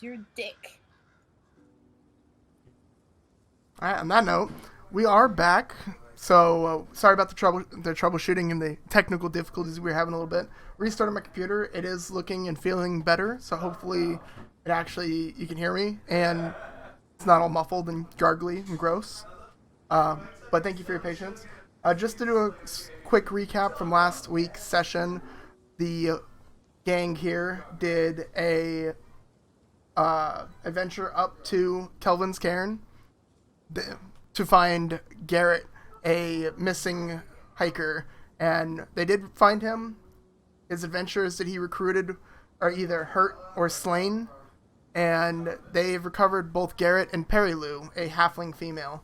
your dick. Alright, on that note, we are back. So, sorry about the troubleshooting and the technical difficulties we were having a little bit. Restarted my computer. It is looking and feeling better, so hopefully you can hear me, and it's not all muffled and gargly and gross. But thank you for your patience. Just to do a quick recap from last week's session, the gang here did a adventure up to Kelvin's Cairn to find Garrett, a missing hiker, and they did find him. His adventurers that he recruited are either hurt or slain, and they've recovered both Garrett and Perilou, a halfling female.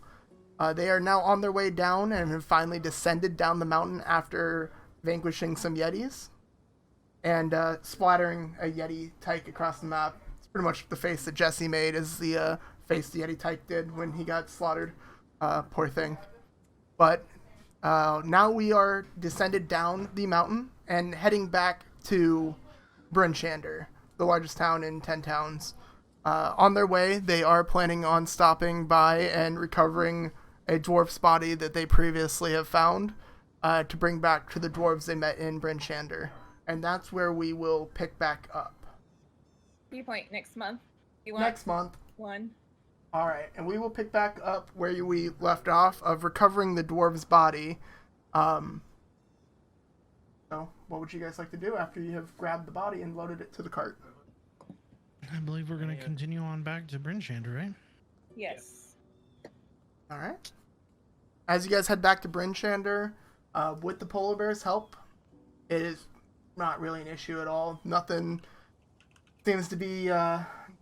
They are now on their way down and have finally descended down the mountain after vanquishing some yetis and splattering a yeti tyke across the map. It's pretty much the face that Jesse made is the face the yeti tyke did when he got slaughtered. Poor thing. But now we are descended down the mountain and heading back to Bryn Shander, the largest town in 10 towns. On their way, they are planning on stopping by and recovering a dwarf's body that they previously have found to bring back to the dwarves they met in Bryn Shander. And that's where we will pick back up. Viewpoint next month. Next month. One. Alright, and we will pick back up where we left off of recovering the dwarf's body. So, what would you guys like to do after you have grabbed the body and loaded it to the cart? I believe we're going to continue on back to Bryn Shander, right? Yes. Alright. As you guys head back to Bryn Shander, with the polar bear's help, it is not really an issue at all. Nothing seems to be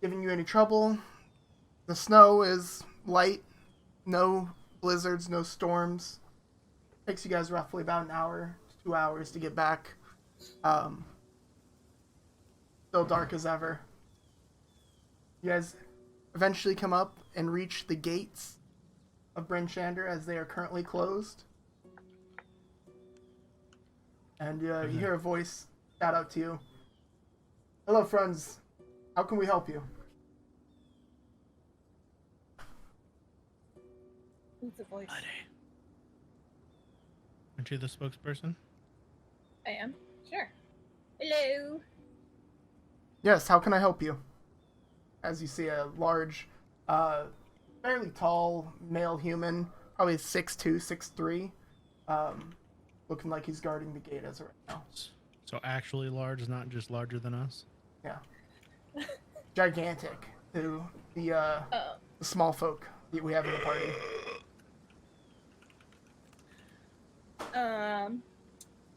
giving you any trouble. The snow is light, no blizzards, no storms. Takes you guys roughly about an hour, 2 hours to get back. Still dark as ever. You guys eventually come up and reach the gates of Bryn Shander as they are currently closed. And you hear a voice shout out to you. Hello, friends. How can we help you? Who's the voice? Aren't you the spokesperson? I am. Sure. Hello. Yes, how can I help you? As you see a large, fairly tall male human, probably 6'2", 6'3", looking like he's guarding the gate as of right now. So actually large, not just larger than us? Yeah. Gigantic to the small folk that we have in the party.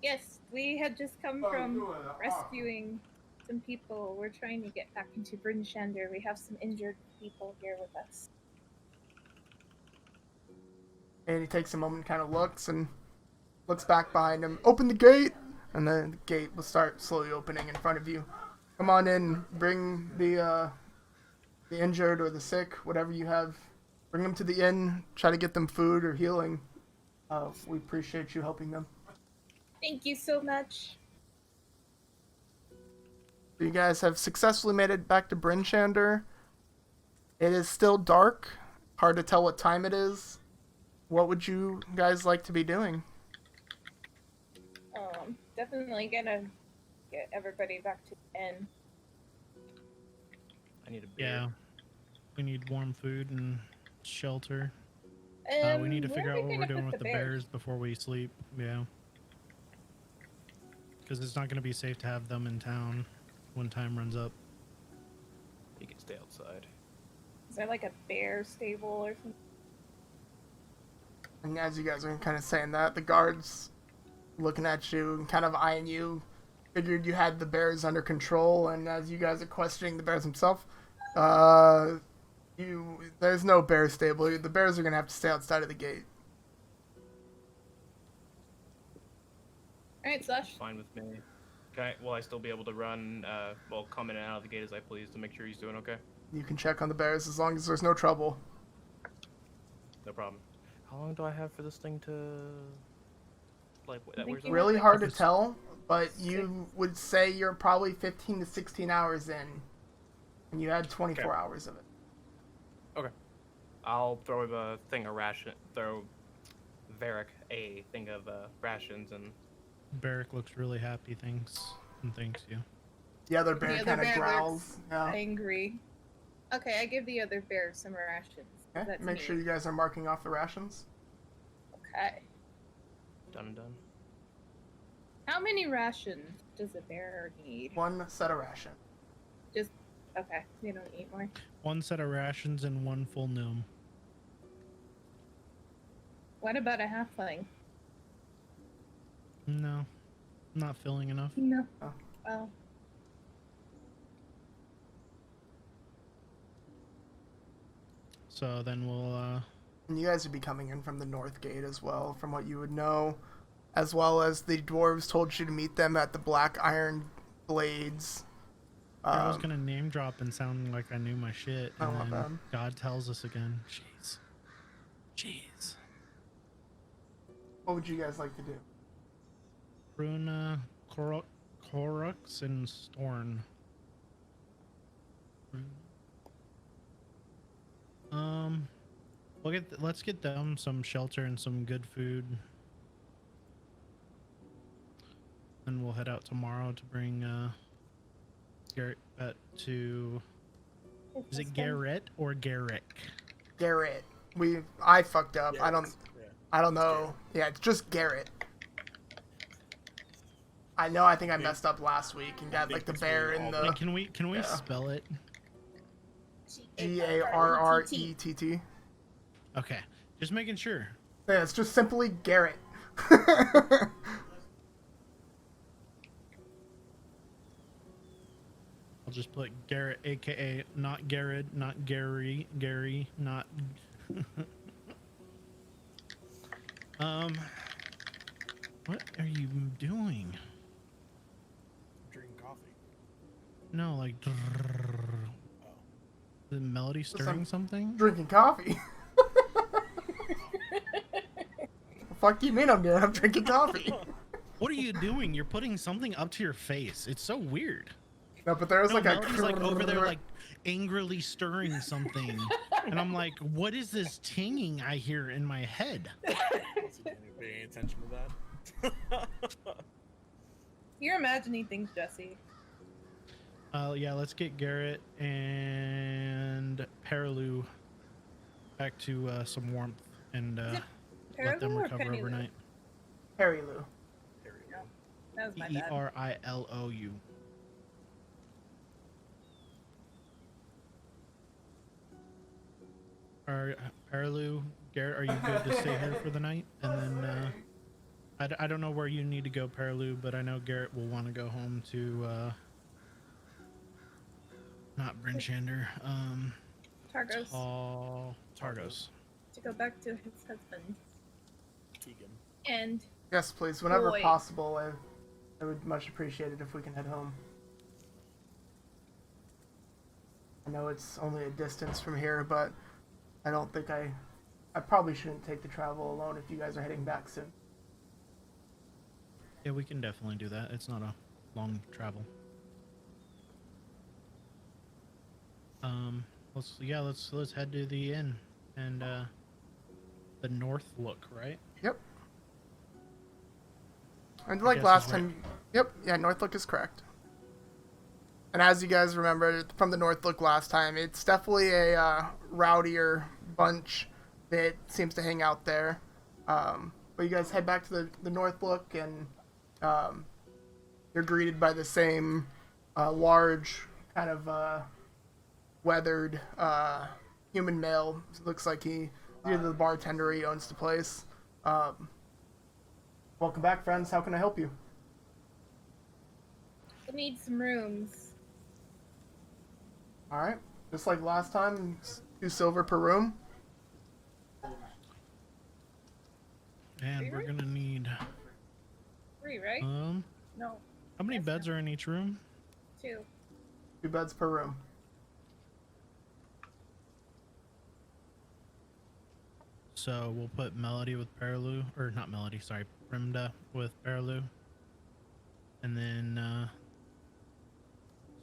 Yes, we had just come from rescuing some people. We're trying to get back into Bryn Shander. We have some injured people here with us. And he takes a moment, kind of looks back behind him. Open the gate! And then the gate will start slowly opening in front of you. Come on in, bring the injured or the sick, whatever you have. Bring them to the inn, try to get them food or healing. We appreciate you helping them. Thank you so much. You guys have successfully made it back to Bryn Shander. It is still dark. Hard to tell what time it is. What would you guys like to be doing? Definitely gonna get everybody back to the inn. I need a beer. Yeah. We need warm food and shelter. We need to figure out what we're doing with the bears before we sleep. Yeah. Because it's not going to be safe to have them in town when time runs up. You can stay outside. Is there like a bear stable or something? And as you guys are kind of saying that, the guards looking at you and kind of eyeing you, figured you had the bears under control, and as you guys are questioning the bears themselves, there's no bear stable. The bears are going to have to stay outside of the gate. Alright, Slash. Fine with me. Will I still be able to run, come in and out of the gate as I please to make sure he's doing okay? You can check on the bears as long as there's no trouble. No problem. How long do I have for this thing to... Really hard to tell, but you would say you're probably 15 to 16 hours in. and you had 24 hours of it. Okay. I'll throw the thing of ration. Throw Varric a thing of rations and. Barrick looks really happy. Thanks you. The other bear kind of growls. Looks Yeah. angry. Okay, I give the other bear some rations. Okay. That's Make me. sure you guys are marking off the rations. Okay. Done and done. How many rations does a bear need? 1 set of ration. Just okay. You don't eat more. 1 set of rations and 1 full gnome. What about a halfling? No, not filling enough. No. Oh. Well. So then we'll And you guys would be coming in from the north gate as well, from what you would know, as well as the dwarves told you to meet them at the Black Iron Blades. I was gonna name drop and sound like I knew my shit, Oh, and my then bad. God tells us again. Jeez. What would you guys like to do? Bruna, Korux, and Storn. Let's get them some shelter and some good food. Then we'll head out tomorrow to bring Garrett to. Is it Garrett or Garrick? Garrett. I fucked up. Yeah, I don't know. Yeah, it's just Garrett. I think I messed up last week and got like the bear in the Like, can we spell it? Garrett. Okay, just making sure. Yeah, it's just simply Garrett. I'll just put Garrett, aka not Garrett, not Gary, not. What are you doing? Drinking coffee. No, like. The melody stirring something? Drinking coffee. The fuck do you mean I'm doing? I'm drinking coffee. What are you doing? You're putting something up to your face. It's so weird. No, but there was No, like Melody's like over there, like angrily stirring something, and I'm like, "What is this tinging I hear in my head?" Was he paying attention to that? You're imagining things, Jesse. Yeah, let's get Garrett and Perilou back to some warmth and let them Perilou or recover Pennylou? overnight. Harry Lou. That was my bad. Perilou. Perilou, Garrett, are you good to stay here for the night? And then I don't know where you need to go, Perilou, but I know Garrett will want to go home to not Bryn Shander, Targos. Targos. To go back to his husband. Keegan. And Yes, please. Whenever Boy. possible, I would much appreciate it if we can head home. I know it's only a distance from here, but I don't think I probably shouldn't take the travel alone if you guys are heading back soon. Yeah, we can definitely do that. It's not a long travel. Let's head to the inn and the North Look, right? Yep. And I like guess last is right. time, yep, yeah, Northlook is correct. And as you guys remember from the Northlook last time, it's definitely a rowdier bunch that seems to hang out there. But you guys head back to the Northlook, and you're greeted by the same large, kind of weathered human male. Looks like he's either the bartender or he owns the place. Welcome back, friends. How can I help you? we need some rooms. Alright. Just like last time, it's 2 silver per room. And we're gonna need 3, right? No, how many Yes, beds are in each room? 2. 2 beds per room. So we'll put Melody with Perilou, or not Melody, sorry, Primda with Perilou. And then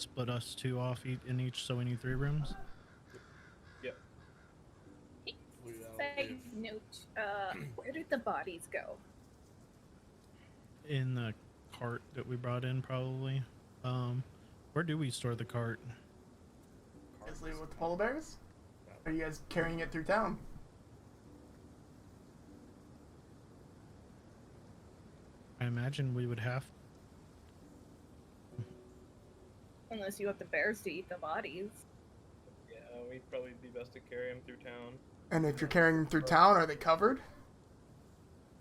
split us two off in each, so we need 3 rooms. Yep. Side note, where did the bodies go? In the cart that we brought in, probably. Where do we store the cart? You guys leave it with the polar bears? Or are you guys carrying it through town? I imagine we would have. Unless you want the bears to eat the bodies. Yeah, we'd probably be best to carry them through town. And if you're carrying them through town, are they covered?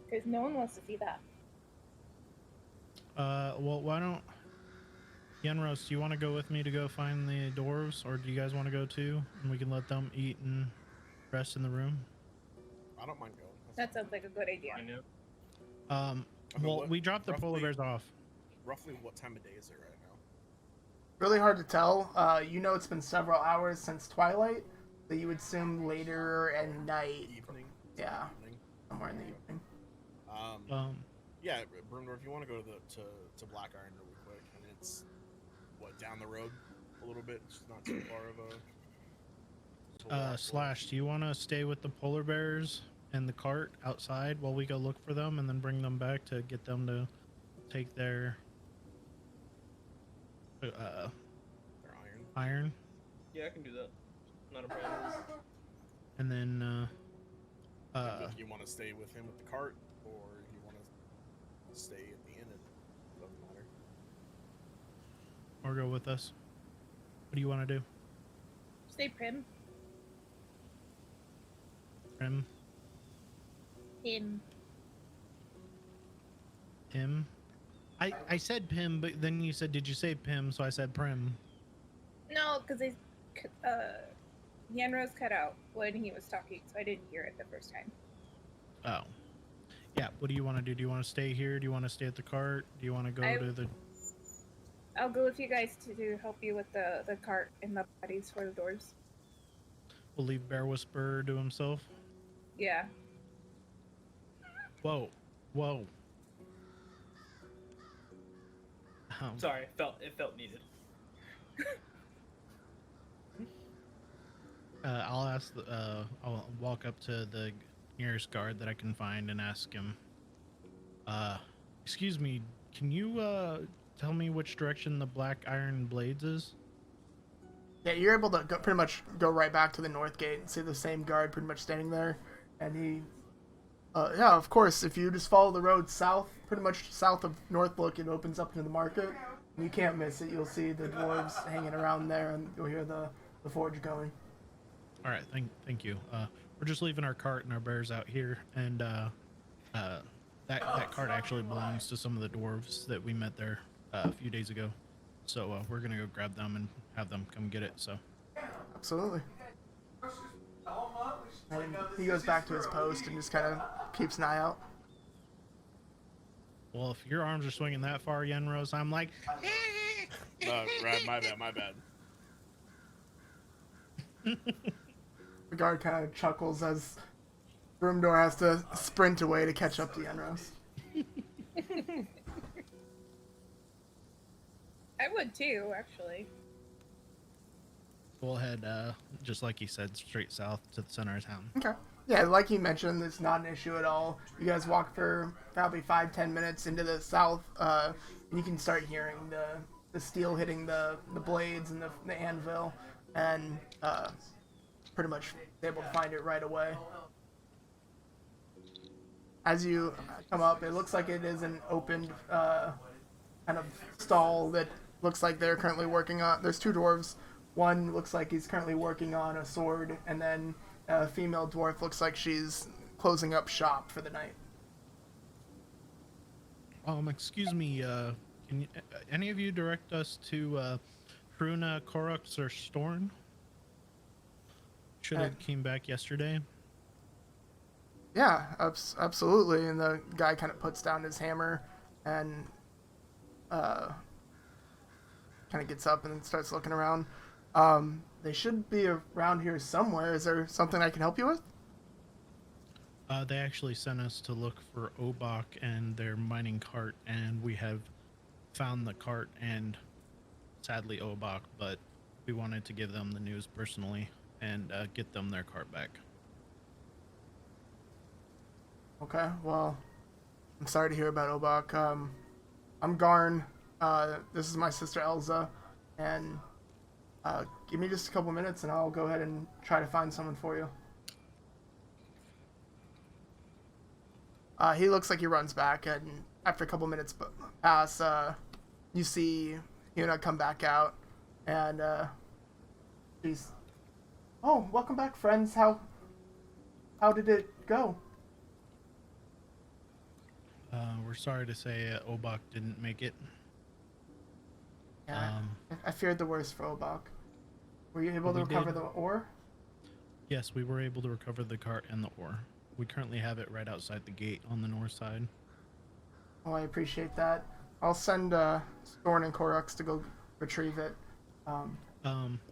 Because no one wants to see that. Well, why don't... Yenros, do you want to go with me to go find the dwarves, or do you guys want to go too? And we can let them eat and rest in the room? I don't mind going. That sounds like a good idea. I know. I mean, Well, we dropped the polar bears off. Roughly what time of day is it right now? Really hard to tell. You know it's been several hours since twilight, so you would assume later at night. Evening? Yeah. Evening? Somewhere in the evening. Yeah, Brindor, if you want to go to Black Iron really quick, and it's down the road a little bit. It's not too far of a. Slash, do you want to stay with the polar bears and the cart outside while we go look for them, and then bring them back to get them to take their iron? Yeah, I can do that. Not a problem. And then If you want to stay with him with the cart, or you want to stay at the inn, it doesn't matter. or go with us. What do you want to do? Stay prim. Prim? Him. Pim? I said Pim, but then you said, did you say Pim? So I said Prim. No, because Yanrose cut out when he was talking, so I didn't hear it the first time. Oh. Yeah, what do you want to do? Do you want to stay here? Do you want to stay at the cart? Do you want to go to the... I'll go with you guys to help you with the cart and the bodies for the doors. We'll leave Bear Whisperer to himself? Yeah. Whoa. Whoa. Sorry, it felt needed. I'll walk up to the nearest guard that I can find and ask him, excuse me, can you tell me which direction the Black Iron Blades is? Yeah, you're able to pretty much go right back to the north gate and see the same guard pretty much standing there. And he, yeah, of course, if you just follow the road south, pretty much south of Northbrook, it opens up into the market. And you can't miss it. You'll see the dwarves hanging around there, and you'll hear the forge going. All right, thank you. We're just leaving our cart and our bears out here, and that cart actually belongs to some of the dwarves that we met there a few days ago. So we're gonna go grab them and have them come get it. So. Absolutely. And he goes back to his post and just kind of keeps an eye out. Well, if your arms are swinging that far, Yenrose, I'm like. Brad, my bad. The guard kind of chuckles as Broomdor has to sprint away to catch up to Yenros. I would too, actually. We'll head, just like he said, straight south to the center of town. Okay. Yeah, like you mentioned, it's not an issue at all. You guys walk for probably 5-10 minutes into the south, and you can start hearing the steel hitting the blades and the anvil, and pretty much able to find it right away. As you come up, it looks like it is an opened kind of stall that looks like they're currently working on. There's 2 dwarves. One looks like he's currently working on a sword, and then a female dwarf looks like she's closing up shop for the night. Excuse me, can any of you direct us to Pruna, Korux, or Storn? Should have came back yesterday. Yeah, absolutely. And the guy kind of puts down his hammer and kind of gets up and starts looking around. They should be around here somewhere. Is there something I can help you with? They actually sent us to look for Obak and their mining cart, and we have found the cart and sadly Obak, but we wanted to give them the news personally and get them their cart back. Okay, well, I'm sorry to hear about Obak. I'm Garn. This is my sister Elza, and give me just a couple minutes and I'll go ahead and try to find someone for you. He looks like he runs back, and after a couple minutes pass, you see Yuna come back out, and she's, "Oh, welcome back, friends. How did it go?" We're sorry to say Obak didn't make it. Yeah, I feared the worst for Obak. Were you able to We recover did. the ore? Yes, we were able to recover the cart and the ore. We currently have it right outside the gate on the north side. Oh, I appreciate that. I'll send Storn and Korux to go retrieve it.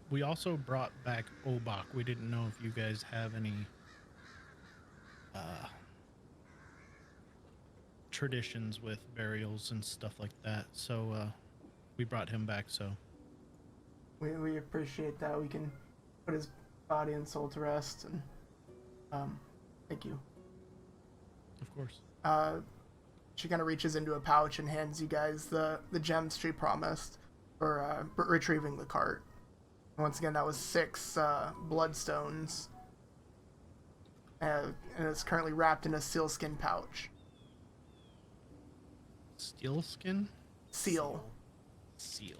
We also brought back Obak. We didn't know if you guys have any traditions with burials and stuff like that. So we brought him back. So We appreciate that. We can put his body and soul to rest, and thank you. of course. She kind of reaches into a pouch and hands you guys the gems she promised for retrieving the cart. Once again, that was 6 bloodstones, and it's currently wrapped in a sealskin pouch. Steel skin? Seal. Seal.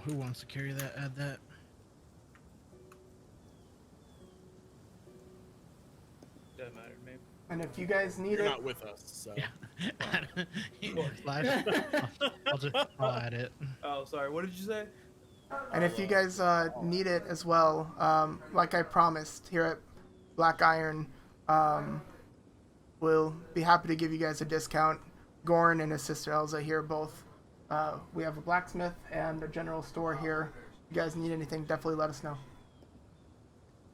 Who wants to carry that? Add that. Doesn't matter to me. And if you guys need You're it, not with us, so. Yeah. I'll add it. Oh, sorry. What did you say? and if you guys need it as well, like I promised here at Black Iron, we'll be happy to give you guys a discount. Gorn and his sister Elza here both. We have a blacksmith and a general store here. If you guys need anything, definitely let us know.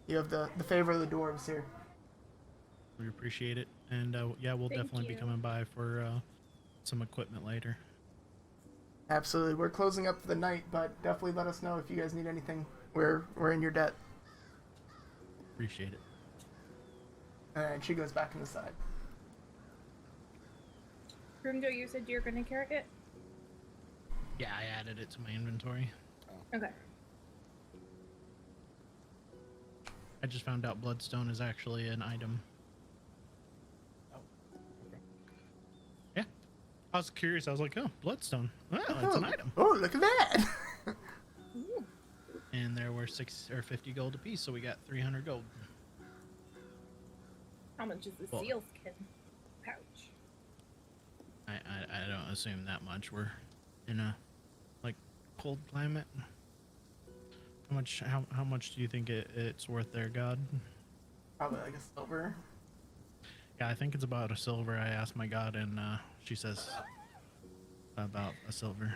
You have the favor of the dwarves here. We appreciate it, and yeah, we'll Thank definitely be you. coming by for some equipment later. Absolutely. We're closing up for the night, but definitely let us know if you guys need anything. We're in your debt. Appreciate it. And she goes back in the side. Grundo, you said you're gonna carry it? Yeah, I added it to my inventory. Okay. I just found out bloodstone is actually an item. Oh, okay. Yeah, I was curious. I was like, oh, bloodstone. Oh, it's an item. Oh, look at that! Ooh. And there were 6 or 50 gold apiece, so we got 300 gold. How much is the Well- sealskin pouch? I don't assume that much. We're in a like cold climate. How much do you think it's worth there, God? Probably like a silver. Yeah, I think it's about a silver. I asked my God, and she says about a silver.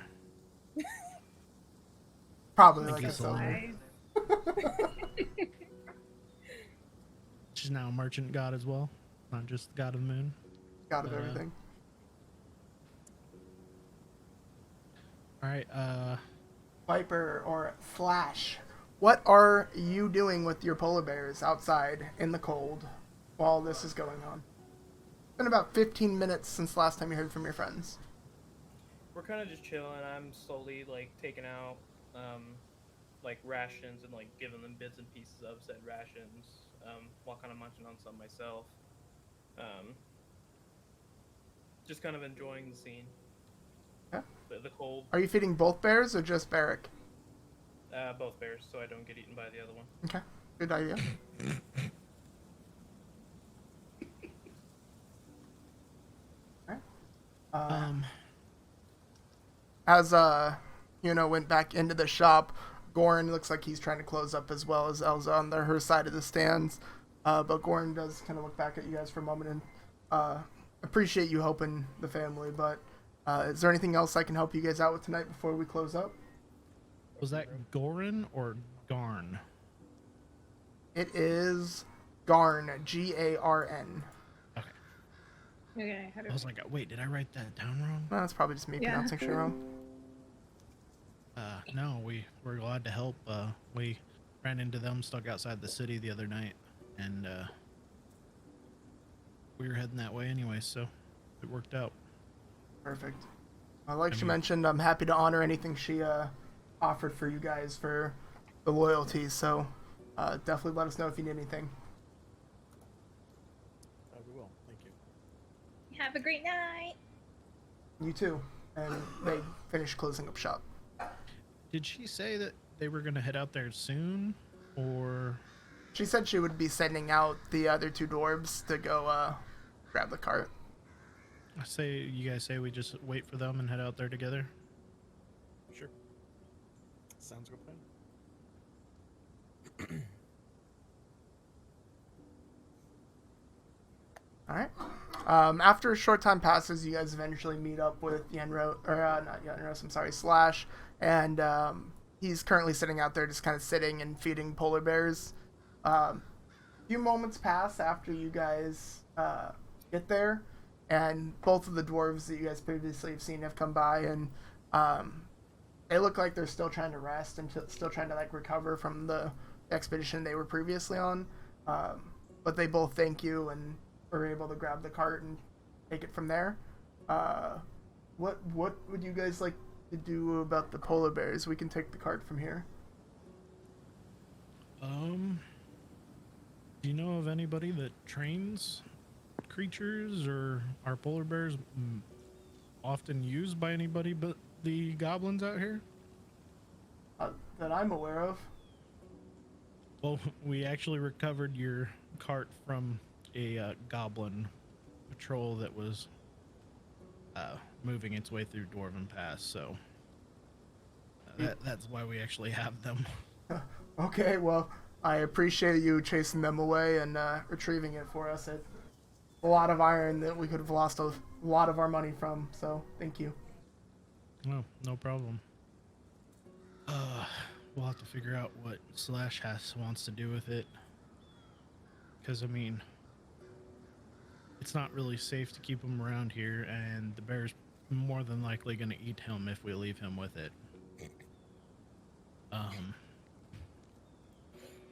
Probably Thank like you, a silver. silver. She's now a merchant god as well, not just god of the moon. God of everything. All right. Viper or Flash, what are you doing with your polar bears outside in the cold while this is going on? It's been about 15 minutes since last time you heard from your friends. We're kind of just chilling. I'm slowly like taking out like rations and like giving them bits and pieces of said rations while kind of munching on some myself. Just kind of enjoying the scene. Okay. The cold. Are you feeding both bears or just Barrick? Both bears, so I don't get eaten by the other one. Okay, good idea. Alright. As went back into the shop, Goran looks like he's trying to close up as well as Elza on her side of the stands. But Goran does kind of look back at you guys for a moment and appreciate you helping the family. But is there anything else I can help you guys out with tonight before we close up? Was that Goran or Garn? It is Garn, Garn. Okay. Okay, how do I was like, wait, did I write that down wrong? No, that's probably just me Yeah. pronouncing shit wrong. No, we're glad to help. We ran into them stuck outside the city the other night, and we were heading that way anyway, so it worked out. Perfect. Like I she mean- mentioned, I'm happy to honor anything she offered for you guys for the loyalty. So definitely let us know if you need anything. We will. Thank you. Have a great night. You too. And they finish closing up shop. Did she say that they were gonna head out there soon, or? She said she would be sending out the other two dwarves to go grab the cart. I say you guys say we just wait for them and head out there together. Sure. Sounds good plan. All right. After a short time passes, you guys eventually meet up with Yenro, or not Yenros, I'm sorry, Slash, and he's currently sitting out there, just kind of sitting and feeding polar bears. A few moments pass after you guys get there, and both of the dwarves that you guys previously have seen have come by, and they look like they're still trying to rest and still trying to like recover from the expedition they were previously on. But they both thank you and are able to grab the cart and take it from there. What would you guys like to do about the polar bears? We can take the cart from here. Do you know of anybody that trains creatures, or are polar bears often used by anybody but the goblins out here? That I'm aware of. Well, we actually recovered your cart from a goblin patrol that was moving its way through Dwarven Pass, so that's why we actually have them. Okay, well, I appreciate you chasing them away and retrieving it for us. It's a lot of iron that we could have lost a lot of our money from, so thank you. No problem. We'll have to figure out what Slash wants to do with it. Because, I mean, it's not really safe to keep him around here, and the bear's more than likely going to eat him if we leave him with it.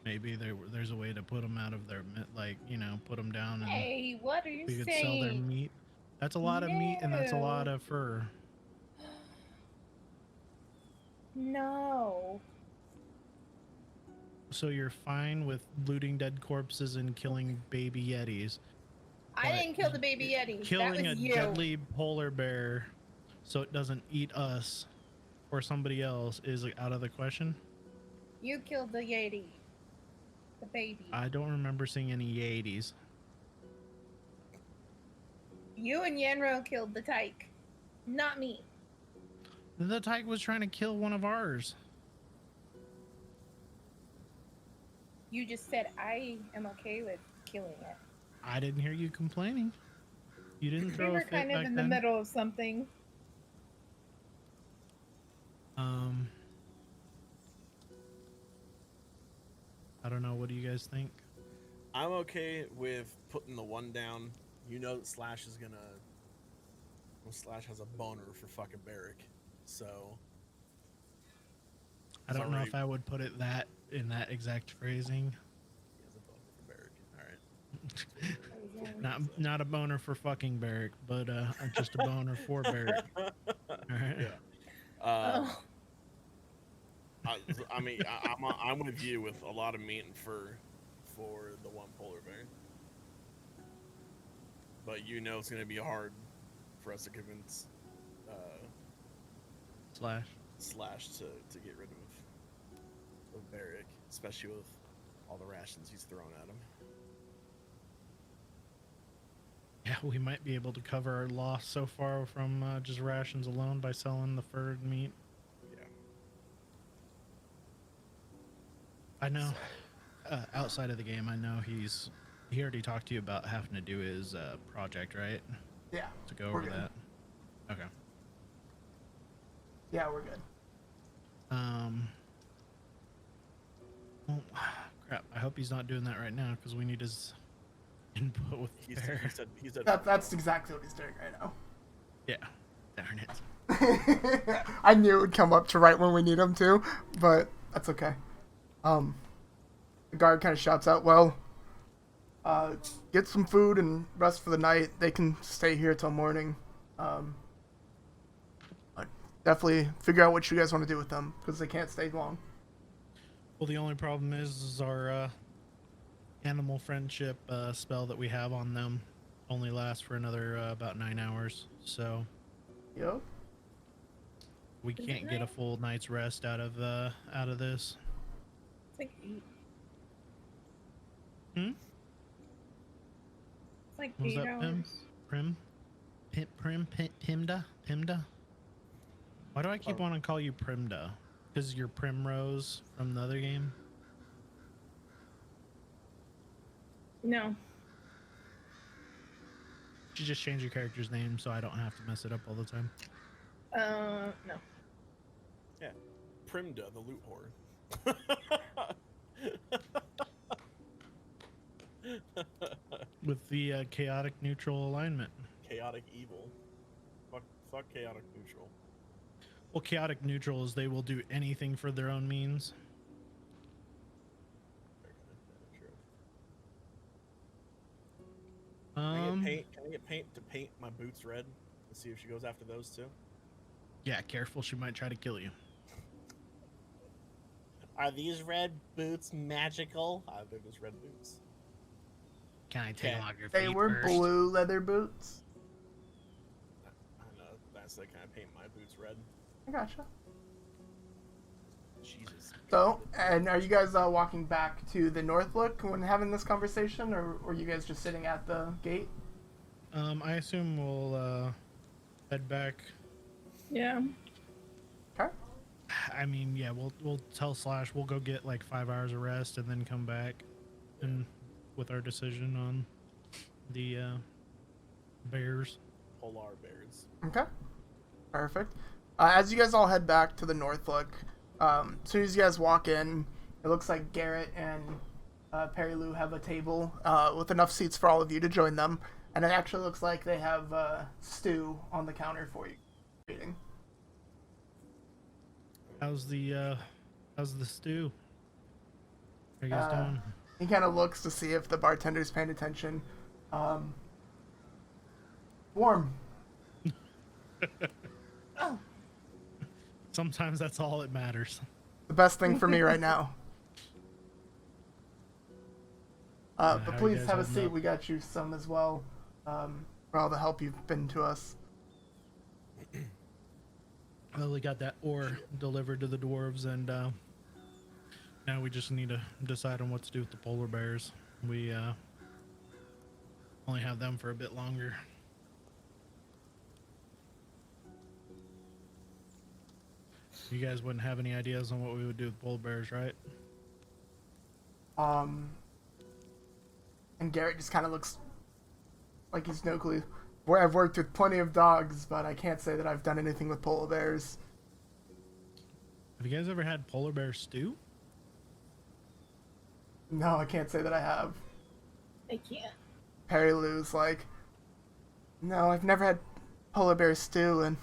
Maybe there's a way to put them out of their, like, you know, put them down, and Hey, what are you we could saying? sell their meat. That's a lot of meat, and that's a lot of fur. No. So you're fine with looting dead corpses and killing baby yetis. I didn't kill the baby yeti. Killing that a was you. deadly polar bear so it doesn't eat us or somebody else is out of the question. You killed the yeti. The baby. I don't remember seeing any yetis. You and Yenro killed the tyke. Not me. The tyke was trying to kill one of ours. You just said I am okay with killing it. I didn't hear you complaining. You didn't We throw a were fit kind of back in then. the middle of something. I don't know. What do you guys think? I'm okay with putting the one down. You know that Slash is gonna. Well, Slash has a boner for fucking Barrick, so. I don't know Sorry. if I would put it in that exact phrasing. He has a boner for Barrick. All right. Not a boner for fucking Barrick, but just a boner for Barrick. All right. Yeah. Oh. I mean, I'm with you with a lot of meat and fur for the one polar bear. But you know it's going to be hard for us to convince Slash to get rid of Barrick, especially with all the rations he's throwing at him. Yeah, we might be able to cover our loss so far from just rations alone by selling the furred meat. Yeah. I know. Outside of the game, I know he already talked to you about having to do his project, right? Yeah. To go we're over good. that. Okay. Yeah, we're good. Well, Crap, I hope he's not doing that right now because we need his input with the bear. He said That's exactly what he's doing right now. Yeah, darn it. I knew it would come up to right when we need him to, but that's okay. The guard kind of shouts out, well, get some food and rest for the night. They can stay here till morning. Definitely figure out what you guys want to do with them, because they can't stay long. Well, the only problem is our animal friendship spell that we have on them only lasts for another about 9 hours, so Yep. we Is it can't get a 9? full night's rest out of this. It's like 8. Hmm? It's like What was 8 that, Pim? hours. Pimda? Why do I keep wanting to call you Primda? Because you're Primrose from the other game? No. You should just change your character's name so I don't have to mess it up all the time. No. Yeah, Primda, the loot whore. With the chaotic neutral alignment. Chaotic evil. Fuck chaotic neutral. Well, chaotic neutral is they will do anything for their own means. Can I get paint to paint my boots red and see if she goes after those too? Yeah, careful, she might try to kill you. Are these red boots magical? They're just red boots. Can I take them off your feet They were first? blue leather boots. I don't know. That's like, can I paint my boots red? I gotcha. Jesus. So, and are you guys walking back to the North Look when having this conversation, or were you guys just sitting at the gate? I assume we'll head back. Yeah. Okay. I mean, yeah, we'll tell Slash we'll go get like 5 hours of rest and then come back and with our decision on the bears. Polar bears. Okay. Perfect. As you guys all head back to the North Look, as soon as you guys walk in, it looks like Garrett and Perry Lou have a table with enough seats for all of you to join them. And it actually looks like they have stew on the counter for you eating. How's the stew? How you guys doing? He kind of looks to see if the bartender's paying attention. Warm. Oh. Sometimes that's all that matters. The best thing for me right now. How But you please guys have a holding seat. up? We got you some as well for all the help you've been to us. Well, we got that ore delivered to the dwarves, and now we just need to decide on what to do with the polar bears. We only have them for a bit longer. You guys wouldn't have any ideas on what we would do with polar bears, right? And Garrett just kind of looks like he's no clue. Where I've worked with plenty of dogs, but I can't say that I've done anything with polar bears. Have you guys ever had polar bear stew? No, I can't say that I have. I can't. Perry Lou's like, no, I've never had polar bear stew, and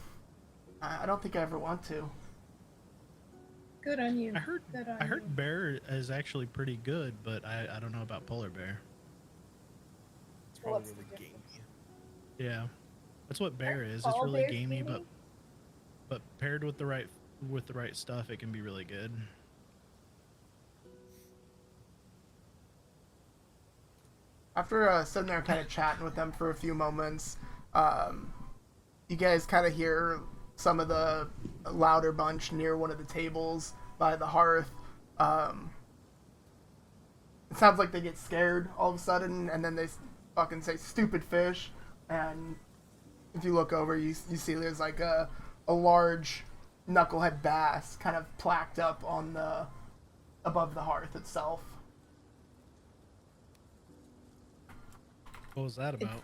I don't think I ever want to. Good on you. I heard Good on I heard you. bear is actually pretty good, but I don't know about polar bear. It's probably What's the really gamey. Yeah, that's what bear is. It's all really bears gamey, gamey? but paired with the right stuff, it can be really good. After sitting there kind of chatting with them for a few moments, you guys kind of hear some of the louder bunch near one of the tables by the hearth. It sounds like they get scared all of a sudden, and then they fucking say "stupid fish," and if you look over, you see there's like a large knucklehead bass kind of plaqued up on the above the hearth itself. What was that about?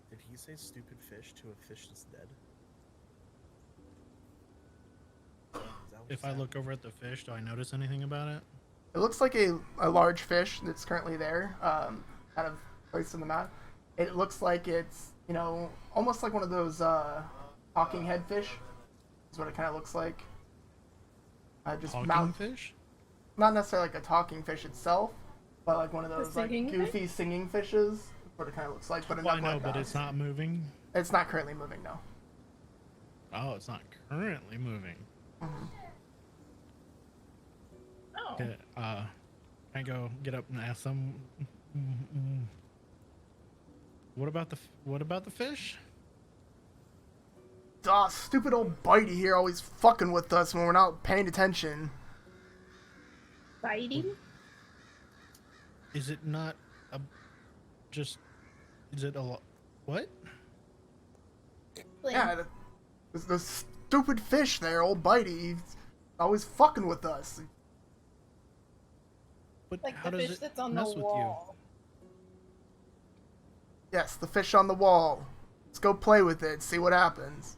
Did he say stupid fish to a fish that's dead? Is that if I look over at the fish, do I notice anything about it? It looks like a large fish that's currently there, kind of placed in the map. It looks like it's, you know, almost like one of those talking head fish. Is what it kind of looks like. Just Talking fish? Not necessarily like a talking fish itself, but like one of those like goofy singing fishes. That's what it kind of looks like. But Well, I know, but it's not moving. It's not currently moving, no. Oh, it's not currently moving. Mm-hmm. Oh. Okay, I go get up and ask them. What about the fish? Stupid old Bitey here always fucking with us when we're not paying attention. Biting? Is it not a just? Is it a what? Like, Yeah, the stupid fish there, old Bitey, he's always fucking with us. But like how the does fish it that's on mess the with wall. Yes, the fish on the wall. Let's go play with it, see what happens.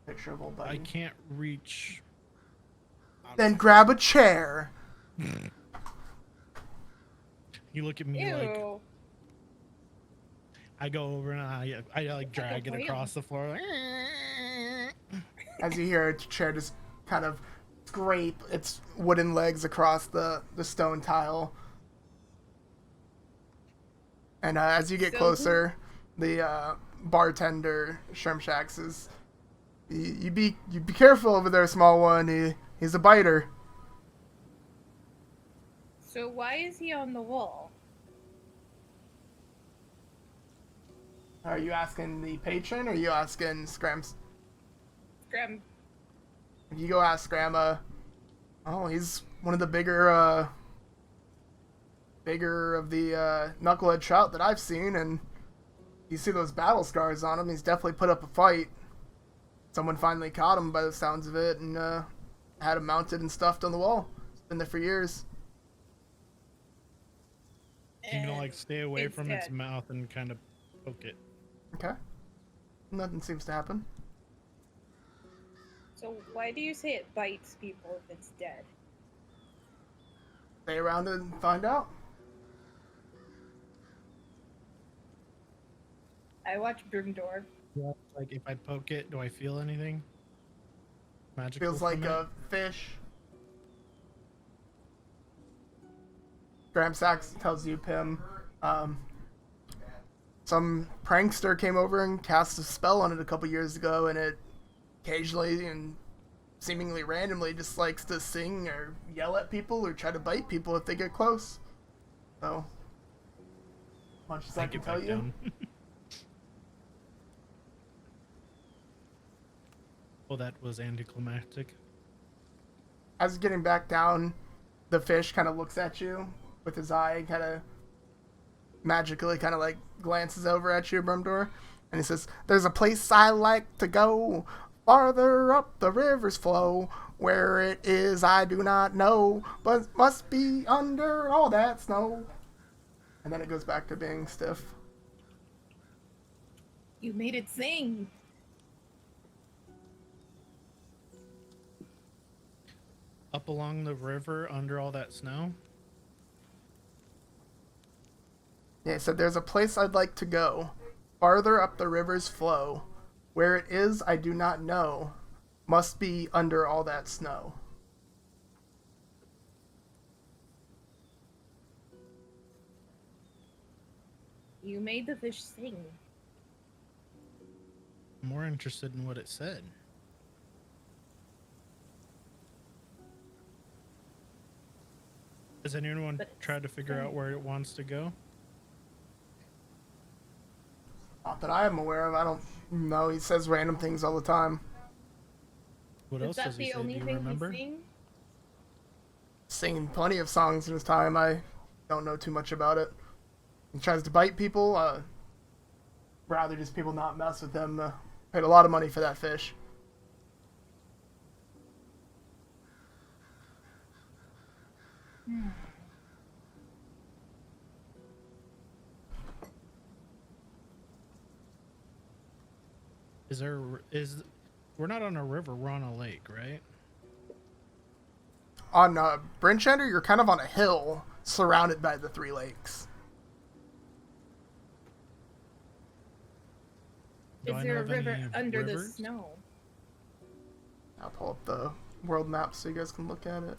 Picture of old Bitey. I can't reach. Then grab a chair. You look at me Ew. like I go over and I like drag it whale. across the floor. Like, As you hear a chair just kind of scrape its wooden legs across the stone tile. And as you get So- closer, the bartender, Shrimshack, says, you be careful over there, small one. He's a biter. So why is he on the wall? Are you asking the patron or are you asking Scrams? Scram. If you go ask Grandma, oh, he's one of the bigger of the knucklehead trout that I've seen, and you see those battle scars on him. He's definitely put up a fight. Someone finally caught him by the sounds of it, and had him mounted and stuffed on the wall. It's been there for years. I'm gonna like stay away it's from its dead. mouth and kind of poke it. Okay. Nothing seems to happen. So why do you say it bites people if it's dead? Stay around and find out. I watch Broomdoor. Yeah. Like if I poke it, do I feel anything? Magical. Feels like from it? a fish. Graham Sachs tells you, Pim, some prankster came over and cast a spell on it a couple years ago, and it occasionally and seemingly randomly just likes to sing or yell at people or try to bite people if they get close. So, much as I can get tell back you. down. Well, that was anticlimactic. As you're getting back down, the fish kind of looks at you with his eye, kind of magically kind of like glances over at you, Brumdor, and he says, "There's a place I like to go, farther up the river's flow. Where it is I do not know, but must be under all that snow." And then it goes back to being stiff. You made it sing. Up along the river under all that snow? Yeah, he said, "There's a place I'd like to go, farther up the river's flow. Where it is I do not know, must be under all that snow." You made the fish sing. I'm more interested in what it said. Has anyone But tried to figure out where it wants to go? Not that I am aware of. I don't know. He says random things all the time. What Is else that does he the say? only Do you thing remember? he sings? Singing plenty of songs in his time. I don't know too much about it. He tries to bite people. Rather just people not mess with him. Paid a lot of money for that fish. We're not on a river, we're on a lake, right? on Bryn Shander, you're kind of on a hill surrounded by the three lakes. Do Is I there know a of river any under the rivers? snow? I'll pull up the world map so you guys can look at it.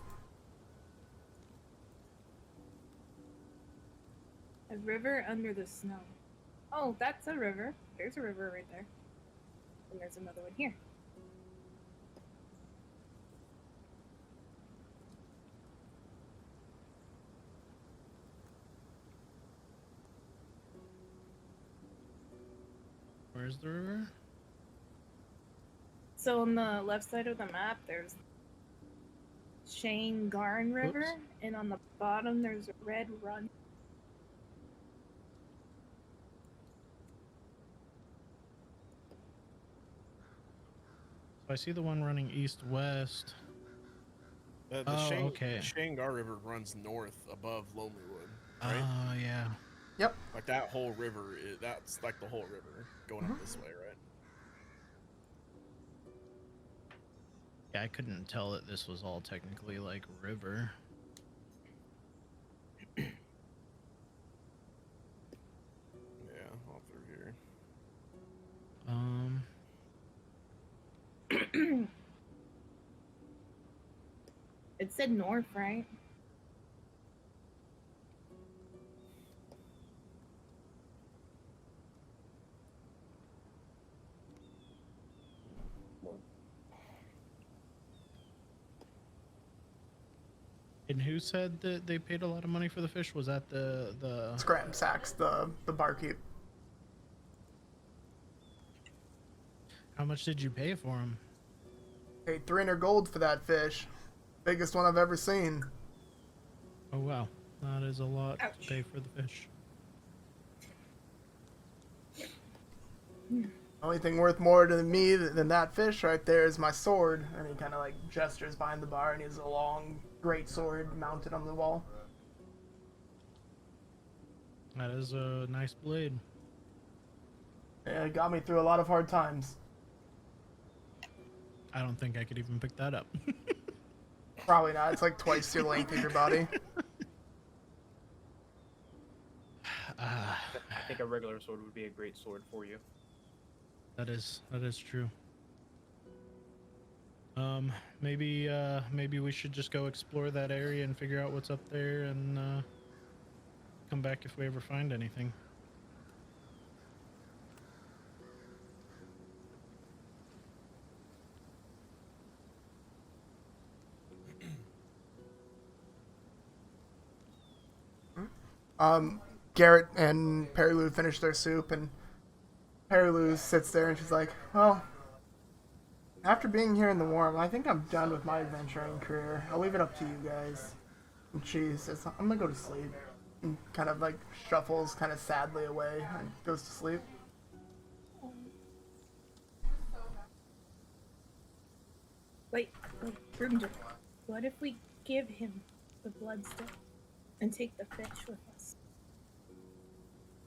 A river under the snow. Oh, that's a river. There's a river right there. And there's another one here. Where's the river? So on the left side of the map, there's Cairn River, Oops. and on the bottom there's a red run. So I see the one running east-west. The Oh, okay. Shangar River runs north above Lonelywood, right? Oh, yeah. Yep. Like that whole river, that's like the whole river going up this way, right? Yeah, I couldn't tell that this was all technically like river. Yeah, all through here. It said north, right? And who said that they paid a lot of money for the fish? Was that the Scram Sacks, the barkeep. How much did you pay for them? Paid 300 gold for that fish. Biggest one I've ever seen. Oh wow, that is a lot Ouch. to pay for the fish. Only thing worth more to me than that fish right there is my sword. And he kind of like gestures behind the bar, and he has a long, great sword mounted on the wall. That is a nice blade. Yeah, it got me through a lot of hard times. I don't think I could even pick that up. Probably not. It's like twice your length of your body. I think a regular sword would be a great sword for you. That is true. Maybe we should just go explore that area and figure out what's up there and come back if we ever find anything. Garrett and Perilou finish their soup, and Perilou sits there and she's like, well, after being here in the warm, I think I'm done with my adventuring career. I'll leave it up to you guys. And she says, I'm gonna go to sleep. And kind of like shuffles kind of sadly away and goes to sleep. Wait, Grimdor, what if we give him the bloodstone and take the fish with us?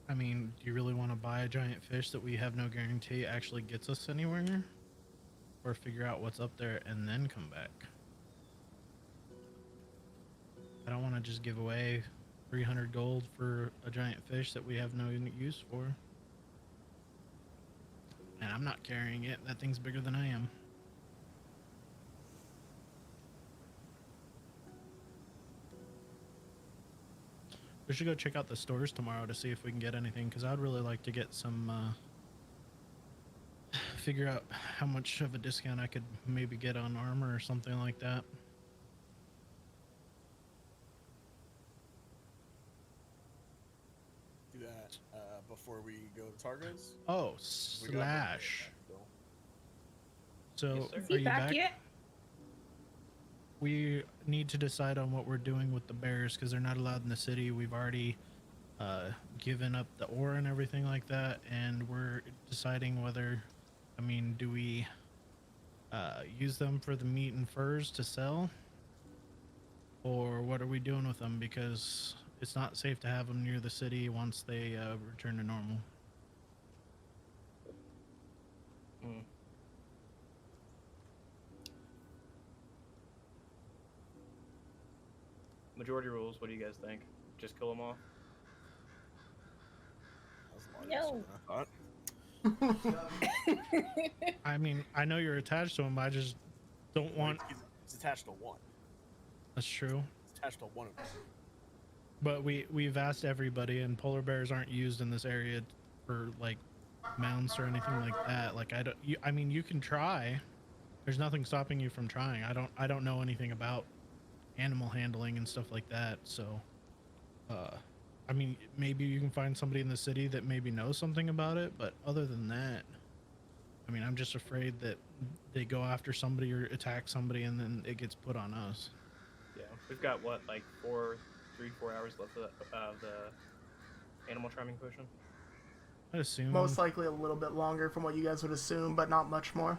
I mean, do you really want to buy a giant fish that we have no guarantee actually gets us anywhere? Or figure out what's up there and then come back? I don't want to just give away 300 gold for a giant fish that we have no use for. And I'm not carrying it. That thing's bigger than I am. We should go check out the stores tomorrow to see if we can get anything, because I'd really like to get some, figure out how much of a discount I could maybe get on armor or something like that. Do that before we go to Targo's. Oh, We got Slash. So, Yes, sir. Is are he you back back? yet? We need to decide on what we're doing with the bears, because they're not allowed in the city. We've already given up the ore and everything like that, and we're deciding whether, I mean, do we use them for the meat and furs to sell, or what are we doing with them? Because it's not safe to have them near the city once they return to normal. Mm. majority rules. What do you guys think? Just kill them all? That was a lot No. easier than I thought. I mean, I know you're attached to him. I just don't want. He's attached to one. That's true. He's attached to one of them. But we've asked everybody, and polar bears aren't used in this area for like mounts or anything like that. Like I mean, you can try. There's nothing stopping you from trying. I don't know anything about animal handling and stuff like that. So, I mean, maybe you can find somebody in the city that maybe knows something about it. But other than that, I mean, I'm just afraid that they go after somebody or attack somebody, and then it gets put on us. Yeah, we've got what, like 4 hours left of the animal charming potion. I assume Most likely a little bit longer from what you guys would assume, but not much more.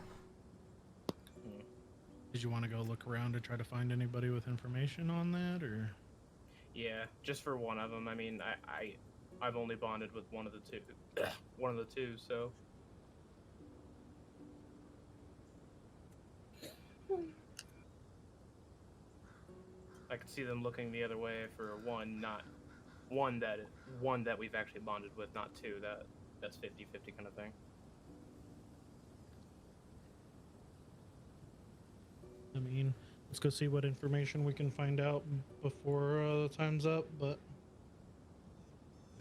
Did you want to go look around to try to find anybody with information on that, or? Yeah, just for one of them. I mean, I've only bonded with one of the two, so. I could see them looking the other way for one that we've actually bonded with, not two. That's 50-50 kind of thing. I mean, let's go see what information we can find out before the time's up, but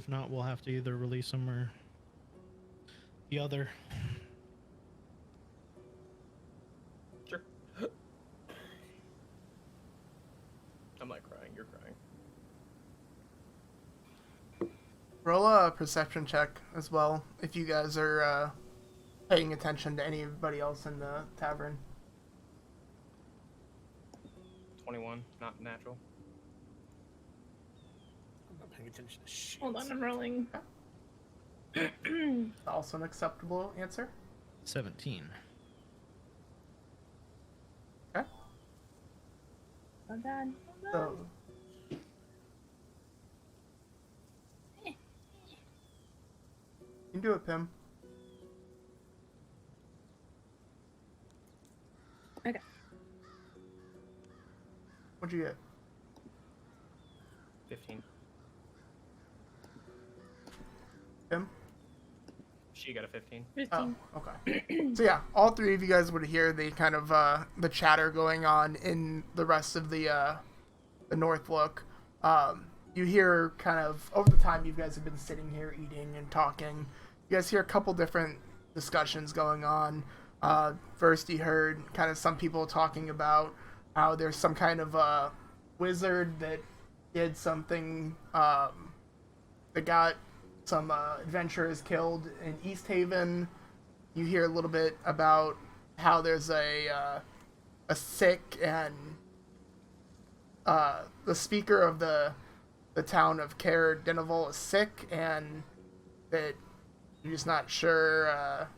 if not, we'll have to either release them or the other. Sure. I'm not crying, you're crying. Roll a perception check as well, if you guys are paying attention to anybody else in the tavern. 21, not natural. I'm not paying attention to shit. Hold on, I'm rolling. Also an acceptable answer. 17. Okay. Hold on. So, you can do it, Pim. Okay. What'd you get? 15. Pim? She got a 15. 15. Oh, okay. So yeah, all three of you guys would hear the kind of the chatter going on in the rest of the North Look. You hear kind of over the time you guys have been sitting here eating and talking, you guys hear a couple different discussions going on. First, you heard kind of some people talking about how there's some kind of wizard that did something that got some adventurers killed in East Haven. You hear a little bit about how there's a sick and the speaker of the town of Cairn is sick, and that you're just not sure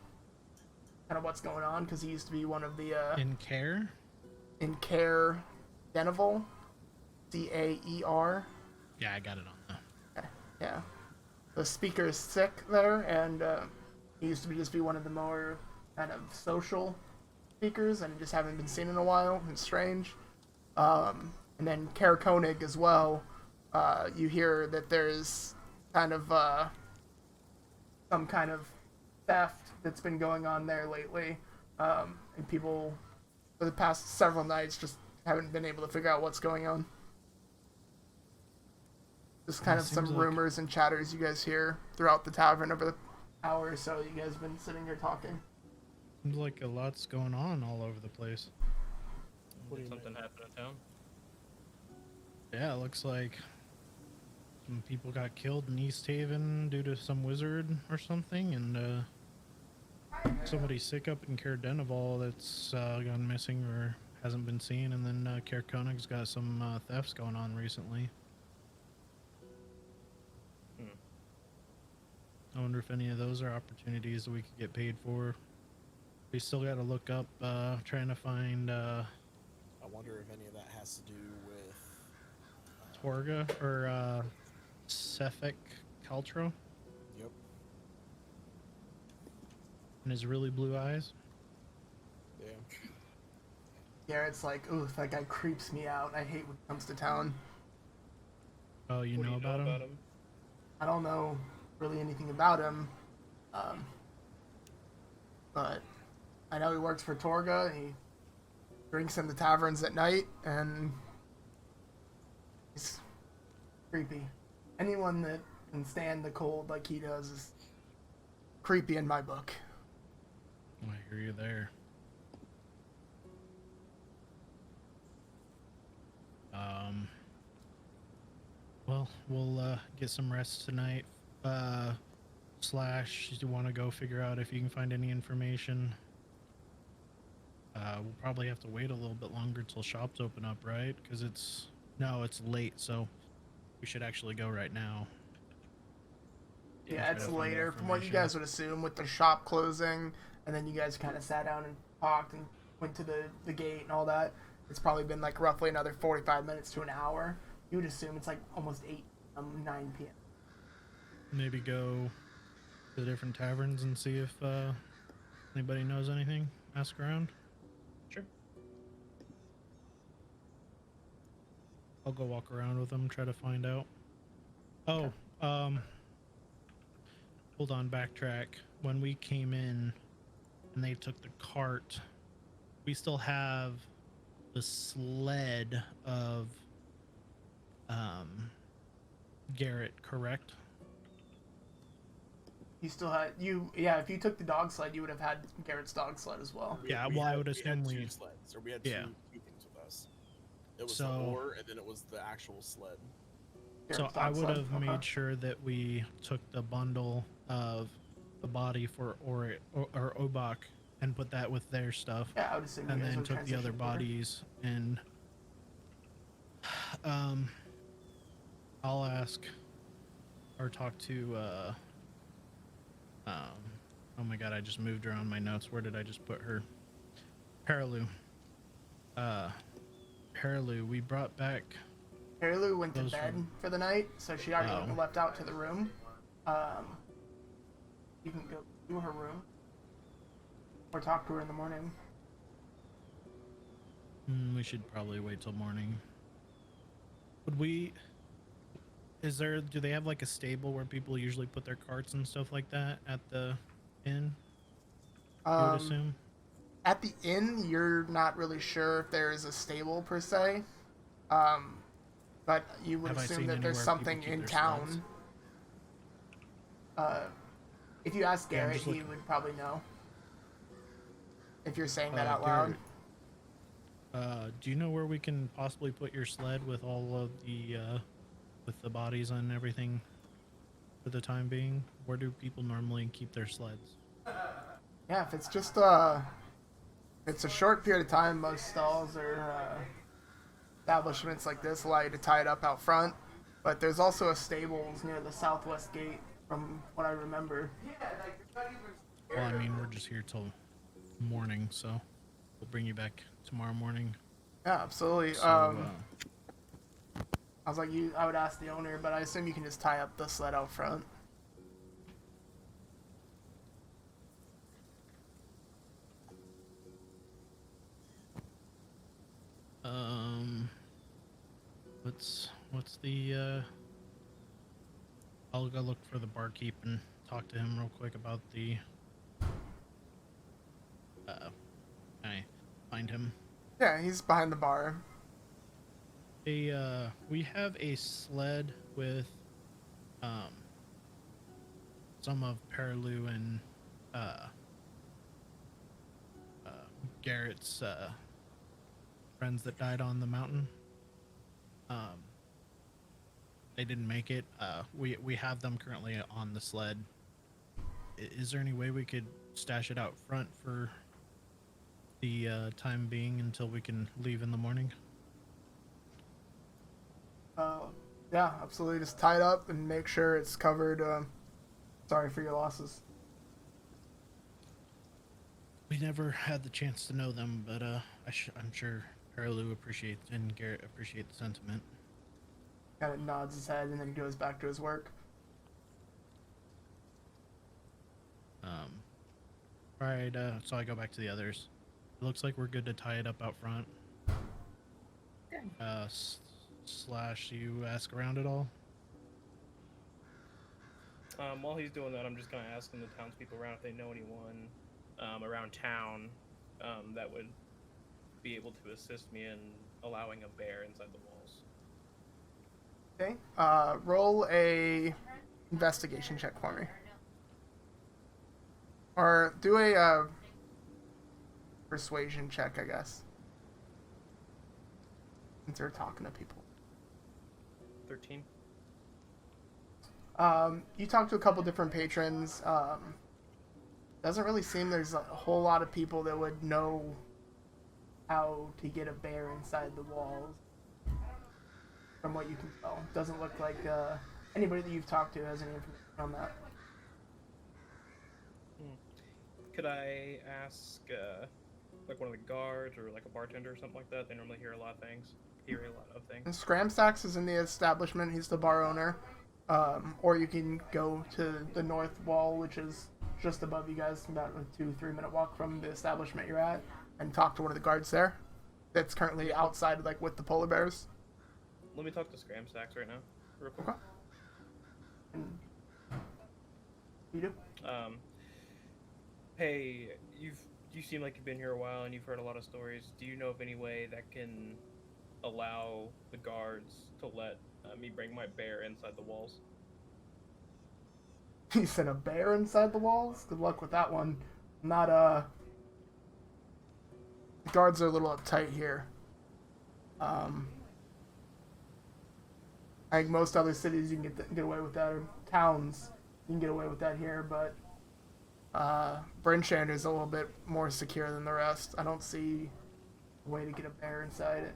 kind of what's going on because he used to be one of the In care? in Cairn, Caer, Yeah, I got it on there. Yeah. The speaker is sick there, and he used to just be one of the more kind of social speakers, and just haven't been seen in a while. It's strange. And then Caer Koenig as well. You hear that there's kind of some kind of theft that's been going on there lately, and people for the past several nights just haven't been able to figure out what's going on. Just kind of some Seems rumors and chatters you guys hear throughout the tavern over the hour or so you guys have been sitting here talking. Seems like a lot's going on all over the place. What do Did you something happen in town? Yeah, it looks like some people got killed in East Haven due to some wizard or something, and somebody's sick up in Cairn that's gone missing or hasn't been seen, and then Cairn Koenig's got some thefts going on recently. I wonder if any of those are opportunities that we could get paid for. We still got to look up, trying to find I wonder if any of that has to do with Torga or Cephek Caltro Yep. and his really blue eyes. Yeah. Garrett's like, ooh, that guy creeps me out. I hate when he comes to town. Oh, you What do know you know about about him? him? I don't know really anything about him, um, but I know he works for Torga. And he drinks in the taverns at night, and he's creepy. Anyone that can stand the cold like he does is creepy in my book. I hear you there. Well, we'll get some rest tonight. Slash, do you want to go figure out if you can find any information? We'll probably have to wait a little bit longer till shops open up, right? Because it's late, so we should actually go right now. Yeah, try it's to find later from what you information. guys would assume with the shop closing, and then you guys kind of sat down and talked and went to the gate and all that. It's probably been like roughly another 45 minutes to an hour. You would assume it's like almost 9 p.m. Maybe go to the different taverns and see if anybody knows anything. Ask around. Sure. I'll go walk around with them, try to find out. Oh, hold on, backtrack. When we came in and they took the cart, we still have the sled of Garrett, correct? You still had yeah. If you took the dog sled, you would have had Garrett's dog sled as well. Yeah, well, I would we had assume two we- sleds, or we had Yeah. two things with us. It was So- the oar, and then it was the actual sled. So Garrett's I dog would sled. have Okay. made sure that we took the bundle of the body for or Obak and put that with their stuff, Yeah, I would assume. and you guys then would took the other transition over. bodies and I'll ask or talk to oh my god, I just moved around my notes. Where did I just put her? Paralu. Paralu, we brought back Marilu went to Those bed from- for the night, so she already Oh. left out to the room. You can go to her room or talk to her in the morning. we should probably wait till morning. Would we do they have like a stable where people usually put their carts and stuff like that at the inn? You would assume? At the inn, you're not really sure if there is a stable per se, but you would Have I assume seen that there's anywhere something people keep in their town. sleds? If you ask Yeah, I'm Garrett, just he looking. would probably know. If you're saying that Uh, out loud. Garrett, do you know where we can possibly put your sled with all of the with the bodies and everything for the time being? Where do people normally keep their sleds? Yeah, if it's just it's a short period of time, most stalls or establishments like this allow you to tie it up out front. But there's also a stables near the southwest gate, from what I remember. Well, I mean, we're just here till morning, so we'll bring you back tomorrow morning. Yeah, absolutely. So, I was like, I would ask the owner, but I assume you can just tie up the sled out front. what's the I'll go look for the barkeep and talk to him real quick about the can I find him? Yeah, he's behind the bar. We have a sled with some of Paralu and Garrett's friends that died on the mountain. They didn't make it. We have them currently on the sled. Is there any way we could stash it out front for the time being until we can leave in the morning? Yeah, absolutely. Just tie it up and make sure it's covered. Sorry for your losses. We never had the chance to know them, but I'm sure Paralu appreciates and Garrett appreciate the sentiment. Kind of nods his head and then goes back to his work. All right, so I go back to the others. It looks like we're good to tie it up out front. Good. Slash, you ask around at all? While he's doing that, I'm just kind of asking the townspeople around if they know anyone around town that would be able to assist me in allowing a bear inside the walls. Okay. Roll a investigation check for me, or do a persuasion check, I guess. Since they're talking to people. 13. You talk to a couple different patrons. Doesn't really seem there's a whole lot of people that would know how to get a bear inside the walls. From what you can tell, doesn't look like anybody that you've talked to has any information on that. Could I ask, like one of the guards or like a bartender or something like that? They normally hear a lot of things. And Scramsax is in the establishment. He's the bar owner. Or you can go to the north wall, which is just above you guys, about a 2-3 minute walk from the establishment you're at, and talk to one of the guards there. That's currently outside, like with the polar bears. Let me talk to Scramsax right now, real quick. Okay. And you do? Hey, you seem like you've been here a while and you've heard a lot of stories. Do you know of any way that can allow the guards to let me bring my bear inside the walls? He said a bear inside the walls? Good luck with that one. Not, the guards are a little uptight here. I think most other cities you can get away with that, or towns you can get away with that here, but Bryn Shander is a little bit more secure than the rest. I don't see a way to get a bear inside it.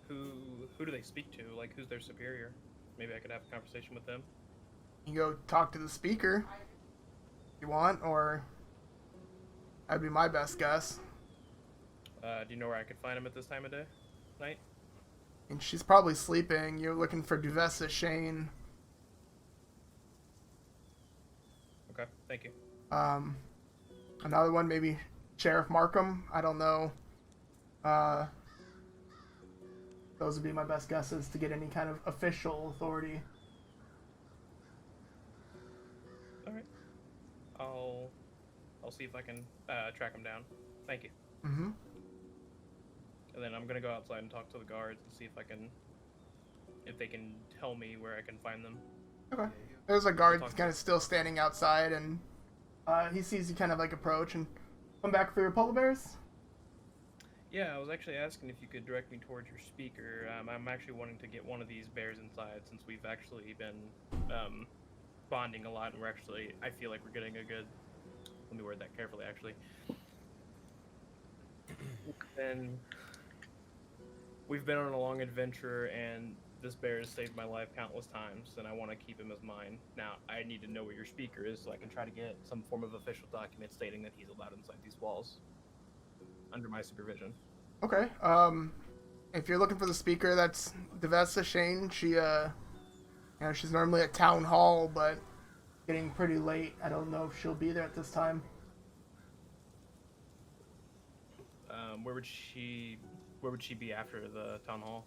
Who do they speak to? Like, who's their superior? Maybe I could have a conversation with them. You go talk to the speaker if you want, or that'd be my best guess. Do you know where I could find him at this time of night? And she's probably sleeping. You're looking for Duvessa Shane. Okay, thank you. Another one, maybe Sheriff Markham. I don't know. Those would be my best guesses to get any kind of official authority. All right. I'll see if I can track him down. Thank you. Mm-hmm. And then I'm gonna go outside and talk to the guards and see if they can tell me where I can find them. Okay. There's a guard kind of still standing outside, and he sees you kind of like approach and come back for your polar bears. Yeah, I was actually asking if you could direct me towards your speaker. I'm actually wanting to get one of these bears inside since we've actually been bonding a lot, and I feel like we're getting a good. Let me word that carefully, actually. And we've been on a long adventure, and this bear has saved my life countless times, and I want to keep him as mine. Now, I need to know where your speaker is so I can try to get some form of official document stating that he's allowed inside these walls under my supervision. Okay. If you're looking for the speaker, that's Duvessa Shane. She, she's normally at town hall, but getting pretty late. I don't know if she'll be there at this time. Where would she be after the town hall?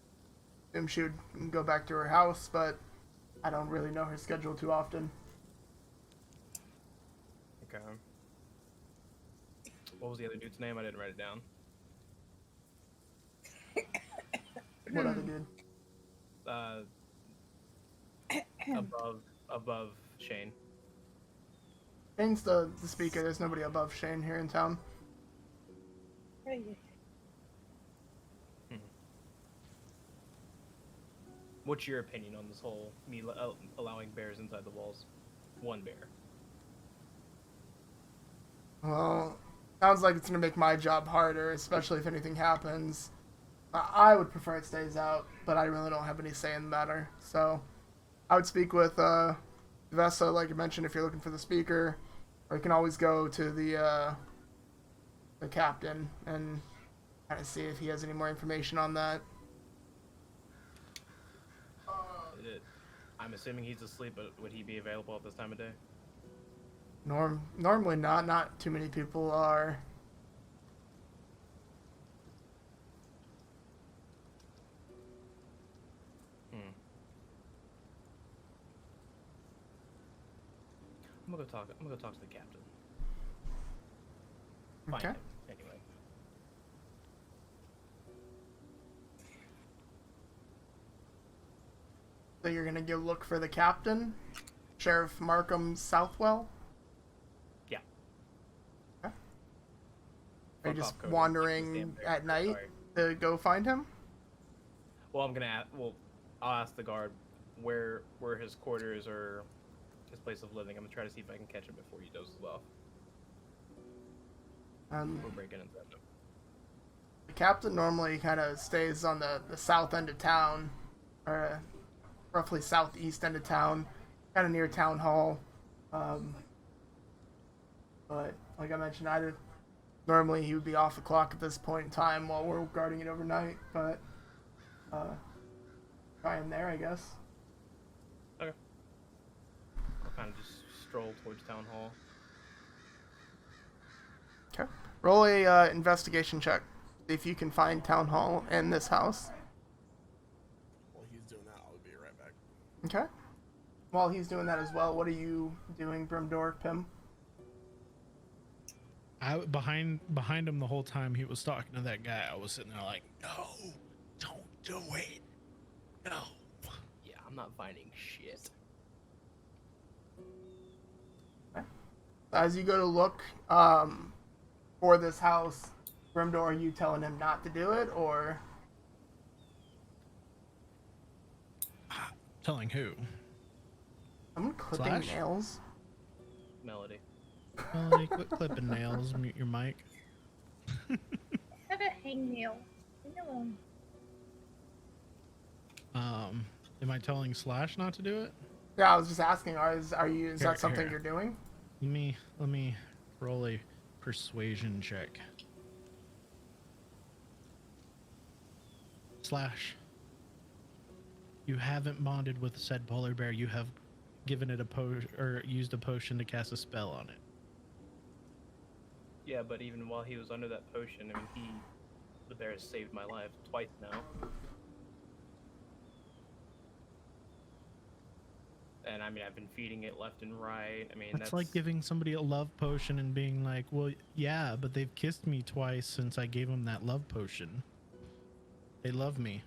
She would go back to her house, but I don't really know her schedule too often. Okay. What was the other dude's name? I didn't write it down. What other dude? Above Shane. Shane's the speaker. There's nobody above Shane here in town. What's your opinion on this whole me allowing bears inside the walls? One bear. Well, sounds like it's gonna make my job harder, especially if anything happens. I would prefer it stays out, but I really don't have any say in the matter. So, I would speak with Vessa, like you mentioned, if you're looking for the speaker, or you can always go to the captain and kind of see if he has any more information on that. I'm assuming he's asleep, but would he be available at this time of day? Normally not. Not too many people are. I'm gonna go talk to the captain. Find Okay. him, anyway. So you're gonna go look for the captain, Sheriff Markham Southwell. Yeah. Okay. Are you Fuck just off, Cody. wandering Keep this damn at bear. night Sorry. to go find him? Well, I'll ask the guard where his quarters or his place of living. I'm gonna try to see if I can catch him before he dozes off. We're breaking into him. The captain normally kind of stays on the south end of town, or roughly southeast end of town, kind of near town hall. But like I mentioned, normally he would be off the clock at this point in time while we're guarding it overnight. But try him there, I guess. Okay. I'll kind of just stroll towards town hall. Okay. Roll a investigation check. See if you can find town hall in this house. While he's doing that, I'll be right back. Okay. While he's doing that as well, what are you doing, Brimdor, Pim? Behind him the whole time he was talking to that guy. I was sitting there like, no, don't do it. No. Yeah, I'm not finding shit. As you go to look for this house, Brimdor, are you telling him not to do it, or? Telling who? I'm clipping Slash? nails. Melody. Melody, quit clipping nails. Mute your mic. Have a hangnail. Leave me alone. Am I telling Slash not to do it? Yeah, I was just asking. Is Here, that something here. you're doing? Let me roll a persuasion check. Slash. You haven't bonded with said polar bear. You have given it a potion or used a potion to cast a spell on it. Yeah, but even while he was under that potion, I mean, the bear has saved my life twice now. And I mean, I've been feeding it left and right. I mean, That's like giving somebody a love potion and being like, well, yeah, but they've kissed me twice since I gave them that love potion. They love me.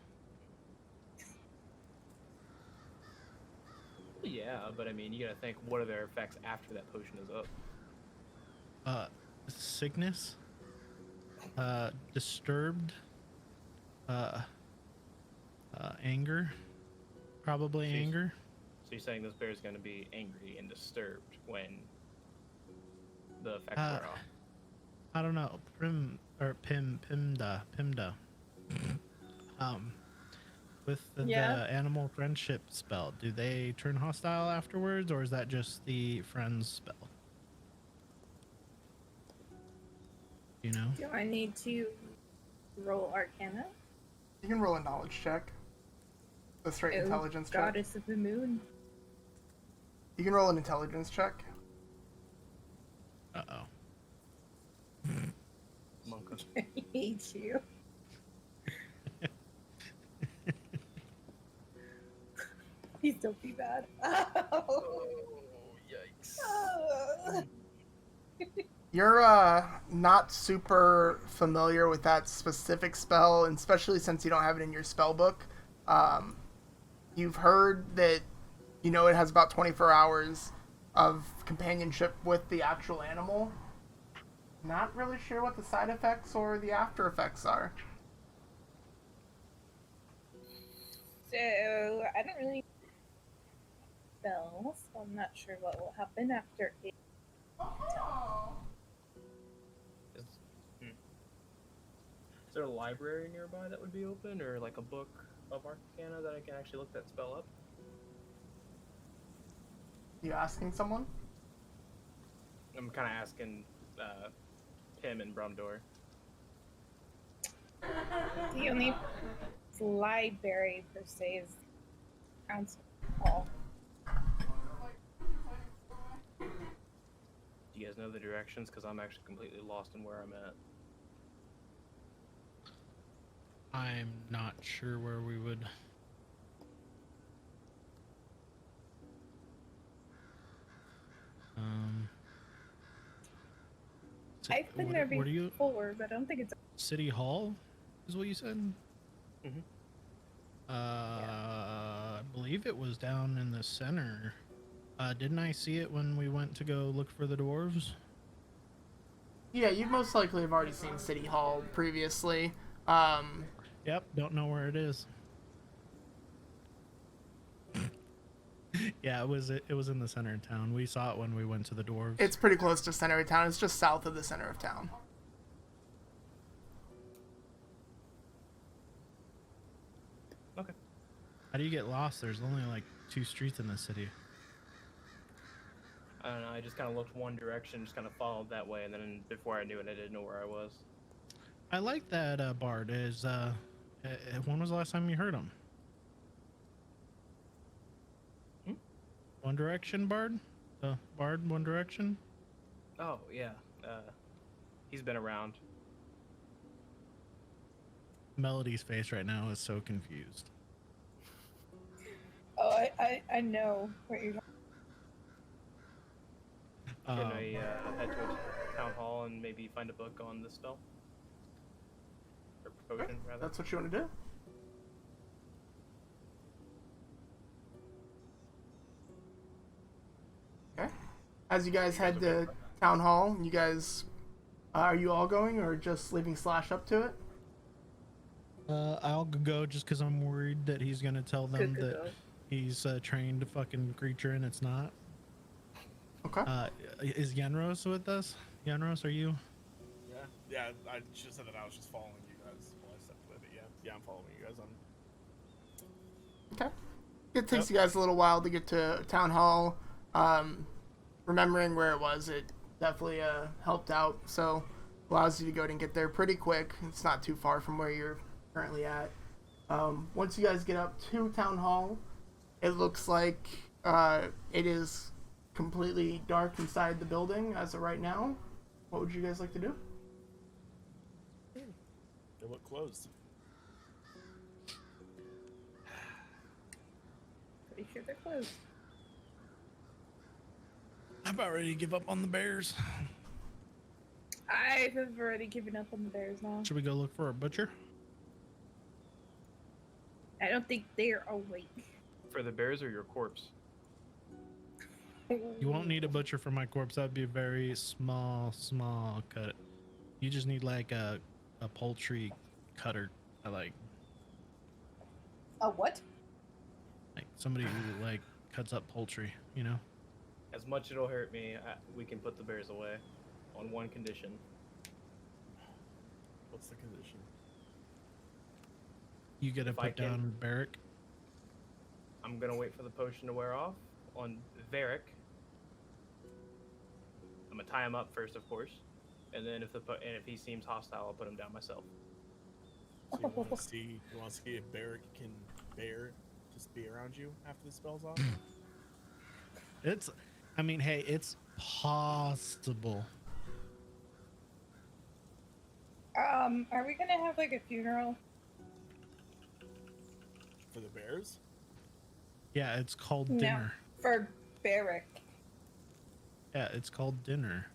Yeah, but I mean, you gotta think, what are their effects after that potion is up? Sickness, disturbed, anger, probably Jeez. anger. So you're saying this bear is gonna be angry and disturbed when the effects wear off? I don't know. Pimda. With the animal friendship spell, do they turn hostile afterwards, or is that just the friends spell? You know? Do I need to roll Arcana? You can roll a knowledge check. A straight Oh, intelligence check. Goddess of the Moon. You can roll an intelligence check. Uh-oh. Monka. I hate you. Please don't be bad. Oh, yikes. Oh. You're not super familiar with that specific spell, and especially since you don't have it in your spell book. You've heard that, you know, it has about 24 hours of companionship with the actual animal. Not really sure what the side effects or the after effects are. So, I don't really spells, so I'm not sure what will happen after it. Is there a library nearby that would be open, or like a book of Arcana that I can actually look that spell up? You asking someone? I'm kind of asking Pim and Brumdor. The only library per se is Council Hall. Do you guys know the directions? Because I'm actually completely lost in where I'm at. I'm not sure where we would. I've been there What are you? before, but I don't think it's. City Hall, is what you said. Mhm. I believe it was down in the center. Didn't I see it when we went to go look for the dwarves? Yeah, you most likely have already seen City Hall previously. Yep, don't know where it is. Yeah, it was in the center of town. We saw it when we went to the dwarves. It's pretty close to center of town. It's just south of the center of town. Okay. How do you get lost? There's only like 2 streets in the city. I don't know. I just kind of looked one direction, just kind of followed that way, and then before I knew it, I didn't know where I was. I like that bard. When was the last time you heard him? Hmm? One Direction bard? The bard One Direction? Oh yeah, he's been around. Melody's face right now is so confused. Oh, I know what you're. Can I head to a town hall and maybe find a book on this spell? Or potion, rather? That's what you want to do? Okay. As you guys head to town hall, you guys, are you all going or just leaving Slash up to it? I'll go just because I'm worried that he's gonna tell them that he's a trained fucking creature and it's not. Okay. Is Yenros with us? Yenros, are you? Yeah, I just said that I was just following you guys while I stepped away, but yeah, I'm following you guys. Okay. It takes you guys a little while to get to town hall. Remembering where it was, it definitely helped out. So allows you to go and get there pretty quick. It's not too far from where you're currently at. Once you guys get up to town hall, it looks like it is completely dark inside the building as of right now. What would you guys like to do? They look closed. Pretty sure they're closed. I'm about ready to give up on the bears. I've already given up on the bears now. Should we go look for a butcher? I don't think they're awake. For the bears or your corpse? You won't need a butcher for my corpse. That'd be a very small cut. You just need like a poultry cutter. A what? Like somebody who like cuts up poultry, you know? As much it'll hurt me, we can put the bears away. On one condition. What's the condition? You get to If I put down Barrack. I'm gonna wait for the potion to wear off. On Varric, I'm gonna tie him up first, of course, and then if he seems hostile, I'll put him down myself. So you want to see if Barrack can just be around you after the spell's off? It's possible. Are we gonna have like a funeral? For the bears? Yeah, it's called No. dinner. For Barrack. Yeah, it's called dinner.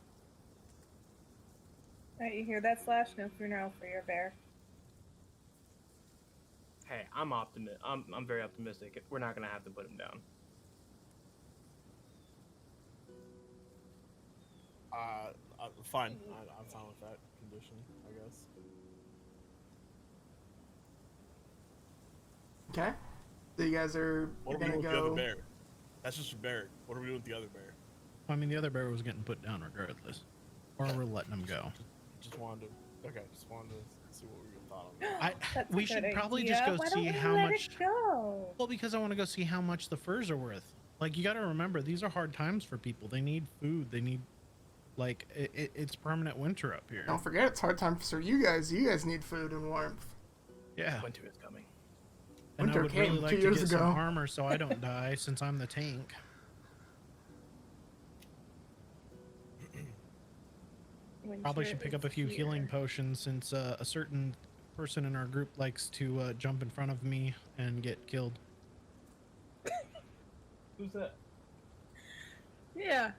Right, you hear that, Slash? No funeral for your bear. Hey, I'm very optimistic. We're not gonna have to put him down. Fine. I'm fine with that condition, I guess. Okay. So you guys are What are we gonna doing with the other go. bear? That's just for Barrack. What are we doing with the other bear? I mean, the other bear was getting put down regardless. Or we're letting him go. Just wanted to see what we thought on that. That's We a should good probably idea. just go Why see don't we how let much. it go? Well, because I want to go see how much the furs are worth. Like, you got to remember, these are hard times for people. They need food. They need, like, it's permanent winter up here. Don't forget, it's hard time for you guys. You guys need food and warmth. Yeah. Winter is coming. And I Winter would came really like 2 to years get ago. some armor so I don't die since I'm the tank. Probably Winter should pick is up a few here. healing potions since a certain person in our group likes to jump in front of me and get killed. Who's that? Yeah.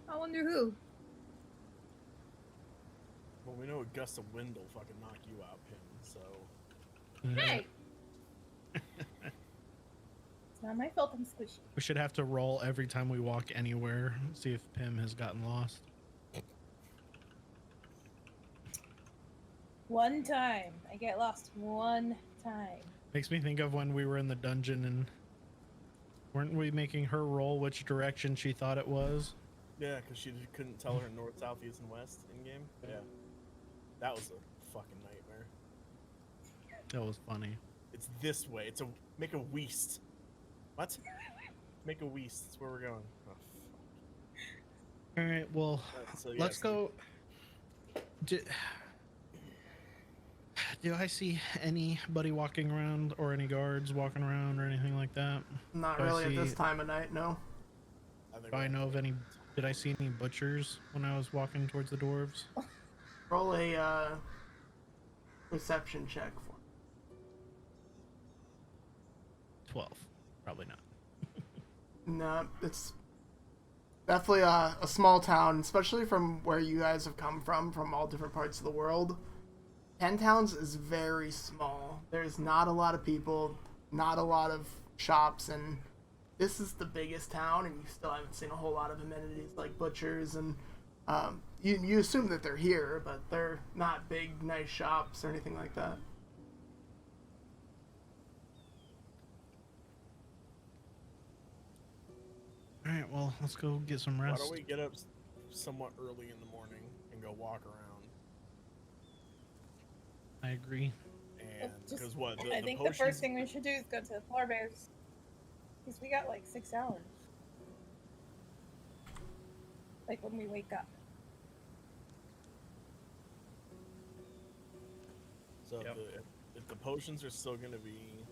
I wonder who. Well, we know a gust of wind will fucking knock you out, Pim, so... Hey! It's not my fault I'm squishy. We should have to roll every time we walk anywhere, see if Pim has gotten lost. One time. I get lost one time. Makes me think of when we were in the dungeon and weren't we making her roll which direction she thought it was? Yeah, because she couldn't tell her north, south, east, and west in-game. Yeah. That was a fucking nightmare. That was funny. It's this way. Make a weast. What? Make a weast. That's where we're going. Oh, fuck. All right, well, So, yeah, let's go. Do I see anybody walking around or any guards walking around or anything like that? Not Do I really at this see- time of night, no. Do I know of any? Did I see any butchers when I was walking towards the dwarves? Roll a perception check for 12. Probably not. No, it's definitely a small town, especially from where you guys have come from all different parts of the world. 10 Towns is very small. There's not a lot of people, not a lot of shops, and this is the biggest town, and you still haven't seen a whole lot of amenities like butchers, and you assume that they're here, but they're not big, nice shops or anything like that. All right, well, let's go get some Why rest. don't we get up somewhat early in the morning and go walk around? I agree. And Just- because what? I think the first thing we should do is go to the polar bears. Because we got like 6 hours. Like when we wake up. So Yep. if the potions are still going to be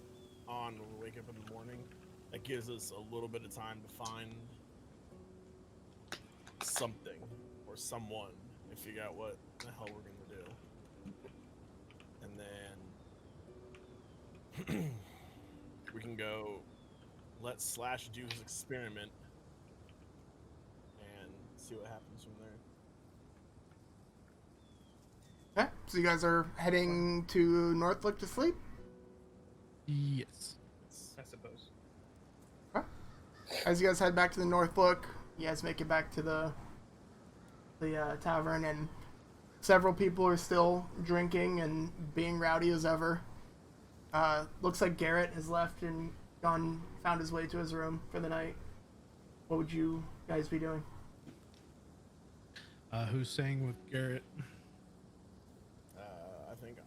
on when we wake up in the morning, that gives us a little bit of time to find something or someone and figure out what the hell we're going to do. And then we can go let Slash do his experiment and see what happens from there. Okay, so you guys are heading to Northlook to sleep? Yes. I suppose. As you guys head back to the Northlook, you guys make it back to the tavern, and several people are still drinking and being rowdy as ever. Looks like Garrett has left and found his way to his room for the night. What would you guys be doing? Who's staying with Garrett? I think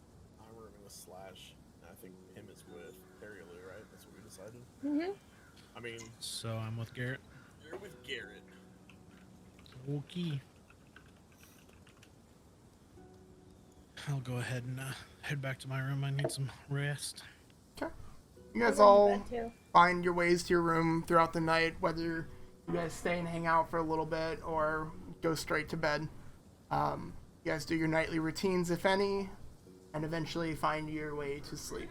I'm rooming with Slash, and I think him is with Ariel, right? That's what we decided. Mm-hmm. I mean, So I'm with Garrett. you're with Garrett. Okay. I'll go ahead and head back to my room. I need some rest. Okay. You guys all find your ways to your room throughout the night, whether you guys stay and hang out for a little bit or go straight to bed. You guys do your nightly routines, if any, and eventually find your way to sleep.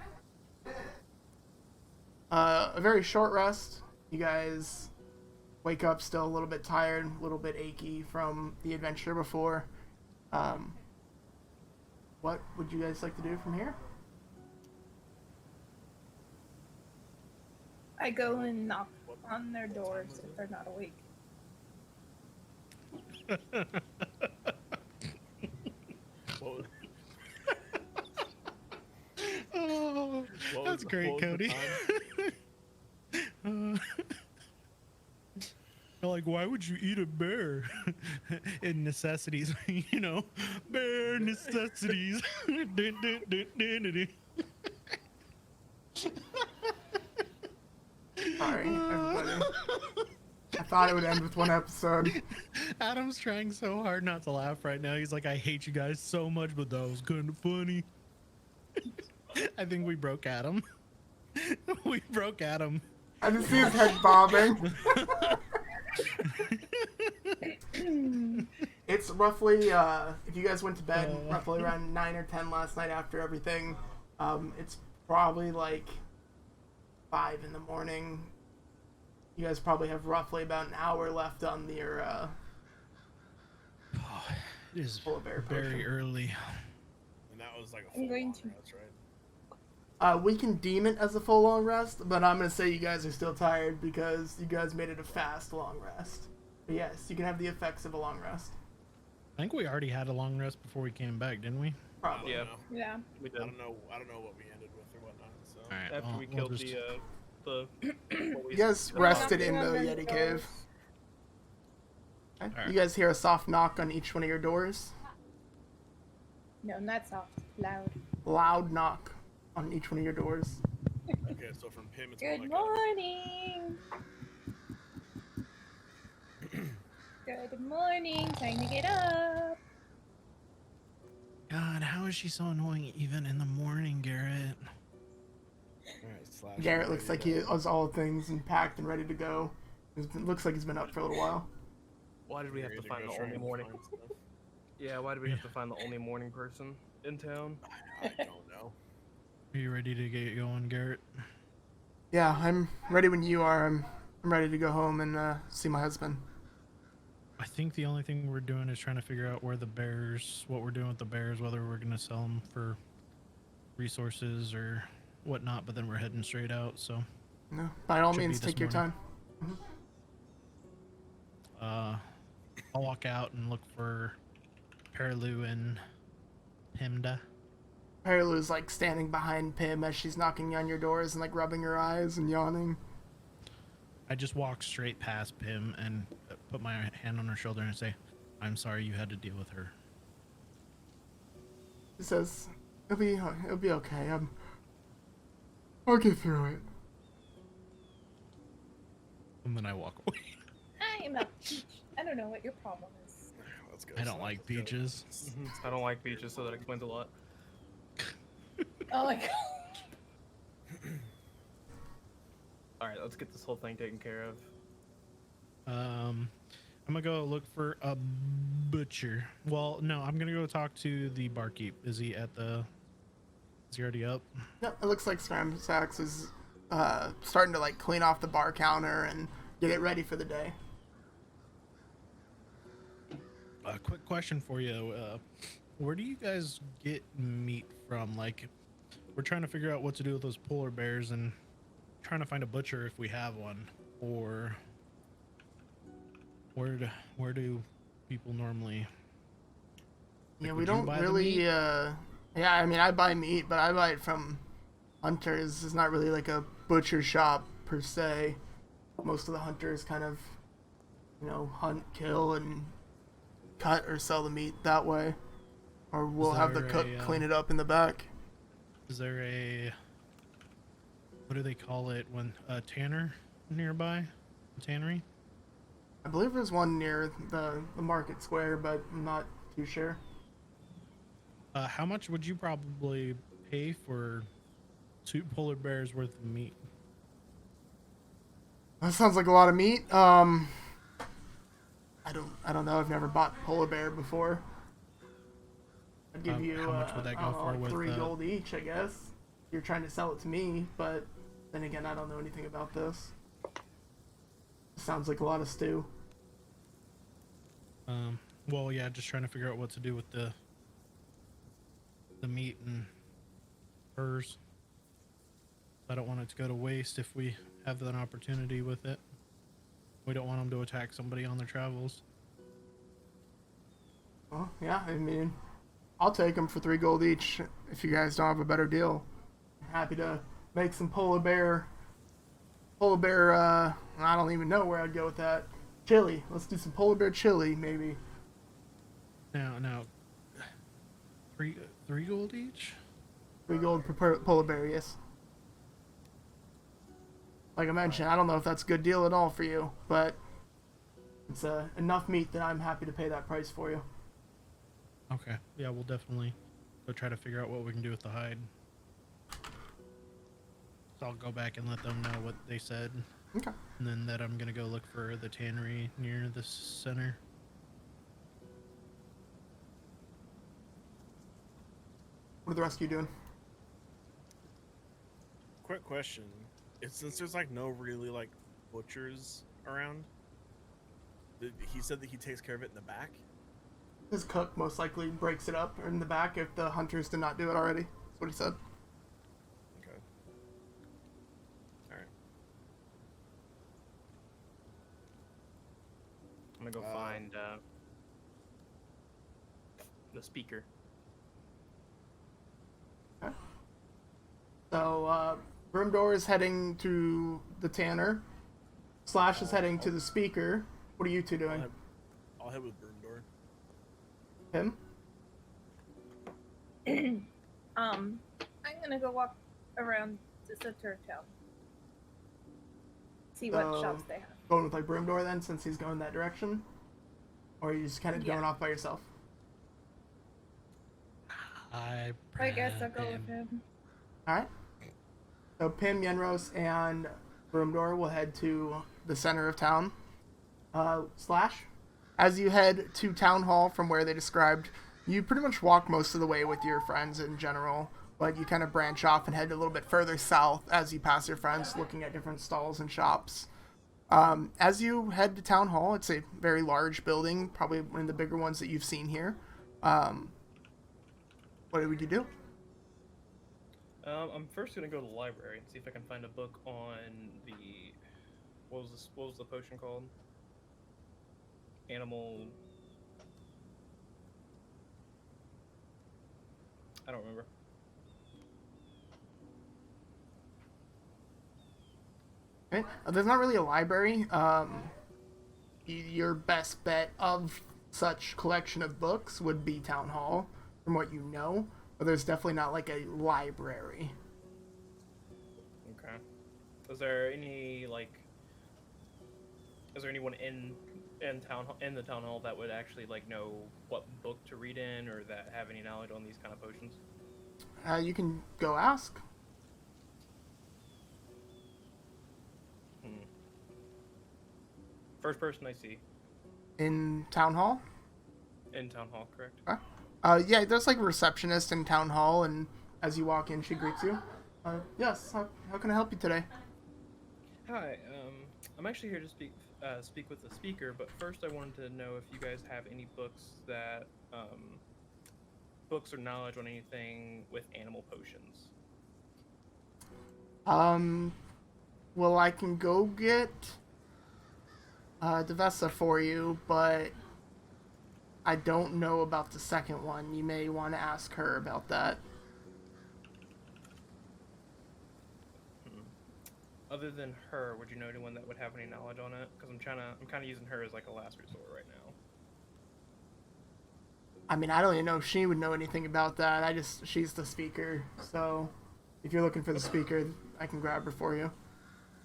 A very short rest. You guys wake up still a little bit tired, a little bit achy from the adventure before. What would you guys like to do from here? I go and knock on their doors if they're not awake. What was, Oh, what that's was- great, what was the Cody. time? They're like, why would you eat a bear? In necessities, you know, bear necessities. Dun, dun, dun, dun, dun, dun. Sorry, everybody. I thought it would end with one episode. Adam's trying so hard not to laugh right now. He's like, I hate you guys so much, but that was kind of funny. I think we broke Adam. We broke Adam. I just see his head bobbing. It's roughly, if you guys went to bed roughly around 9 or 10 last night after everything, it's probably like 5 in the morning. You guys probably have roughly about an hour left on your It is Polar bear very potion. early. And that was like a I'm full going long to- rest, right? We can deem it as a full long rest, but I'm gonna say you guys are still tired because you guys made it a fast long rest. But yes, you can have the effects of a long rest. I think we already had a long rest before we came back, didn't we? Probably. Yeah. No. Yeah. We I did. don't know what we ended with or whatnot. So All right. After well, we we'll killed just- the You guys rested in the Knocking on Yeti the cave. doors. Okay. Alright. You guys hear a soft knock on each one of your doors. No, not soft. Loud. Loud knock on each one of your doors. okay, so from him it's more Good like morning. Good morning. Time to get up. God, how is she so annoying even in the morning, Garrett? Alright, Slash. Garrett I'm looks ready like he to- has all things and packed and ready to go. Looks like he's been up for a little while. Why did we have ready to go find the try only and morning? find stuff. Yeah, why did we have to find the only morning person in town? I don't know. Are you ready to get going, Garrett? Yeah, I'm ready when you are. I'm ready to go home and see my husband. I think the only thing we're doing is trying to figure out where the bears, what we're doing with the bears, whether we're going to sell them for resources or whatnot, but then we're heading straight out, so No, by all Should be means, this take your morning. time. I'll walk out and look for Perlu and Himda. Perilu's like standing behind Pim as she's knocking on your doors and like rubbing her eyes and yawning. I just walk straight past Pim and put my hand on her shoulder and say, I'm sorry you had to deal with her. She says, "It'll be okay. I'll get through it." And then I walk away. I am a peach. I don't know what your problem is. Let's go. I don't Slash, like let's go. beaches. I don't like beaches, so that explains a lot. Oh my god. All right, let's get this whole thing taken care of. I'm gonna go look for a butcher. Well, no, I'm gonna go talk to the barkeep. Is he already up? Yep, it looks like Scram Sacks is starting to like clean off the bar counter and get it ready for the day. A quick question for you. Where do you guys get meat from? Like, we're trying to figure out what to do with those polar bears and trying to find a butcher if we have one. Or where do people normally? Yeah, Like, we would you don't buy the really. meat? Yeah, I mean, I buy meat, but I buy it from hunters. It's not really like a butcher shop per se. Most of the hunters kind of, hunt, kill, and cut or sell the meat that way. Or we'll have the there cook a, clean it up in the back. Is there a, what do they call it when a tanner nearby? A tannery? I believe there's one near the market square, but I'm not too sure. How much would you probably pay for 2 polar bears worth of meat? That sounds like a lot of meat. I don't know. I've never bought polar bear before. I'd give you how much would that I go don't know, for like with 3 the- gold each, I guess. You're trying to sell it to me, but then again, I don't know anything about this. Sounds like a lot of stew. Well, yeah, just trying to figure out what to do with the meat and furs. I don't want it to go to waste if we have an opportunity with it. We don't want them to attack somebody on their travels. Well, yeah, I mean, I'll take them for 3 gold each if you guys don't have a better deal. Happy to make some polar bear, I don't even know where I'd go with that. Chili. Let's do some polar bear chili, maybe. Now, three gold each? 3 gold per polar bear, yes. Like I mentioned, I don't know if that's a good deal at all for you, but it's enough meat that I'm happy to pay that price for you. Okay, yeah, we'll definitely go try to figure out what we can do with the hide. So I'll go back and let them know what they said, Okay. and then that I'm gonna go look for the tannery near the center. What are the rest of you doing? Quick question. Since there's like no really like butchers around, he said that he takes care of it in the back. His cook most likely breaks it up in the back if the hunters did not do it already. That's what he said. Okay. All right. I'm gonna go find the speaker. So, Grimdor is heading to the tanner. Slash is heading to the speaker. What are you two doing? I'll head with Broomdoor. Him? I'm gonna go walk around the center of town. See what So, shops they have. Going with like Broomdor then, since he's going that direction? Or are you just kind of going Yeah. off by yourself? I guess I'll go with him. Alright. So Pim, Yenros, and Broomdor will head to the center of town. Slash, as you head to Town Hall from where they described, you pretty much walk most of the way with your friends in general, but you kind of branch off and head a little bit further south as you pass your friends, looking at different stalls and shops. As you head to Town Hall, it's a very large building, probably one of the bigger ones that you've seen here. What would you do? I'm first gonna go to the library and see if I can find a book on the what was the potion called? Animal. I don't remember. Okay. There's not really a library. Your best bet of such collection of books would be Town Hall, from what you know. But there's definitely not like a library. Okay. Is there anyone in the town hall that would actually like know what book to read in, or that have any knowledge on these kind of potions? You can go ask. First person I see In Town Hall? in town hall, correct? Yeah, there's like a receptionist in Town Hall, and as you walk in, she greets you. Yes, how can I help you today? Hi, I'm actually here to speak with the speaker, but first I wanted to know if you guys have any books that, books or knowledge on anything with animal potions. Well, I can go get Devessa for you, but I don't know about the second one. You may want to ask her about that. Other than her, would you know anyone that would have any knowledge on it? Because I'm kind of using her as like a last resort right now. I mean, I don't even know if she would know anything about that. She's the speaker. So, if you're looking for the speaker, I can grab her for you.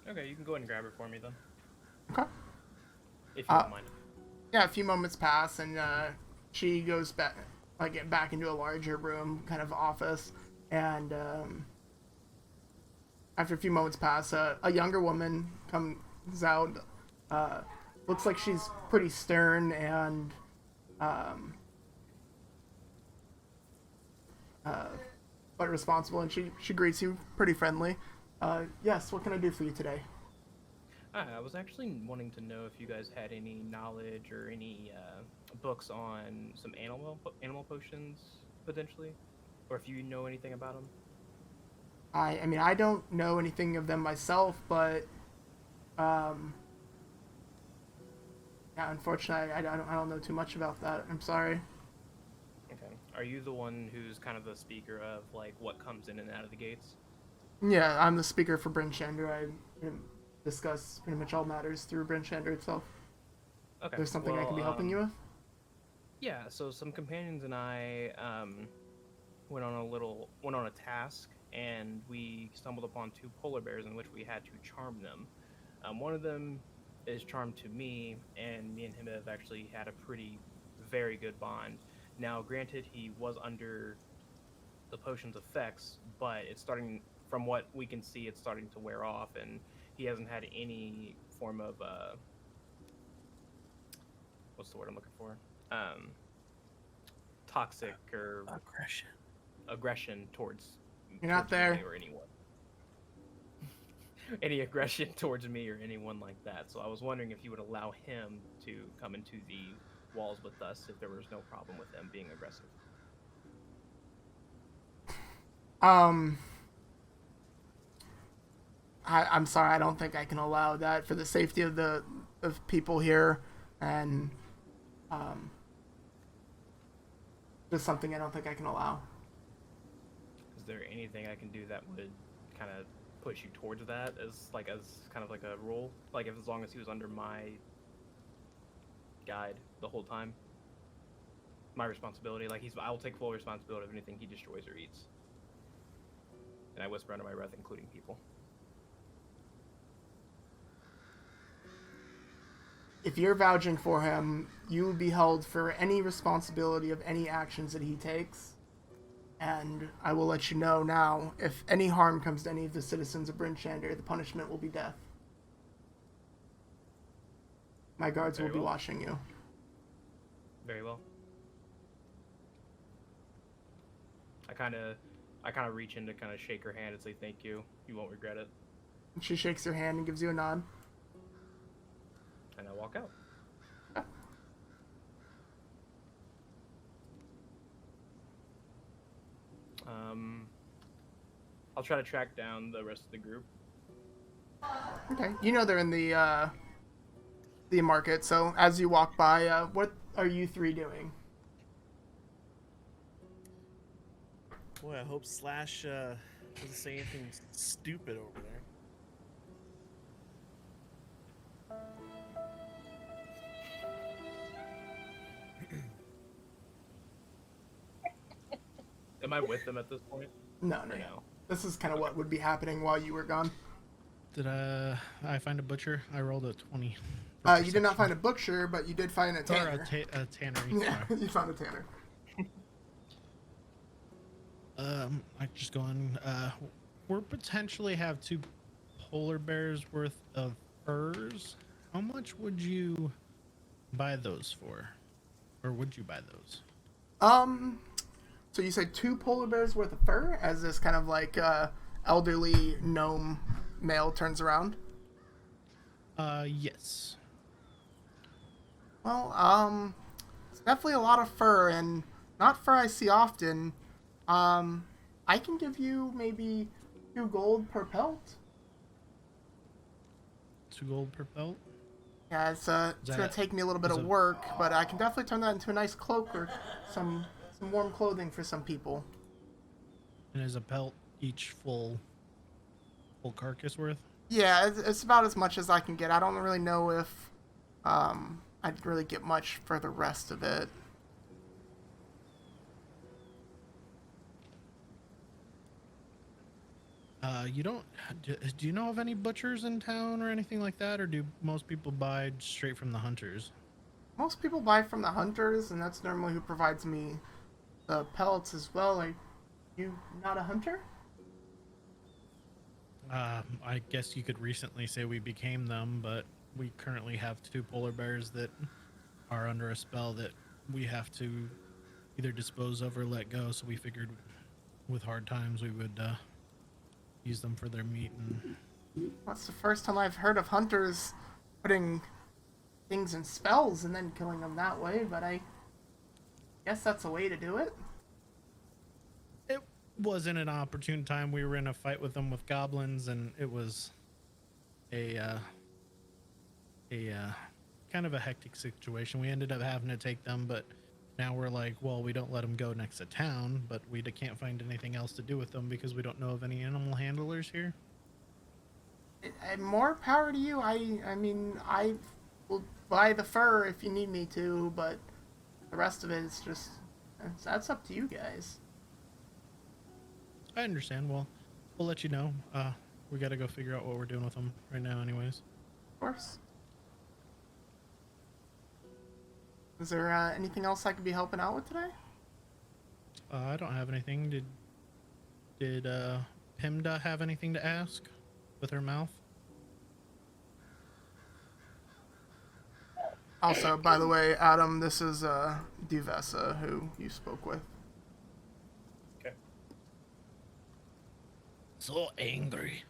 Okay, you can go ahead and grab her for me then, Okay. if you don't mind. Yeah, a few moments pass, and she goes back into a larger room, kind of office, and after a few moments pass, a younger woman comes out. Looks like she's pretty stern and but responsible, and she greets you pretty friendly. Yes, what can I do for you today? Hi, I was actually wanting to know if you guys had any knowledge or any books on some animal potions potentially, or if you know anything about them. I mean, I don't know anything of them myself, but yeah, unfortunately, I don't know too much about that. I'm sorry. Okay. Are you the one who's kind of the speaker of like what comes in and out of the gates? Yeah, I'm the speaker for Bryn Shander. I discuss pretty much all matters through Bryn Shander itself. Okay. There's something I can be helping you with? Yeah. So some companions and I went on a task, and we stumbled upon two polar bears in which we had to charm them. One of them is charmed to me, and me and him have actually had a very good bond. Now, granted, he was under the potion's effects, but it's starting, from what we can see, it's starting to wear off, and he hasn't had any form of what's the word I'm looking for? Toxic or aggression towards You're not there. me or anyone. Any aggression towards me or anyone like that. So I was wondering if you would allow him to come into the walls with us if there was no problem with them being aggressive. I'm sorry, I don't think I can allow that for the safety of people here, and just something I don't think I can allow. Is there anything I can do that would kind of push you towards that as kind of like a rule? Like as long as he was under my guide the whole time? My responsibility, like I'll take full responsibility of anything he destroys or eats. And I whisper under my breath, including people. If you're vouching for him, you will be held for any responsibility of any actions that he takes. And I will let you know now, if any harm comes to any of the citizens of Bryn Shander, the punishment will be death. My guards will be watching you. Very well. I kind of reach in to kind of shake her hand and say thank you. You won't regret it. And she shakes her hand and gives you a nod. And I walk out. Yeah. I'll try to track down the rest of the group. Okay. You know they're in the market, so as you walk by, what are you three doing? Boy, I hope Slash doesn't say anything stupid over there. Am I with them at this point? No. This is kind of what would be happening while you were gone. Did I find a butcher? I rolled a 20. You did not find a butcher, but you did find a Or tanner. a tannery. Yeah, you found a tanner. I just going. We're potentially have 2 polar bears worth of furs. How much would you buy those for, or would you buy those? So you said 2 polar bears worth of fur, as this kind of like elderly gnome male turns around. Yes. Well, it's definitely a lot of fur, and not fur I see often. I can give you maybe 2 gold per pelt. 2 gold per pelt. Yeah, it's gonna take me a little bit of work, but I can definitely turn that into a nice cloak or some warm clothing for some people. And is a pelt each full carcass worth? Yeah, it's about as much as I can get. I don't really know if I'd really get much for the rest of it. Do you know of any butchers in town or anything like that, or do most people buy straight from the hunters? Most people buy from the hunters, and that's normally who provides me the pellets as well. Are you not a hunter? I guess you could recently say we became them, but we currently have 2 polar bears that are under a spell that we have to either dispose of or let go, so we figured with hard times we would use them for their meat. And That's the first time I've heard of hunters putting things in spells and then killing them that way, but I guess that's a way to do it. it wasn't an opportune time. We were in a fight with them with goblins, and it was a kind of a hectic situation. We ended up having to take them, but now we're like, well, we don't let them go next to town, but we can't find anything else to do with them because we don't know of any animal handlers here. More power to you. I mean, I will buy the fur if you need me to, but the rest of it is just, that's up to you guys. I understand. Well, we'll let you know. We got to go figure out what we're doing with them right now anyways. Of course. Is there anything else I could be helping out with today? I don't have anything. Did Pimda have anything to ask with her mouth? Also, by the way, Adam, this is Duvessa, who you spoke with. Okay. So angry.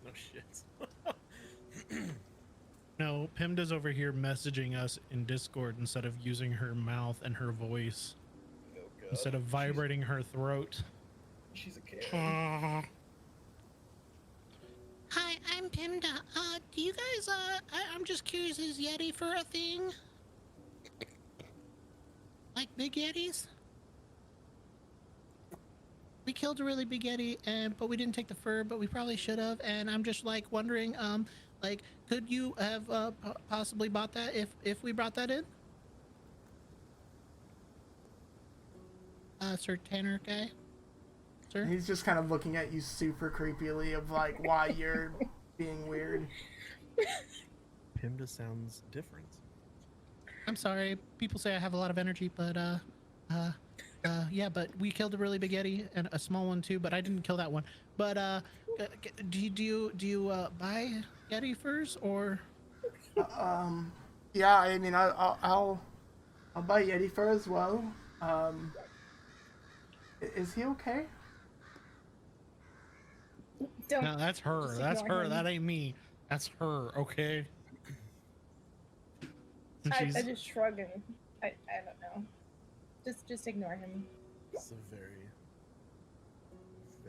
No shit. No, Pimda's over here messaging us in Discord instead of using her mouth and her voice. Oh god. Instead of vibrating her throat. She's a Cairn. Hi, I'm Pimda. Do you guys, I'm just curious, is Yeti fur a thing? Like big Yetis? We killed a really big Yeti, but we didn't take the fur, but we probably should have, and I'm just, like, wondering, like, could you have, possibly bought that if we brought that in? Sir Tanner guy? Sir? He's just kind of looking at you super creepily of like why you're being weird. Pimda sounds different. I'm sorry, people say I have a lot of energy, but, yeah, but we killed a really big Yeti and a small one too, but I didn't kill that one. But do you buy Yeti furs or? Yeah, I mean, I'll buy Yeti fur as well. Is he okay? Don't. No, that's her. Just That's ignore her. him. That ain't me. That's her. Okay. And I she's just shrug and I don't know. Just ignore him. It's a very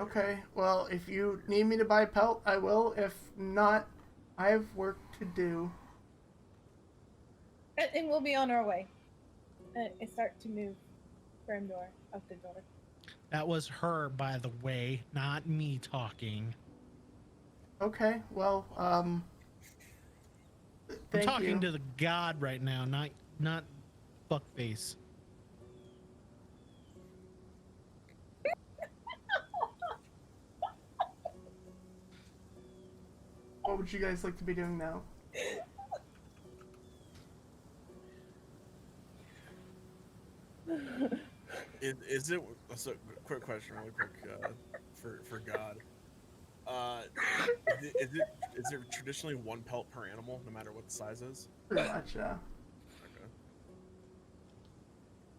Okay, well, if you need me to buy pelt, I will. If not, I have work to do. And we'll be on our way. I start to move Brandor up the door. that was her, by the way, not me talking. Okay, well, I'm thank talking you. to the god right now, not fuckface. What would you guys like to be doing now? Is it? So, quick question, really quick, for God. Is it traditionally one pelt per animal, no matter what the size is? Pretty much, yeah. Okay.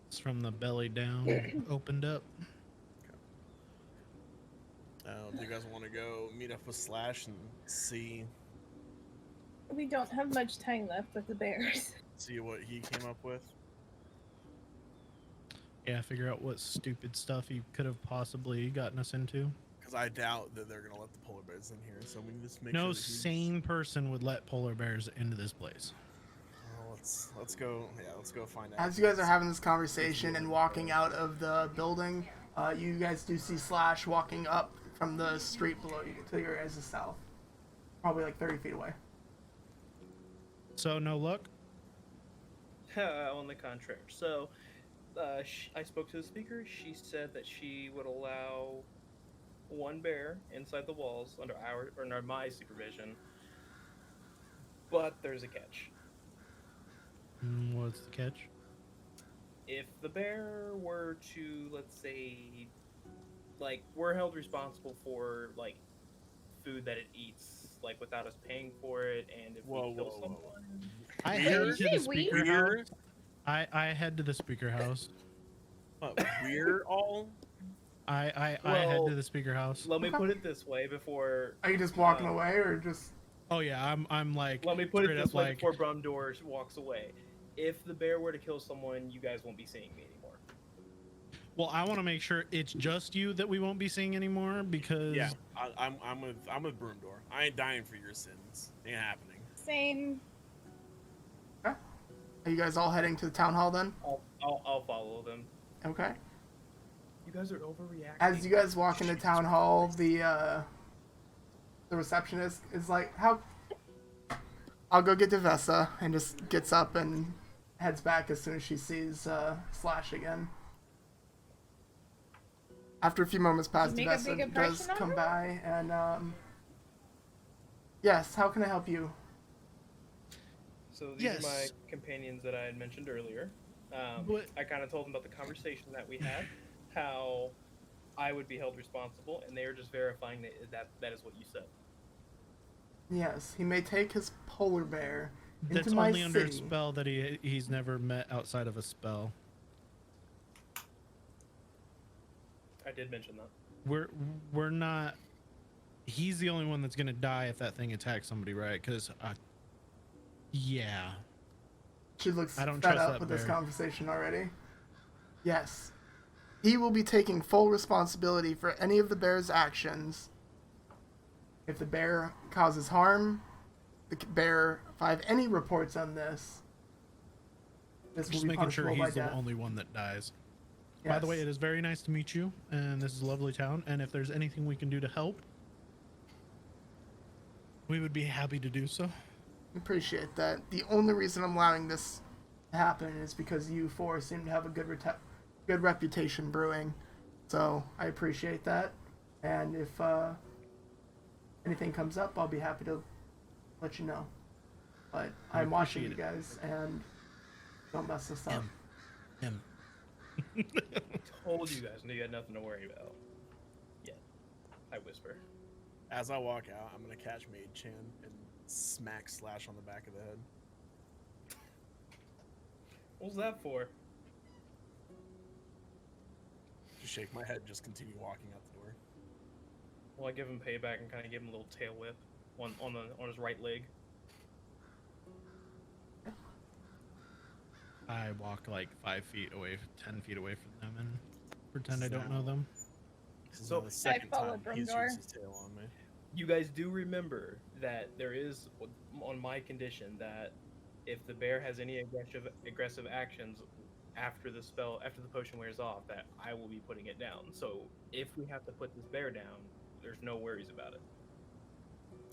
It's from the belly down, opened up. Do you guys want to go meet up with Slash and see We don't have much time left with the bears. what he came up with? Yeah, figure out what stupid stuff he could have possibly gotten us into. Because I doubt that they're gonna let the polar bears in here, so we need to just make No sure. That he's- sane person would let polar bears into this place. Well, let's go. Yeah, let's go find out. As you guys are having this conversation and walking out of the building, you guys do see Slash walking up from the street below you to your guys' south. Probably like 30 feet away. So no luck? On the contrary. So, I spoke to the speaker. She said that she would allow one bear inside the walls under my supervision. But there's a catch. What's the catch? If the bear were to, let's say, like, we're held responsible for, like, food that it eats, like, without us paying for it, and if we kill someone... I Weird? head to Say the speaker weird? house. I head to the speaker house. What, we're all. I head Well, to the speaker house. Let me put it this way before... Are you just walking away or just... Oh yeah, I'm like. Let me put it straight this up way like, before Brumdor walks away. If the bear were to kill someone, you guys won't be seeing me anymore. well, I want to make sure it's just you that we won't be seeing anymore because. Yeah, I'm with Broomdoor. I ain't dying for your sins. Ain't happening. Same. Okay. Are you guys all heading to the town hall then? I'll follow them. Okay. You guys are overreacting. As you guys walk into town hall, the receptionist is like, "How? I'll go get Devessa," and just gets up and heads back as soon as she sees Slash again. After a few moments pass, Did you make a big Devessa impression does on come her? by and yes, how can I help you? So these are my Yes. companions that I had mentioned earlier. What- I kind of told them about the conversation that we had, how I would be held responsible, and they are just verifying that is what you said. Yes, he may take his polar bear That's into my only under a city. spell that he's never met outside of a spell. I did mention that. We're not. He's the only one that's gonna die if that thing attacks somebody, right? Because Yeah. She looks I don't fed trust up that with this bear. conversation already. Yes. He will be taking full responsibility for any of the bear's actions. If the bear causes harm, the bear, if I have any reports on this, this will Just be making sure punishable by he's the death. only one that dies. By the way, Yes. it is very nice to meet you, and this is a lovely town. And if there's anything we can do to help, we would be happy to do so. Appreciate that. The only reason I'm allowing this to happen is because you four seem to have a good reputation brewing. So I appreciate that. And if anything comes up, I'll be happy to let you know. But I I'm watching you appreciate guys, and don't mess this up. Him. Told you guys, you had nothing to worry about. Yeah, I whisper. As I walk out, I'm gonna catch Maid Chan and smack Slash on the back of the head. What was that for? Just shake my head and just continue walking out the door. Well, I give him payback and kind of give him a little tail whip on his right leg. I walk like 5 feet away, 10 feet away from them, and pretend I don't know them. This is So- now the second follow time Brumdor. he's used his tail on me. You guys do remember that there is, on my condition, that if the bear has any aggressive actions after the potion wears off, that I will be putting it down. So if we have to put this bear down, there's no worries about it.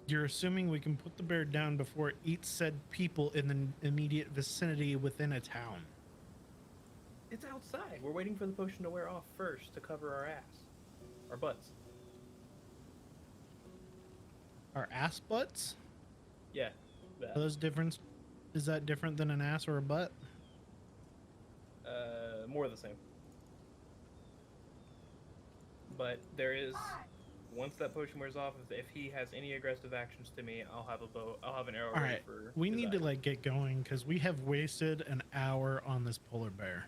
You're assuming we can put the bear down before it eats said people in the immediate vicinity within a town. It's outside. We're waiting for the potion to wear off first to cover our ass, our butts. Our ass butts? Yeah, that. Are those different? Is that different than an ass or a butt? More of the same. But there is, once that potion wears off, if he has any aggressive actions to me, I'll have an arrow All ready right, for. we his need eye. to like get going because we have wasted an hour on this polar bear.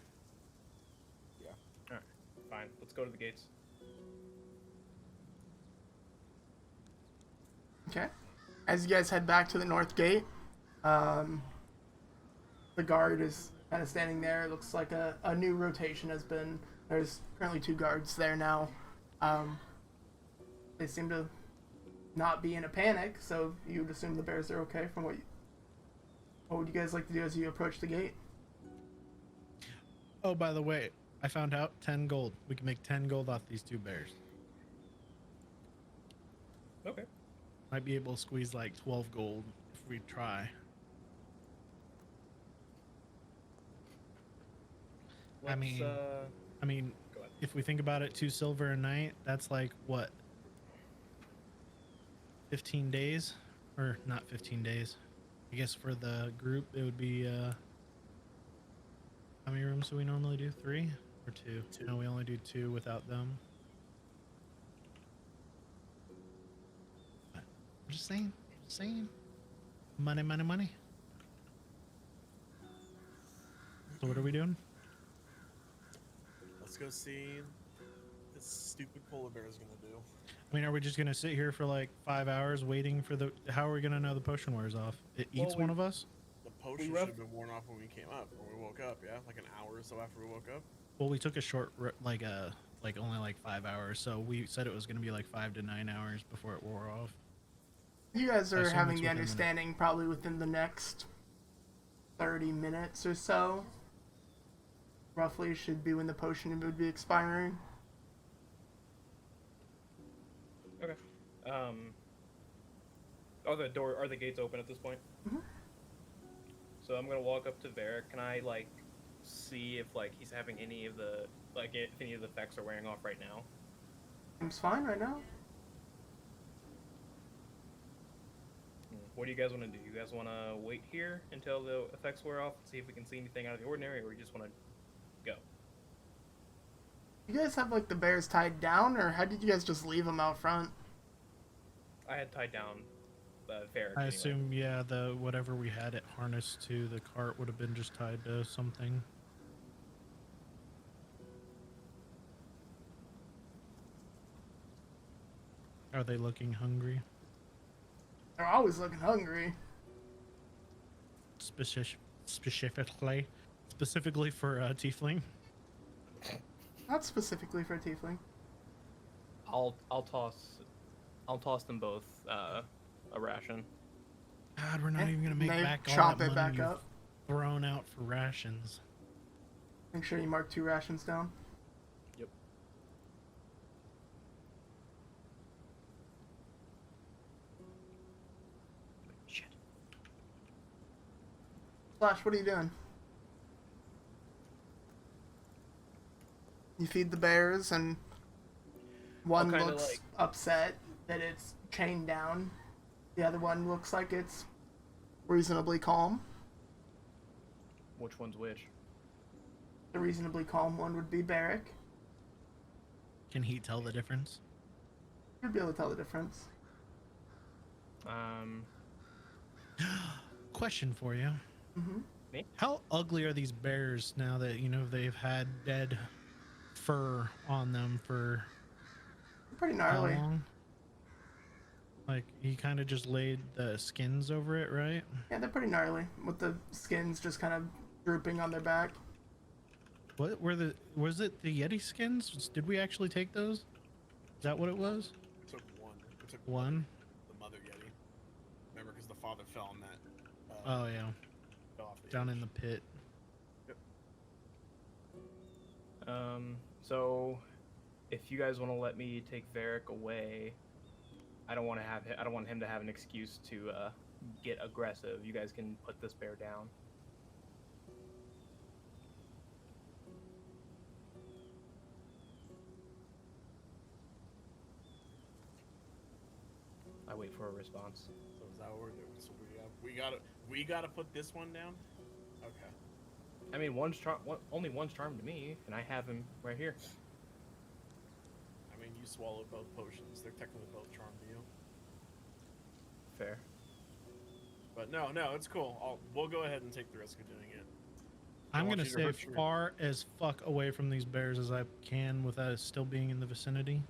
Fine, let's go to the gates. Okay. As you guys head back to the north gate, the guard is kind of standing there. It looks like a new rotation has been. There's currently 2 guards there now. They seem to not be in a panic, so you would assume the bears are okay from what would you guys like to do as you approach the gate? Oh, by the way, I found out 10 gold. We can make 10 gold off these 2 bears. Okay. Might be able to squeeze like 12 gold if we try. I Let's, mean, go ahead. if we think about it, 2 silver a night, that's like what? 15 days? Or not 15 days. I guess for the group, it would be, how many rooms do we normally do? 3 or 2? 2. No, we only do 2 without them. I'm just saying. Money, money, money. So what are we doing? Let's go see what this stupid polar bear is gonna do. I mean, are we just gonna sit here for like 5 hours waiting for the? How are we gonna know the potion wears off? It eats Well, one of us. The potion should have been worn off when we came up, when we woke up. Yeah, like an hour or so after we woke up. Well, we took a short, like only like 5 hours. So we said it was gonna be like 5 to 9 hours before it wore off. You guys I are assume having it's the within the- understanding probably within the next 30 minutes or so. Roughly should be when the potion would be expiring. Okay. Are the gates open at this point? Mhm. So I'm gonna walk up to Varric. Can I like see if like he's having any of the if any of the effects are wearing off right now? Seems fine right now. What do you guys want to do? You guys want to wait here until the effects wear off and see if we can see anything out of the ordinary, or you just want to go? You guys have like the bears tied down, or how did you guys just leave them out front? I had tied down Varric. I anyway. assume, yeah, the whatever we had it harnessed to the cart would have been just tied to something. Are they looking hungry? They're always looking hungry. specifically for tiefling. Not specifically for a tiefling. I'll toss them both a ration. God, we're not Okay. even gonna make They back all chop that it money back you've up. thrown out for rations. Make sure you mark 2 rations down. Yep. Shit. Slash, what are you doing? You feed the bears, and one kinda looks like- upset that it's chained down. The other one looks like it's reasonably calm. Which one's which? The reasonably calm one would be Barrick. Can he tell the difference? You'd be able to tell the difference. Question for you. Mm-hmm. How ugly are these bears now that, you know, they've had dead fur on them for Pretty how gnarly. long? Like, he kind of just laid the skins over it, right? Yeah, they're pretty gnarly, with the skins just kind of drooping on their back. What were was it the Yeti skins? Did we actually take those? Is that what it was? Took one. We took One? The mother Yeti. Remember, because the father fell on that. Oh, yeah. Fell off the Down edge. in the pit. So if you guys want to let me take Varric away, I don't want him to have an excuse to get aggressive. You guys can put this bear down. I wait for a response. So is that what we're doing? So we gotta put this one down. Okay. I mean, only one's charmed to me, and I have him right here. I mean, you swallowed both potions. They're technically both charmed to you. Fair. But no, it's cool. We'll go ahead and take the risk of doing it. I'm want gonna you to stay hurt your- far as fuck away from these bears as I can without it still being in the vicinity.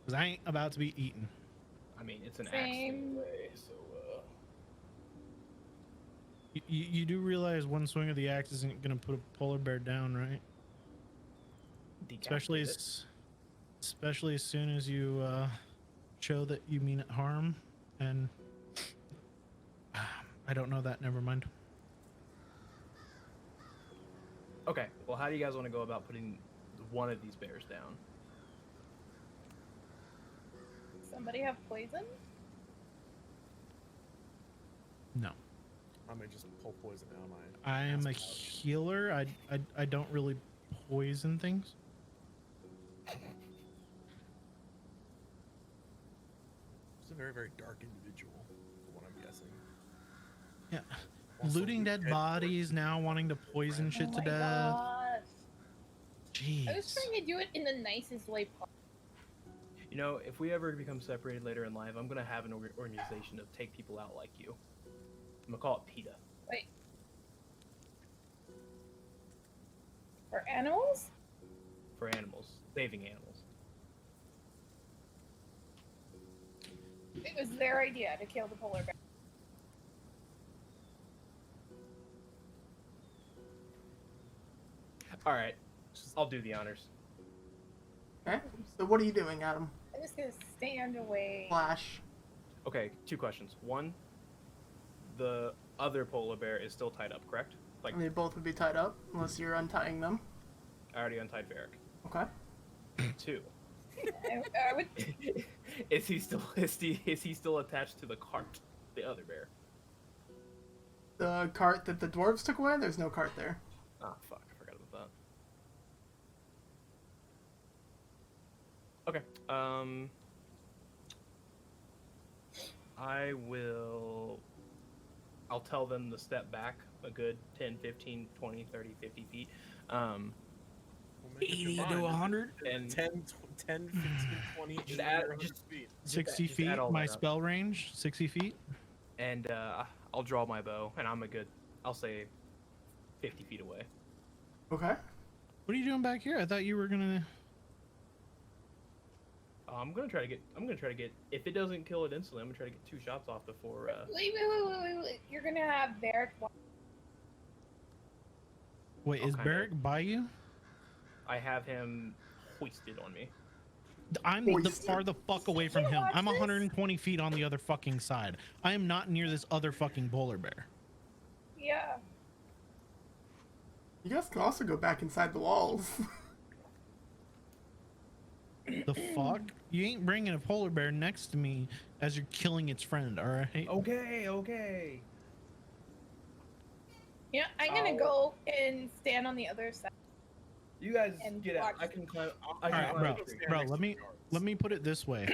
Because I ain't about to be eaten. I mean, it's an Same. axe away, so You do realize one swing of the axe isn't gonna put a polar bear down, right? Especially decapitate it. especially as soon as you show that you mean it harm, and I don't know that. Never mind. Okay, well, how do you guys want to go about putting one of these bears down? Somebody have poison? No, I may just pull poison out of my. I am a ass pouch. healer. I don't really poison things. He's a very, very dark individual, for what I'm guessing. Yeah, Also, looting dead dead bodies, now wanting to poison shit Oh to my death. gosh. Jeez. I was trying to do it in the nicest way possible. You know, if we ever become separated later in life, I'm gonna have an organization to take people out like you. I'm gonna call it PETA. Wait. For animals? For animals, saving animals. It was their idea to kill the polar bear. All right, I'll do the honors. Okay, so what are you doing, Adam? I'm just gonna stand away. Slash. Okay, 2 questions. One, the other polar bear is still tied up, correct? Like, They both would be tied up, unless you're untying them. I already untied Varric. Okay. 2, I would. is he still attached to the cart, the other bear? The cart that the dwarves took away, there's no cart there. Ah, fuck, I forgot about that. Okay, I'll tell them to step back a good 10, 15, 20, 30, 50 feet. We'll make it 80 to combined. 100, And 10, 15, 20, Just 80, add- 100 just- feet. 60 just feet. add all My that up. spell range, 60 feet. And I'll draw my bow, and I'll say 50 feet away. Okay. What are you doing back here? I thought you were gonna. I'm gonna try to get. If it doesn't kill it instantly, I'm gonna try to get 2 shots off before. Wait. You're gonna have Barrick walk Wait, I'll is kinda- Barrick by you? I have him hoisted on me. I'm the far the fuck away from him. I'm 120 feet on the other fucking side. I am not near this other fucking polar bear. Yeah. You guys can also go back inside the walls. The fuck? You ain't bringing a polar bear next to me as you're killing its friend, all right? Okay. Yeah, I'm gonna go and stand on the other side. You guys And get out. watch. I can climb. I All can right, climb bro. a tree. Bro, let me put it this way.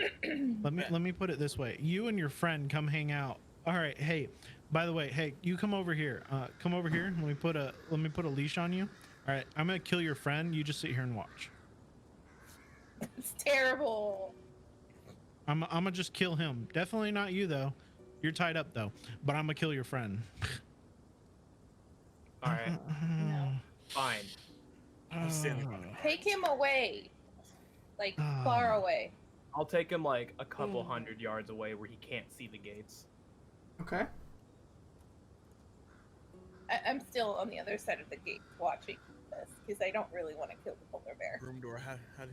Let me put it this way. You and your friend come hang out. All right. Hey, by the way, hey, you come over here. Come over here. Let me put a leash on you. All right. I'm gonna kill your friend. You just sit here and watch. It's terrible. I'm gonna just kill him. Definitely not you though. You're tied up though. But I'm gonna kill your friend. All right. No. Fine. I'm standing on it. Take him away. Like, far away. I'll take him like a couple hundred yards away where he can't see the gates. Okay. I'm still on the other side of the gate watching this because I don't really want to kill the polar bear. Room door. How do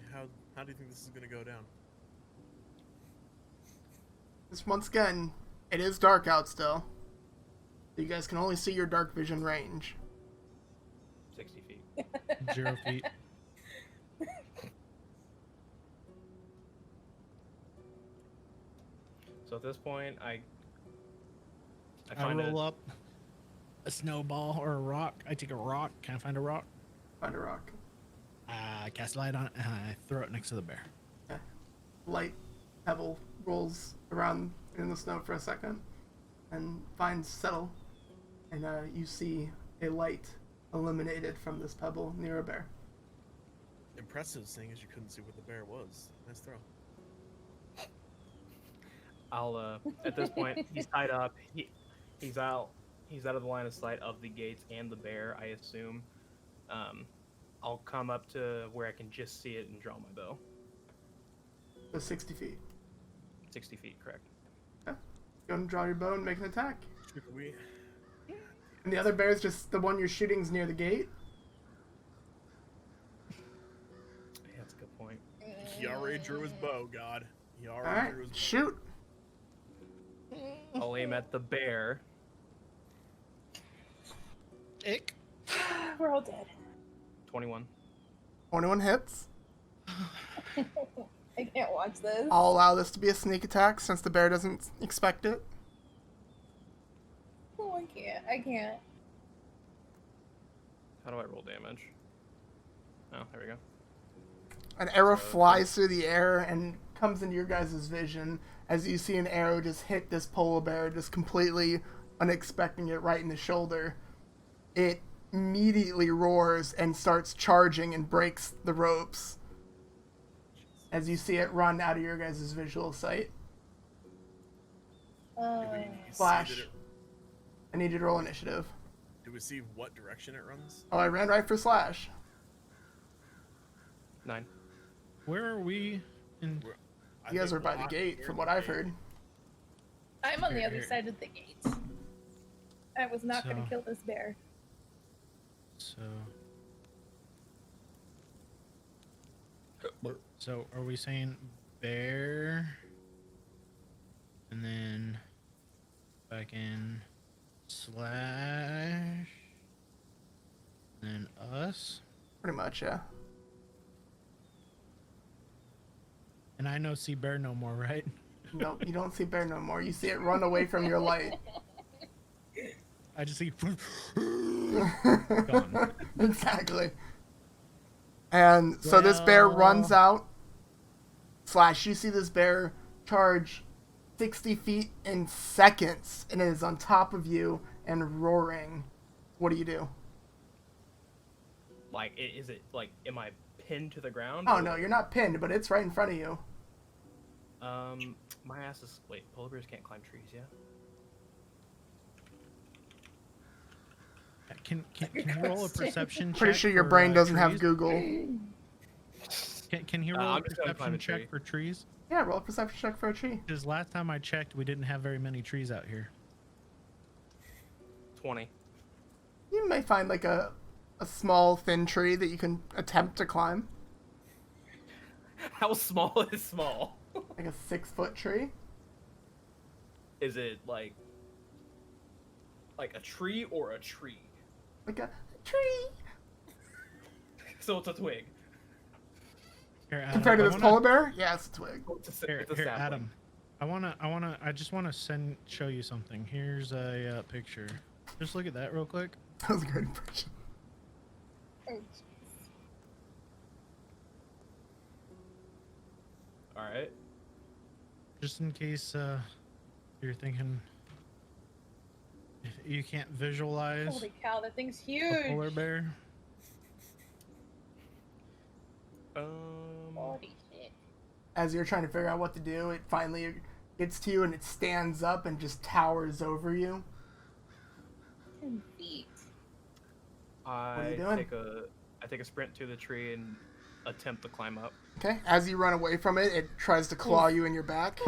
you think this is gonna go down? Just once again, it is dark out still. You guys can only see your dark vision range. 60 feet. 0 feet. So at this point, I I find roll up a snowball or a rock. I take a rock. Can I find a rock? Find a rock. I cast light on it and I throw it next to the bear. Light pebble rolls around in the snow for a second and finds settle. And you see a light illuminated from this pebble near a bear. Impressive, seeing as you couldn't see what the bear was. Nice throw. I'll at this point he's tied up. He's out of the line of sight of the gates and the bear, I assume. I'll come up to where I can just see it and draw my bow. So 60 feet. 60 feet, correct. Go and draw your bow and make an attack. Should we? And the other bear is just the one you're shooting's near the gate. Yeah, that's a good point. He already drew his bow. God. He already Alright, drew his bow. shoot. I'll aim at the bear. Ick. We're all dead. 21. 21 hits. I can't watch this. I'll allow this to be a sneak attack since the bear doesn't expect it. Oh, I can't. I can't. How do I roll damage? Oh, there we go. An arrow flies through the air and comes into your guys' vision as you see an arrow just hit this polar bear, just completely unexpecting it right in the shoulder. It immediately roars and starts charging and breaks the ropes as you see it run out of your guys' visual sight. Do we see Flash. that it- I need you to roll initiative. Do we see what direction it runs? Oh, I ran right for Slash. 9. Where are we? In... I You guys think are by the we're gate, here from at what the I've gate. heard. I'm on the Here, other here. side of the gate. I was not going So- to kill this bear. So are we saying bear and then back in Slash and then us? Pretty much, yeah. And I know see bear no more, right? Nope, you don't see bear no more. You see it run away from your light. I just see Gone. Exactly. And so this bear runs out. Slash, you see this bear charge 60 feet in seconds and it is on top of you and roaring. What do you do? Like, is it like, am I pinned to the ground? Oh or- no, you're not pinned, but it's right in front of you. My ass is. Wait, polar bears can't climb trees, yeah? Can you roll a perception check? Pretty sure your for, brain doesn't have trees? Google. Can he roll a I'm just gonna climb perception a tree. check for trees? Yeah, roll a perception check for a tree. Because last time I checked, we didn't have very many trees out here. 20. You may find like a a small thin tree that you can attempt to climb. How small is small? Like a 6-foot tree. Is it like a tree or a tree? Like a tree. So it's a twig. Here, Adam, Compared to I this wanna- polar bear, yeah, it's a twig. Oh, it's a, Here, it's a here, sapling. Adam. I just wanna show you something. Here's a picture. Just look at that real quick. That was a great impression. Oh, All right. Just in case you're thinking if you can't visualize holy cow, that thing's a huge. polar bear. Holy shit. As you're trying to figure out what to do, it finally gets to you and it stands up and just towers over you. 10 feet. are you I doing? take a sprint to the tree and attempt to climb up. Okay, as you run away from it, it tries to claw you in your back.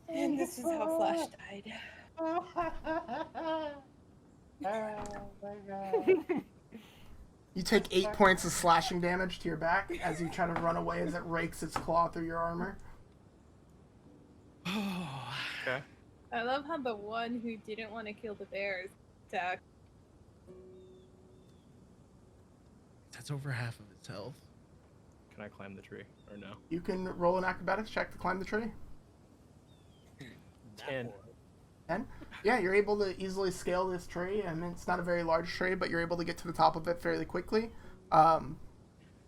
And this is how Flash died. You take 8 points of slashing damage to your back as you try to run away as it rakes its claw through your armor. Okay. I love how the one who didn't want to kill the bears attacked. That's over half of its health. Can I climb the tree or no? You can roll an acrobatics check to climb the tree. 10. 10? Yeah, you're able to easily scale this tree. I mean, it's not a very large tree, but you're able to get to the top of it fairly quickly. What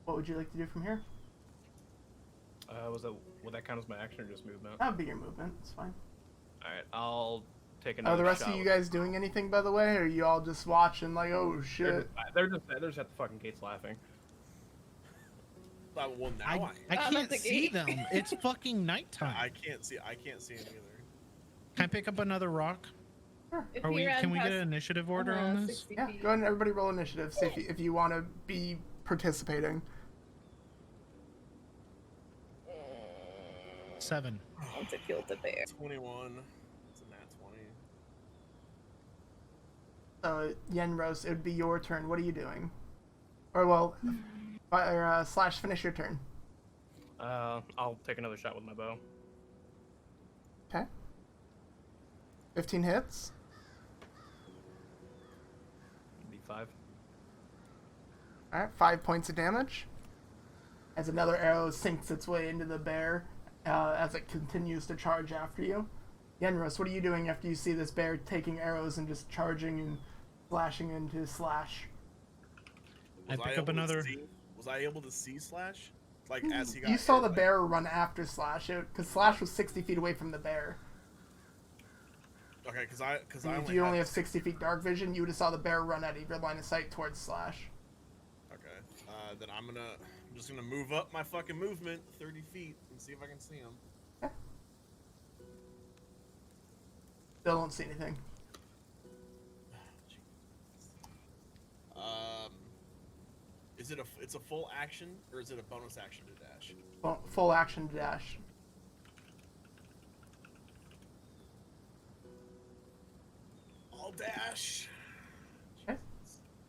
would you like to do from here? Would that count as my action or just movement? That would be your movement. It's fine. All right, I'll take another. Are the rest shot of you with- guys doing anything, by the way? Or are you all just watching like, oh shit? They're just at the fucking gates laughing. Well, now I I'm at can't the see gate. them. It's fucking nighttime. I can't see him either. Can I pick up another rock? If Are he we? ran Can we get past, an initiative order on this? 60 Yeah, feet. go ahead and everybody roll initiative. See if you want to be participating. 7. Once it killed the bear. 21. It's a nat 20. Yenros, it would be your turn. What are you doing? Or well, slash finish your turn. I'll take another shot with my bow. Okay. 15 hits. Be 5. All right, 5 points of damage. As another arrow sinks its way into the bear, as it continues to charge after you. Yenros, what are you doing after you see this bear taking arrows and just charging and slashing into Slash? I pick up another. Was I able to see Slash? Like as he got You saw hit, the like- bear run after Slash, because Slash was 60 feet away from the bear. Okay, because I And if you only have 60 feet dark vision, you would have saw the bear run out of your line of sight towards Slash. Okay, then I'm just gonna move up my fucking movement 30 feet and see if I can see him. Still don't see anything. It's a full action or is it a bonus action to dash? Well, full action to dash. I'll dash. Okay.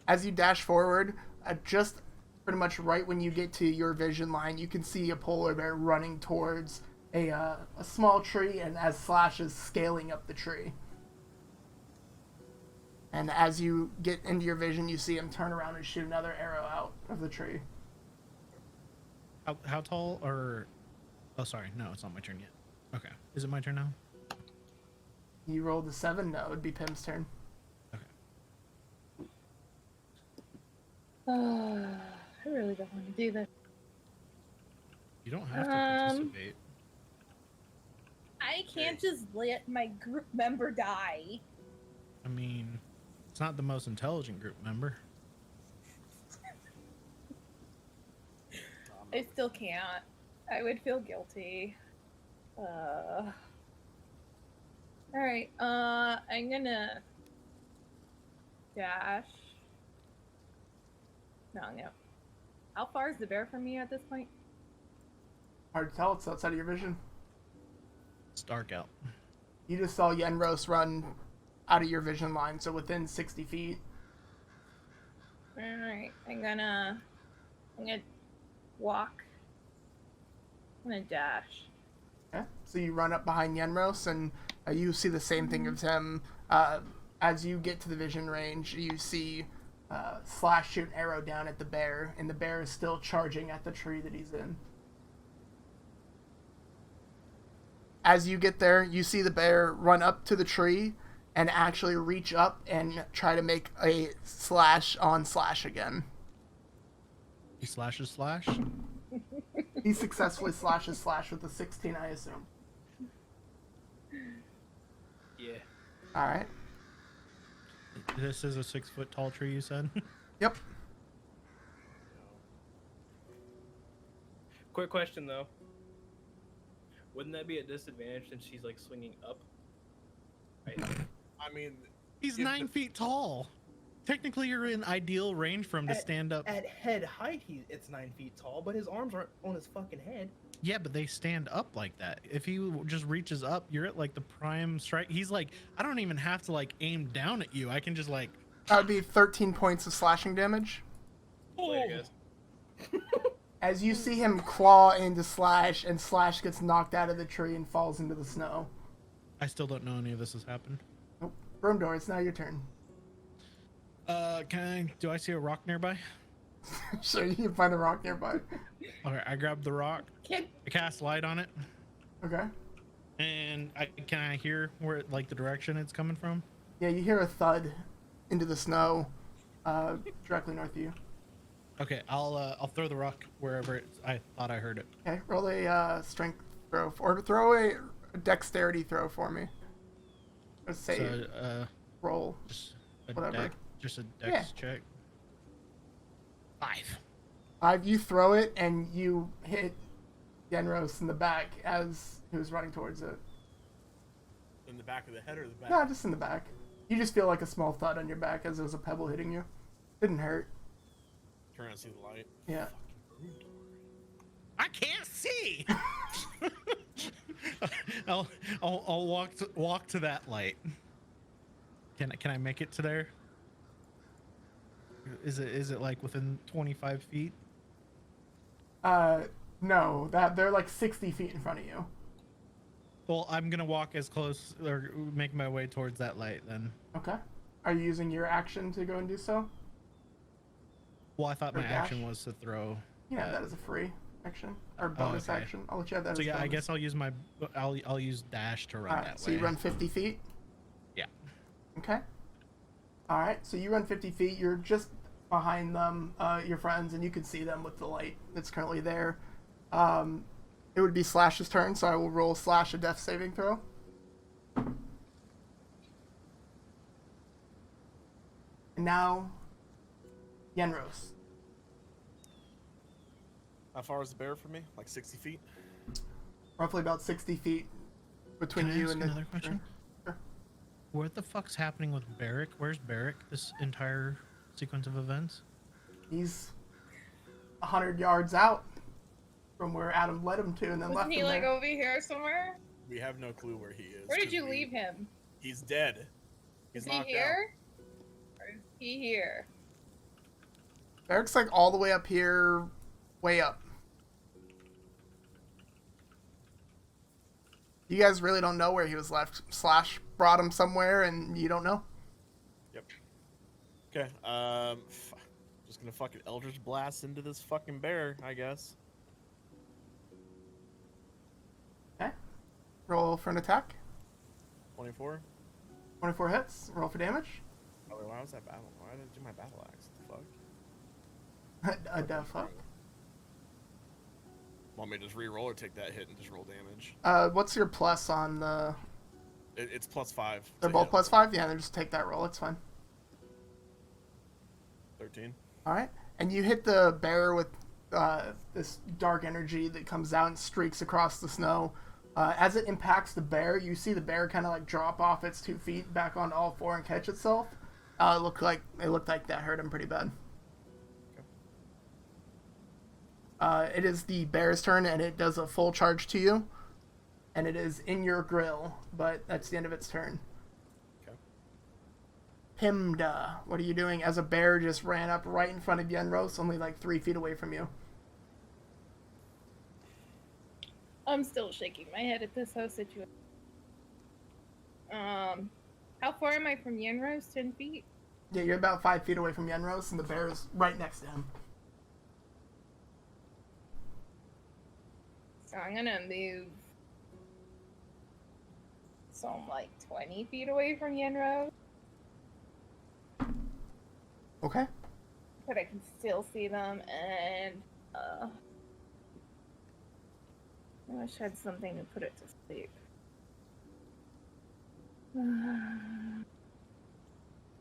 As you dash forward, just pretty much right when you get to your vision line, you can see a polar bear running towards a small tree, and as Slash is scaling up the tree. And as you get into your vision, you see him turn around and shoot another arrow out of the tree. How tall or? Oh, sorry. No, it's not my turn yet. Okay. Is it my turn now? You rolled a 7? No, it would be Pim's turn. I really don't want to do this. You don't have to participate. I can't just let my group member die. I mean, it's not the most intelligent group member. I still can't. I would feel guilty. Alright, I'm gonna dash. No, no. How far is the bear from me at this point? Hard to tell, it's outside of your vision. It's dark out. You just saw Yenros run out of your vision line, so within 60 feet. Alright, I'm gonna walk. I'm gonna dash. Okay. So you run up behind Yenros, and you see the same thing as him. As you get to the vision range, you see Slash shoot an arrow down at the bear, and the bear is still charging at the tree that he's in. As you get there, you see the bear run up to the tree and actually reach up and try to make a slash on Slash again. He slashes Slash. He successfully slashes Slash with a 16, I assume. Yeah. All right. This is a 6 foot tall tree, you said? Yep. Quick question though. Wouldn't that be a disadvantage since she's like swinging up? Right. I mean, He's if 9 feet tall. Technically, you're in ideal range for him to stand up. At head height, it's 9 feet tall, but his arms aren't on his fucking head. Yeah, but they stand up like that. If he just reaches up, you're at like the prime strike. He's like, I don't even have to like aim down at you. I can just like. That would be 13 points of slashing damage. Later, guys. As you see him claw into Slash, and Slash gets knocked out of the tree and falls into the snow. I still don't know any of this has happened. Nope. Bromdor, it's now your turn. Do I see a rock nearby? Sure, you can find a rock nearby. Okay, I grab the rock. I cast light on it, Okay. and can I hear where like the direction it's coming from? Yeah, you hear a thud into the snow, directly north of you. Okay, I'll throw the rock wherever I thought I heard it. Okay, roll a strength throw, or throw a dexterity throw for me. Let's say So, roll. just a Whatever. just a dex check. 5. You throw it and you hit Yenros in the back as he was running towards it. in the back of the head or the back? No, just in the back. You just feel like a small thud on your back as there was a pebble hitting you. Didn't hurt. Turn around and see the light. Yeah. I can't see. I'll walk to that light. Can I make it to there? Is it like within 25 feet? No, that they're like 60 feet in front of you. Well, I'm gonna walk as close or make my way towards that light then. Okay. Are you using your action to go and do so? Well, I thought Or my dash? action was to throw. Yeah, that is a free action or bonus okay. action. I'll let you have that. So as yeah, I bonus. guess I'll use dash to run All right. that So way. you run 50 feet. Yeah. Okay. All right. So you run 50 feet. You're just behind them, your friends, and you can see them with the light that's currently there. It would be Slash's turn, so I will roll Slash a death saving throw. And now, Yenros. How far is the bear from me? Like 60 feet? Roughly about 60 feet between Can I you ask and another question? Sure. What the fuck's happening with Barrick? Where's Barrick? This entire sequence of events? He's 100 yards out from where Adam led him to, and then Wasn't left he him like there. over here somewhere? We have no clue where he is. Where did 'cause you leave him? He's dead. He's Is he knocked here? Or is he here? Barrick's like all the way up here, way up. You guys really don't know where he was left. Slash brought him somewhere, and you don't know. out. Yep. Okay. Just gonna fucking Eldritch Blast into this fucking bear, I guess. Okay. Roll for an attack. 24. 24 hits. Roll for damage. Oh, wait, why was that battle? Why did I do my battle axe? What the fuck? A death fuck. Want me to just re-roll or take that hit and just roll damage? What's your plus on the... It's +5. They're to both hit. plus 5? Yeah, then just take that roll. It's fine. 13. Alright. And you hit the bear with this dark energy that comes out and streaks across the snow. As it impacts the bear, you see the bear kind of like drop off its 2 feet back on all four and catch itself. It looked like that hurt him pretty bad. It is the bear's turn, and it does a full charge to you. And it is in your grill, but that's the end of its turn. Okay. Pimda, what are you doing as a bear just ran up right in front of Yenros, only like 3 feet away from you? I'm still shaking my head at this whole situation. How far am I from Yenros? 10 feet? Yeah, you're about 5 feet away from Yenros, and the bear is right next to him. So I'm gonna move. So I'm like 20 feet away from Yenros, Okay. but I can still see them, and I wish I had something to put it to sleep.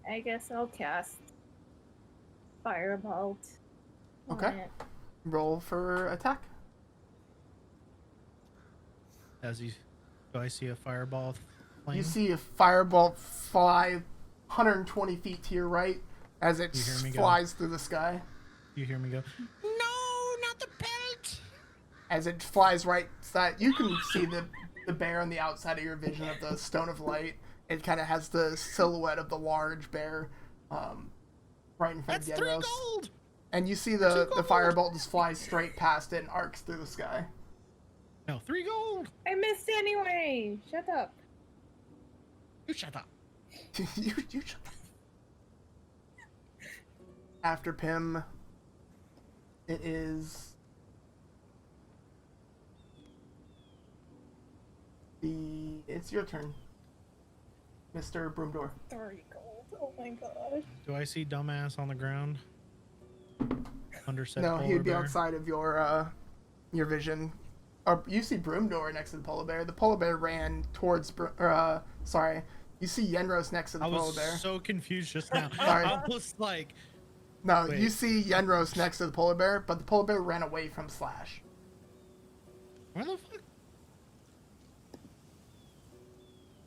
I guess I'll cast Firebolt. on Okay. it. Roll for attack. Do I see a fireball flame? You see a firebolt fly 120 feet to your right as it You hear me go? flies through the sky. You hear me go, No, not the pelt. As it flies right side, you can see the bear on the outside of your vision of the Stone of Light. It kind of has the silhouette of the large bear right in front That's of 3 Yenros. gold. And you see the firebolt just flies straight past it and arcs through the sky. no, 3 gold. I missed anyway! Shut up. You shut up. you shut up. After Pim, it is it's your turn, Mr. Broomdoor. 3 gold. Oh my god. Do I see dumbass on the ground? Under said No, polar he would be bear? outside of your vision. You see Broomdoor next to the polar bear. The polar bear ran towards. You see Yenros next to the I polar was bear. so confused just now. Sorry. I was like, No, Wait. you see Yenros next to the polar bear, but the polar bear ran away from Slash. where the fuck?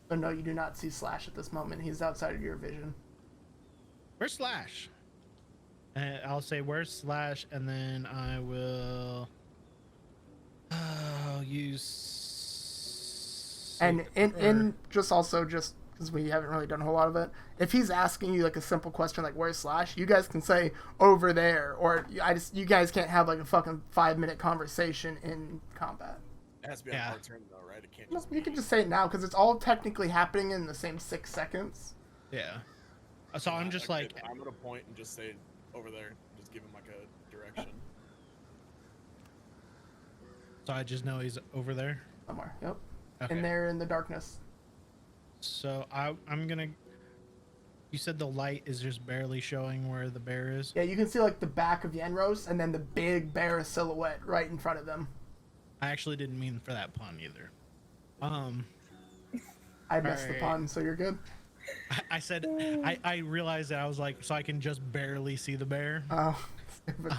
But no, you do not see Slash at this moment. He's outside of your vision. Where's Slash? I'll say where's Slash, and then I will use. And in just because we haven't really done a whole lot of it, if he's asking you like a simple question like where's Slash, you guys can say over there, or you guys can't have like a fucking 5-minute conversation in combat. It has to be Yeah. on our turn though, right? It can't just You can just say it now because it's all technically happening in the same 6 seconds. Yeah. So I'm just Okay, like, I'm gonna point and just say over there. Just give him like a direction. so I just know he's over there. Somewhere. Yep. Okay. And they're in the darkness. So I'm gonna. You said the light is just barely showing where the bear is. Yeah, you can see like the back of Yenros and then the big bear silhouette right in front of them. I actually didn't mean for that pun either. I missed the Alright. pun, so you're good. I said I realized that I was like, so I can just barely see the bear. Oh, stupid.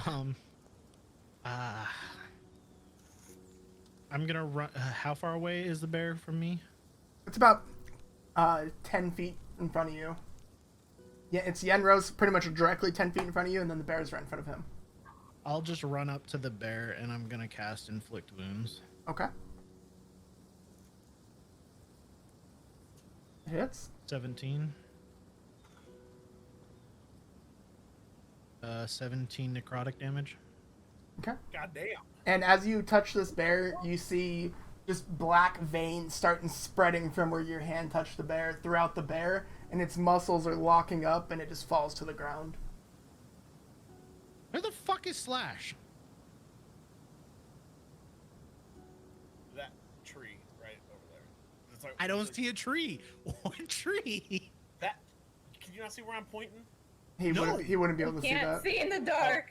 I'm gonna run. How far away is the bear from me? It's about 10 feet in front of you. Yeah, it's Yenros pretty much directly 10 feet in front of you, and then the bear's right in front of him. I'll just run up to the bear and I'm gonna cast Inflict Wounds. Okay. It hits. 17. 17 necrotic damage. Okay. God damn. And as you touch this bear, you see just black veins starting spreading from where your hand touched the bear throughout the bear, and its muscles are locking up, and it just falls to the ground. Where the fuck is Slash? That tree right over there. It's like, I don't it's see a tree. What tree? that. Can you not see where I'm pointing? He wouldn't be able to see Can't that. see in the dark.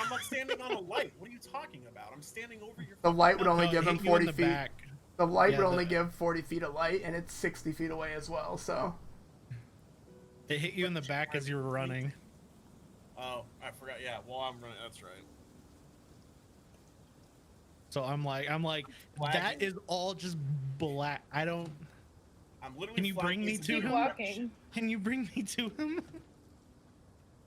I'm like standing on a light. What are you talking about? I'm standing over your. The light would only No, give hit him you in 40 the feet. back. The light Yeah, would only the- give 40 feet of light, and it's 60 feet away as well, so. It hit you in the back as you were running. Oh, I forgot. Yeah, well, I'm running. That's right. So I'm like, Black. that is all just black. I don't. I'm literally. Can you bring me flat-facing to Keep him? walking. Can you bring me to him?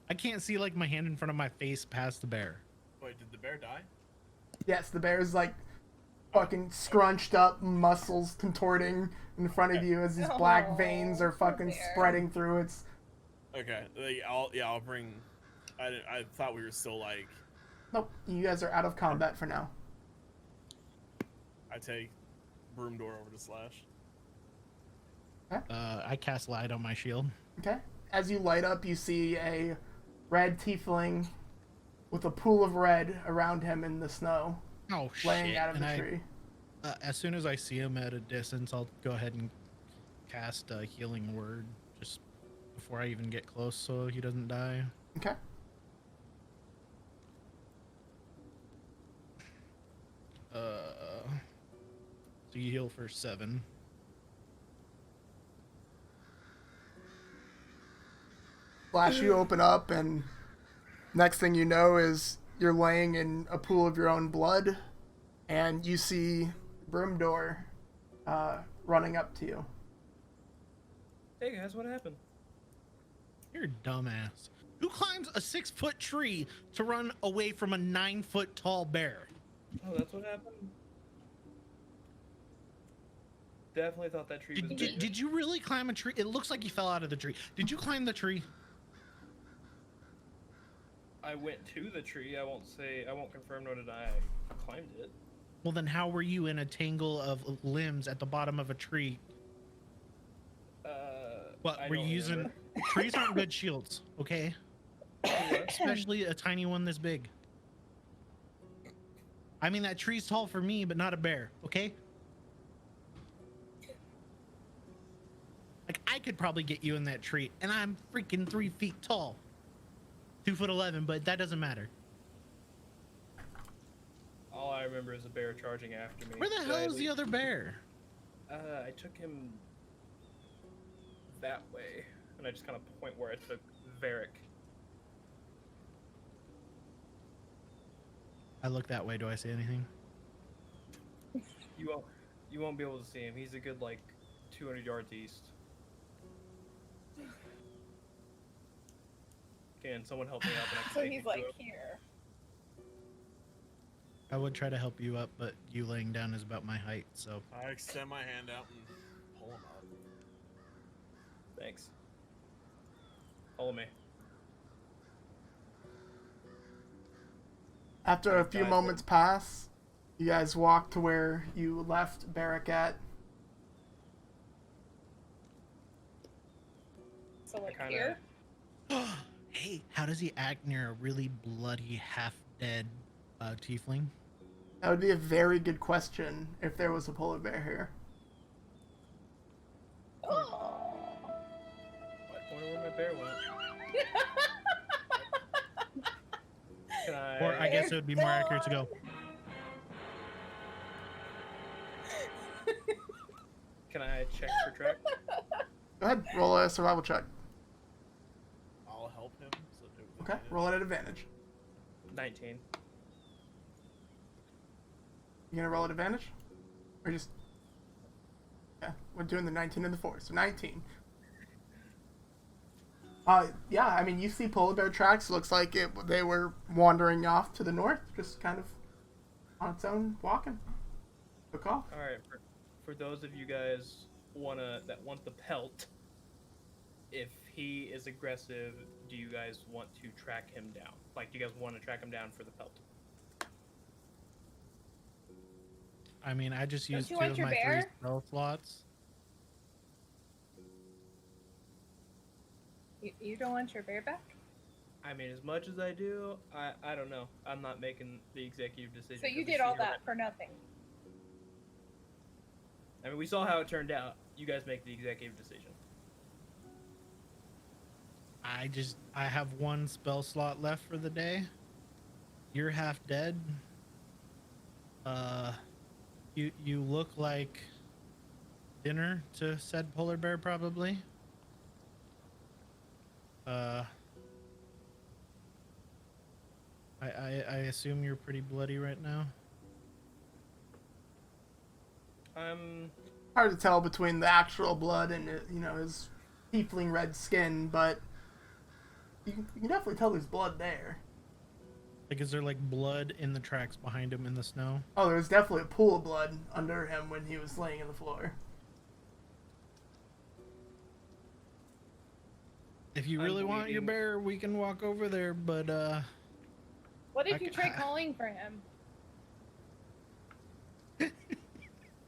I can't see like my hand in front of my face past the bear. Wait, did the bear die? Yes, the bear's like fucking scrunched up, muscles contorting in front of you as these black Oh, veins are poor fucking bear. spreading through its Okay, I'll bring. I thought we were still like. Nope, you guys are out of combat for now. I take broom door over to Slash. I cast light on my shield. Okay. As you light up, you see a red tiefling with a pool of red around him in the snow, Oh laying shit! out of And the tree. as soon as I see him at a distance, I'll go ahead and cast a healing word just before I even get close, so he doesn't die. Okay. So you heal for 7. Flash, you open up, and next thing you know is you're laying in a pool of your own blood, and you see Broomdoor running up to you. Hey guys, what happened? You're a dumbass. Who climbs a 6-foot tree to run away from a 9-foot tall bear? Oh, that's what happened? Definitely thought that tree was bigger. Did you really climb a tree? It looks like you fell out of the tree. Did you climb the tree? I went to the tree. I won't confirm nor deny I climbed it. Well, then how were you in a tangle of limbs at the bottom of a tree? What I were you don't using? remember. Trees aren't good shields, okay? Especially a tiny one this big. I mean, that tree's tall for me, but not a bear, okay? Like, I could probably get you in that tree, and I'm freaking 3 feet tall. 2'11", but that doesn't matter. All I remember is a bear charging after me. Where the Did I hell is the leave? other bear? I took him that way, and I just kind of point where I took Varric. I look that way. Do I say anything? You won't be able to see him. He's a good like 200 yards east. Can someone help me out? And I can So take he's you like to him? here. I would try to help you up, but you laying down is about my height, so. I extend my hand out and pull him up. Thanks. Follow me. After a few Guys, moments pass, you guys walk to where you left Barrack at. So like kinda- here. Hey, how does he act near a really bloody, half-dead tiefling? That would be a very good question if there was a polar bear here. Oh. I wonder where my bear went. Can I? Or I guess it would be more accurate to go, Can I check for track? Go ahead, roll a survival check. I'll help him. So do it with Okay, advantage. roll it at advantage. 19. You gonna roll at advantage? Or just... Yeah, we're doing the 19 and the 4, so 19. Yeah, I mean, you see polar bear tracks. Looks like they were wandering off to the north, just kind of on its own, walking. Took off. All right. For those of you guys that want the pelt, if he is aggressive, do you guys want to track him down? Like, do you guys want to track him down for the pelt? I mean, I just Don't used you 2 want of your my 3 bear? spell slots. You don't want your bear back? I mean, as much as I do, I don't know. I'm not making the executive decision. So you 'cause did the all senior that for nothing. I mean, we saw how it turned out. You guys make the executive decision. I have 1 spell slot left for the day. You're half dead. You look like dinner to said polar bear, probably. I assume you're pretty bloody right now. Hard to tell between the actual blood and his tiefling red skin, but you can definitely tell there's blood there. Like, is there like blood in the tracks behind him in the snow? Oh, there was definitely a pool of blood under him when he was laying on the floor. If you really want your bear, we can walk over there, but What if you try calling for him?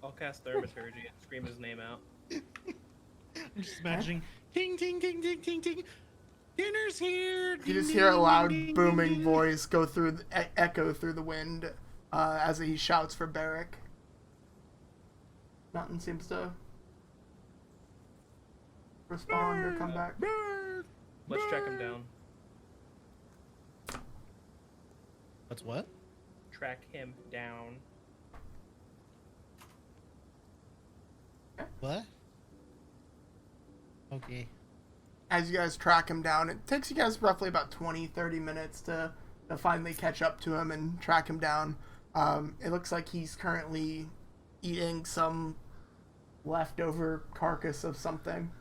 I'll cast Thaumaturgy and scream his name out. I'm just imagining ting ting ting ting ting ting. Dinner's here. You just hear a loud booming voice go through echo through the wind as he shouts for Barrick. Nothing seems to respond or come back. Let's track him down. Let's what? Track him down. What? Okay. As you guys track him down, it takes you guys roughly about 20-30 minutes to finally catch up to him and track him down. It looks like he's currently eating some leftover carcass of something.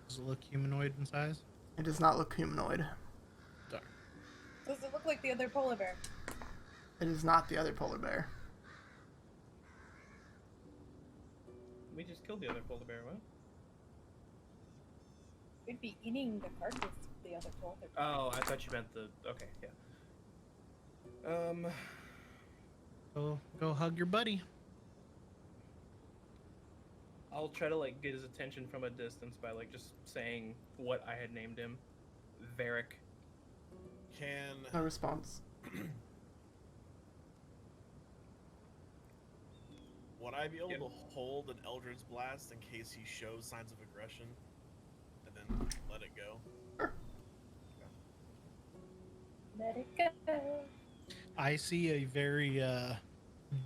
Does it look humanoid in size? It does not look humanoid. Darn. Does it look like the other polar bear? It is not the other polar bear. We just killed the other polar bear, what? We'd be eating the carcass of the other polar bear. Oh, I thought you meant the... Okay, yeah. Go hug your buddy. I'll try to, like, get his attention from a distance by, like, just saying what I had named him. Varric. No response. Would I be able to hold an Eldritch Blast in case he shows signs of aggression? And then let it go? Let it go. I see a very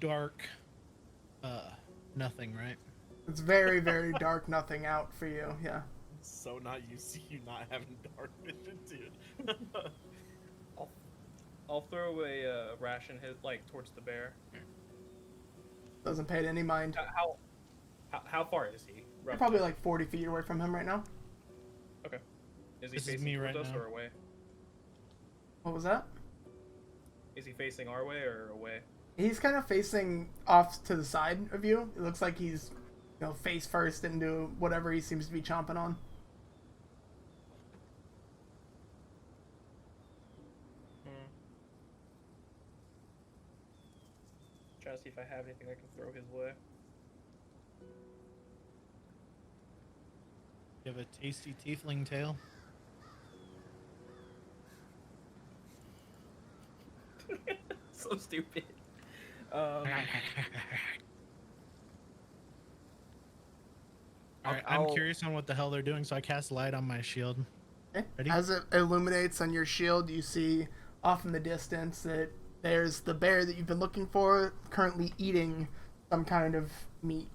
dark nothing, right? It's very, very dark nothing out for you, yeah. So not used to you not having dark vision, dude. I'll throw a ration hit, like, towards the bear. Doesn't pay it any mind. How far is he? You're probably like 40 feet away from him right now. Okay. Is he This is facing me towards right us now. or away? What was that? Is he facing our way or away? He's kind of facing off to the side of you. It looks like he's, face first into whatever he seems to be chomping on. Trying to see if I have anything I can throw his way. You have a tasty tiefling tail. So stupid. Alright, I'm curious on what the hell they're doing, so I cast light on my shield. Okay. Ready? As it illuminates on your shield, you see off in the distance that there's the bear that you've been looking for, currently eating some kind of meat.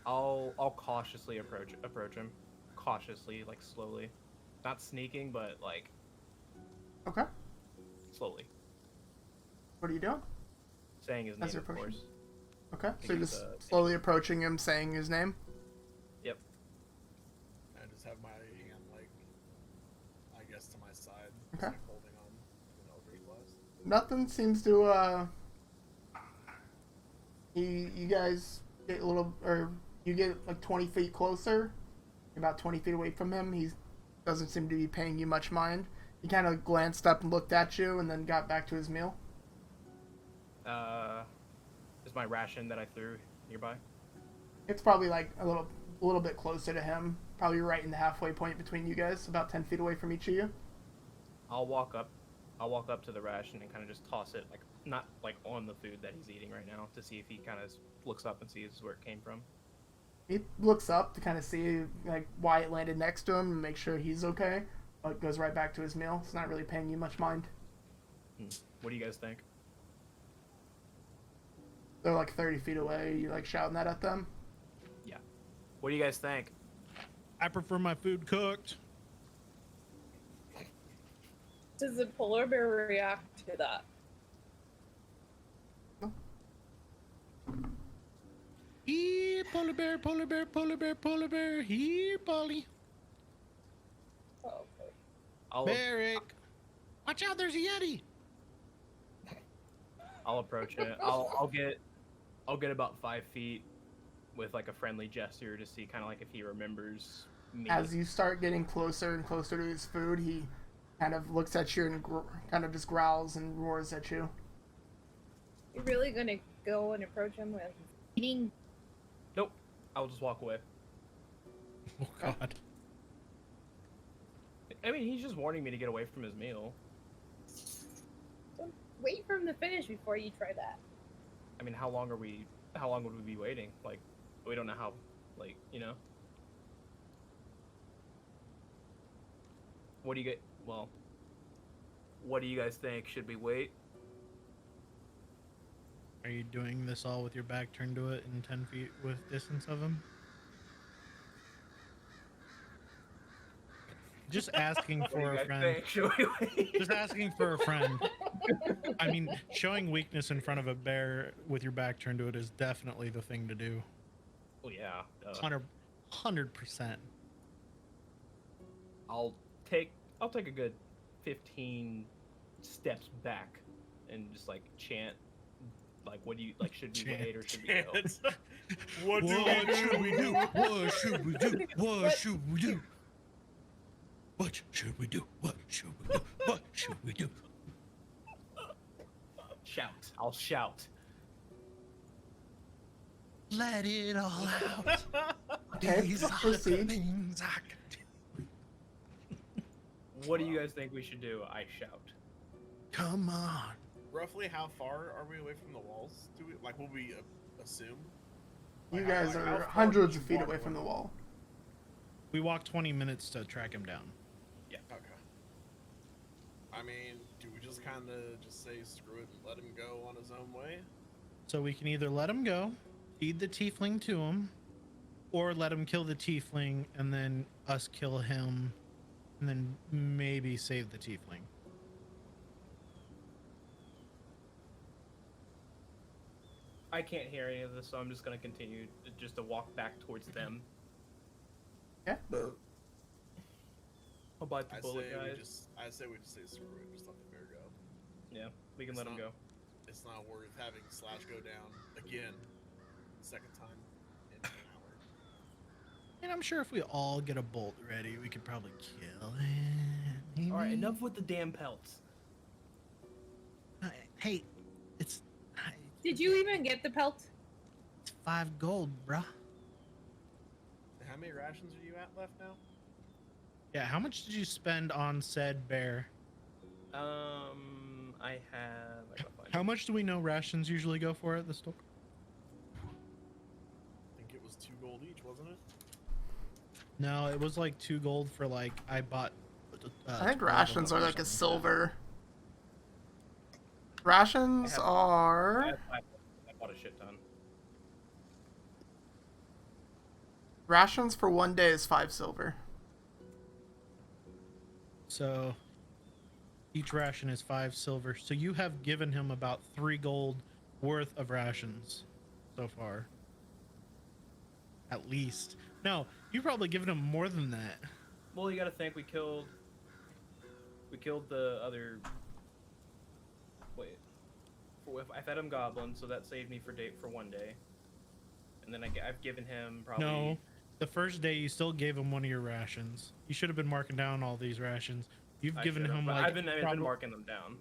I'll cautiously approach him. Cautiously, like slowly. Not sneaking, but like Okay. slowly. What are you doing? Saying his As name, you're of approaching. course. Okay. So you're he's, just slowly approaching him, saying his name. Yep. I just have my hand, like, I guess to my side. Okay. Like holding on to an Eldritch Blast. Nothing seems to, you guys get a little, or you get like 20 feet closer, about 20 feet away from him. He doesn't seem to be paying you much mind. He kind of glanced up and looked at you and then got back to his meal. Is my ration that I threw nearby? It's probably like a little bit closer to him. Probably right in the halfway point between you guys, about 10 feet away from each of you. I'll walk up to the ration and kind of just toss it, like, not like on the food that he's eating right now, to see if he kind of looks up and sees where it came from. He looks up to kind of see like why it landed next to him and make sure he's okay, but goes right back to his meal. It's not really paying you much mind. What do you guys think? They're like 30 feet away. You like shouting that at them? Yeah. What do you guys think? I prefer my food cooked. Does the polar bear react to that? Here, polar bear, polar bear, polar bear, polar bear. Here, Polly. Oh, okay. Barrick. Watch out, there's a Yeti. I'll approach it. I'll get about 5 feet with like a friendly gesture to see kind of like if he remembers me. As you start getting closer and closer to his food, he kind of looks at you and kind of just growls and roars at you. You're really gonna go and approach him with eating? Nope. I'll just walk away. Oh God. I mean, he's just warning me to get away from his meal. Don't wait for him to finish before you try that. I mean, how long would we be waiting? Like, we don't know how, like, you know? What do you guys think? Should we wait? Are you doing this all with your back turned to it in 10 feet with distance of him? Just asking What do for you a guys friend. think? Should we wait? Just asking for a friend. I mean, showing weakness in front of a bear with your back turned to it is definitely the thing to do. Oh yeah. 100%. I'll take a good 15 steps back and just like chant. Like, what do you like? Should we wait or should we go? What should we do? What should we do? What should we do? What should we do? What should we do? What should we do? Shout. I'll shout. Let it all out. Okay, These are the proceed. things I can do. What do you guys think we should do? I shout. Come on. Roughly how far are we away from the walls? Do we like? Will we assume? You Like, guys how are far hundreds did of you feet walk away from the wall. We walked 20 minutes to track him down. Okay. I mean, do we just kind of just say screw it and let him go on his own way? So we can either let him go, feed the tiefling to him, or let him kill the tiefling and then us kill him, and then maybe save the tiefling. I can't hear any of this, so I'm just gonna continue just to walk back towards them. Yeah. I'll bite the I bullet, say we guys. just say screw it, just let the bear go. Yeah, we can It's let him not- go. It's not worth having Slash go down again, second time in an hour. And I'm sure if we all get a bolt ready, we could probably kill him. All right, enough with the damn pelts. Hey, it's Did you even get the pelt? 5 gold, bruh. How many rations are you at left now? Yeah, how much did you spend on said bear? I gotta find How it. much do we know rations usually go for at the store? I think it was 2 gold each, wasn't it? No, it was like 2 gold for like I bought. I think 12 of rations them are or like a something silver. Rations I are bought a shit ton. rations for 1 day is 5 silver. So each ration is 5 silver. So you have given him about 3 gold worth of rations so far. At least. No, you've probably given him more than that. Well, you gotta think we killed the other. Wait, I fed him goblins, so that saved me for 1 day. And then I've given him probably. No, the first day you still gave him one of your rations. You should have been marking down all these rations. You've I given should've, him but like I've been probably- marking them down.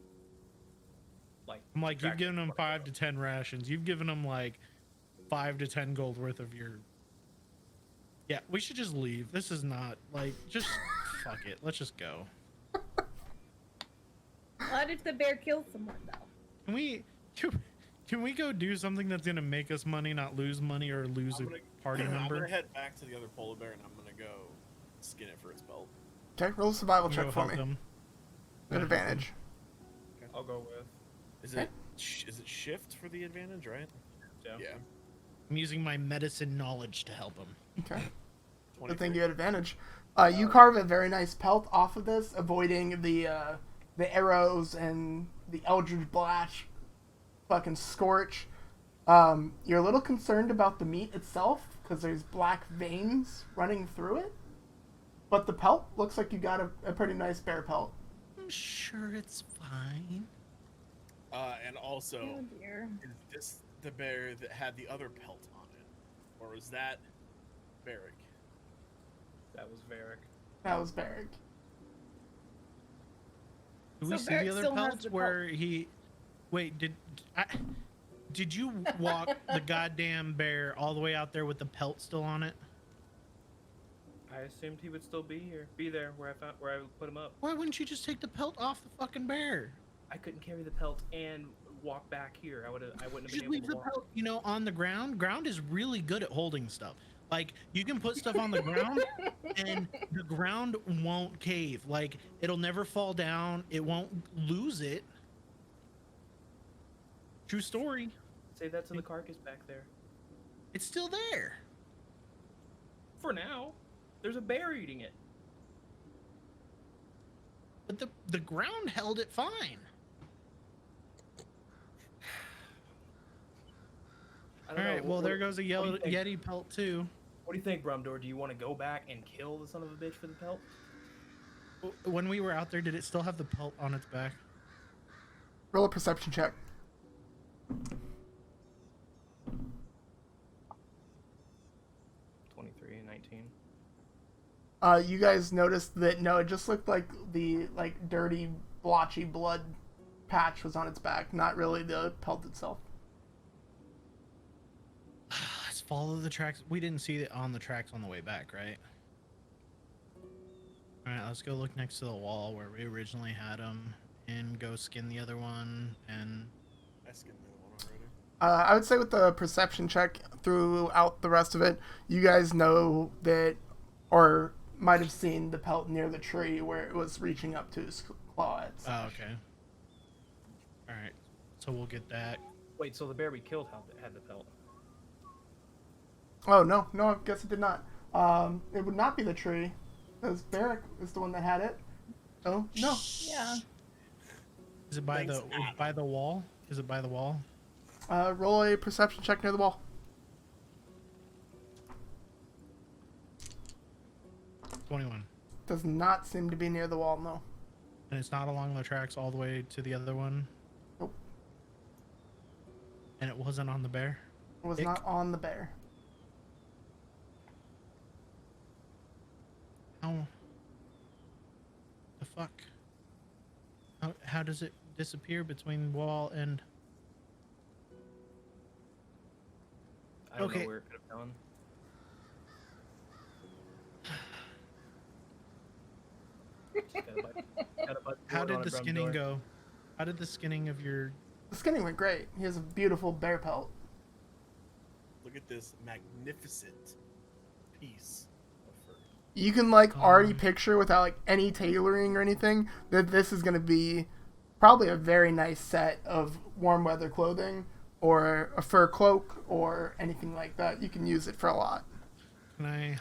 Like I'm like, you've subtracting given him what I 5 to 10 rations. You've given him like 5 to 10 gold worth of your. Yeah, we should just leave. This is not like just fuck it. Let's just go. What if the bear kills someone though? Can we go do something that's gonna make us money, not lose money or lose I'm a gonna- party I'm member? gonna head back to the other polar bear and I'm gonna go skin it for its pelt. Okay, roll a survival Go check for help me. them. With advantage. I'll go with. Is Okay. it shift for the advantage, right? Yeah. Yeah. I'm using my medicine knowledge to help him. Okay. Good 23. thing you had advantage. You carve a very nice pelt off of this, avoiding the arrows and the Eldritch Blast fucking scorch. You're a little concerned about the meat itself because there's black veins running through it. But the pelt looks like you got a pretty nice bear pelt. I'm sure it's fine. And also, Oh dear. is this the bear that had the other pelt on it, or Or is that Barrick? That was Varric. That was Barrick. Do we So see Barrick the other still has pelts the where he? Wait, did you walk the goddamn bear all the way out there with the pelt still on it? I assumed he would still be there where I put him up. Why wouldn't you just take the pelt off the fucking bear? I couldn't carry the pelt and walk back here. I wouldn't have You been should able leave to the walk. pelt, on the ground. Ground is really good at holding stuff. Like, you can put stuff on the ground and the ground won't cave. Like, it'll never fall down. It won't lose it. True story. Say that to the carcass back there. It's still there. For now, there's a bear eating it. But the ground held it fine. I All don't right, know. well, there goes a what do you think? Yeti pelt, too. What do you think, Brumdor? Do you want to go back and kill the son of a bitch for the pelt? When we were out there, did it still have the pelt on its back? Roll a perception check. 23 and 19. You guys noticed that no, it just looked like the dirty, blotchy blood patch was on its back, not really the pelt itself. Let's follow the tracks. We didn't see it on the tracks on the way back, right? All right, let's go look next to the wall where we originally had them and go skin the other one. And I skinned the one already. I would say with the perception check throughout the rest of it, you guys know that, or might have seen the pelt near the tree where it was reaching up to his claw. oh, okay. All right, so we'll get that. Wait, so the bear we killed had the pelt? Oh, no, I guess it did not. It would not be the tree, because Barrick is the one that had it. Oh, no. Yeah. Is it by the wall? Is it by the wall? Roll a perception check near the wall. 21. Does not seem to be near the wall, no. And it's not along the tracks all the way to the other one? Nope. And it wasn't on the bear? It was not on the bear. How? The fuck? How does it disappear between wall and... I don't Okay. know where it could have gone. How did the skinning go? How did the skinning of your... The skinning went great. He has a beautiful bear pelt. Look at this magnificent piece of fur. You can already picture without any tailoring or anything that this is going to be probably a very nice set of warm weather clothing or a fur cloak or anything like that. You can use it for a lot. Can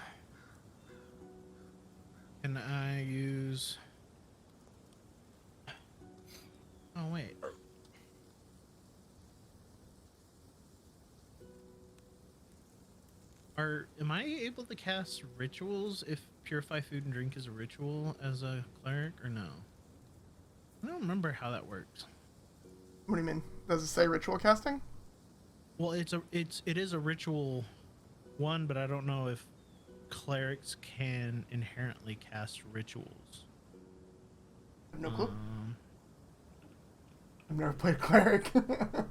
I use... Oh, wait. Am I able to cast rituals if Purify Food and Drink is a ritual as a cleric, or no? I don't remember how that works. What do you mean? Does it say ritual casting? Well, it is a ritual one, but I don't know if clerics can inherently cast rituals. I have no clue. I've never played cleric. Yeah,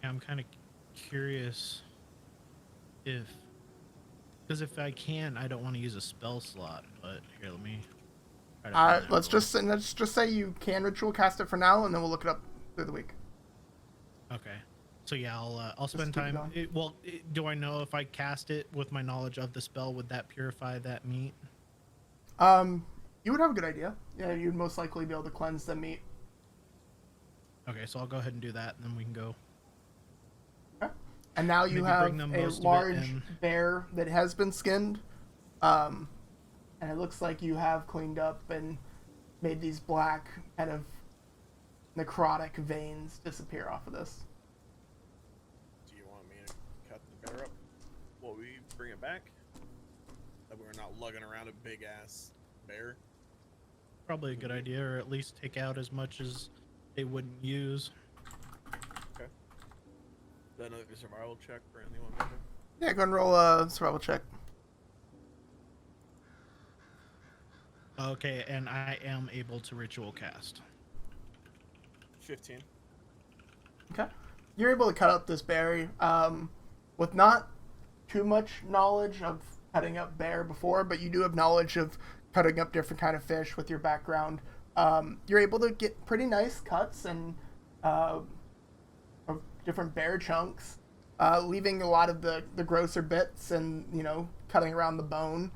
I'm kind of curious because if I can, I don't want to use a spell slot. But here, let me. Try to find that let's real- just say you can ritual cast it for now, and then we'll look it up through the week. Okay. So yeah, I'll spend keep it time. going. Do I know if I cast it with my knowledge of the spell, would that purify that meat? You would have a good idea. Yeah, you'd most likely be able to cleanse the meat. Okay, so I'll go ahead and do that, and then we can go. Okay. And now you Maybe have bring them a most of it large and- bear that has been skinned. And it looks like you have cleaned up and made these black kind of necrotic veins disappear off of this. Do you want me to cut the bear up while we bring it back? That we're not lugging around a big ass bear. Probably a good idea, or at least take out as much as they wouldn't use. Okay. Is that another survival check for anyone? Maybe? Yeah, go and roll a survival check. Okay, and I am able to ritual cast. 15. Okay. You're able to cut up this berry with not too much knowledge of cutting up bear before, but you do have knowledge of cutting up different kind of fish with your background. You're able to get pretty nice cuts and of different bear chunks, leaving a lot of the grosser bits and, you know, cutting around the bone.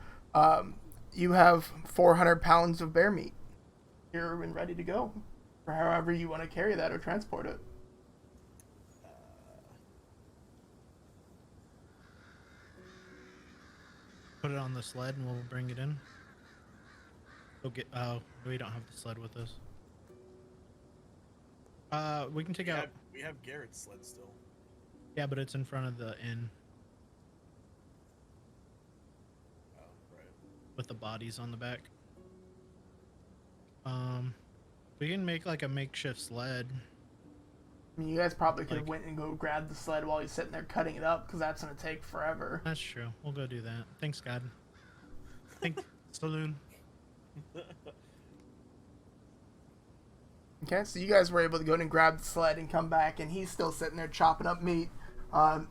You have 400 pounds of bear meat here and ready to go for however you want to carry that or transport it. Put it on the sled and we'll bring it in. We'll get. Oh, we don't have the sled with us. We can take out. We have Garrett's sled still. Yeah, but it's in front of the inn Oh, right. with the bodies on the back. We can make like a makeshift sled. I mean, you guys probably could have Like- went and go grab the sled while he's sitting there cutting it up, because that's going to take forever. That's true. We'll go do that. Thanks, God. Thank Saloon. Okay, so you guys were able to go in and grab the sled and come back, and he's still sitting there chopping up meat.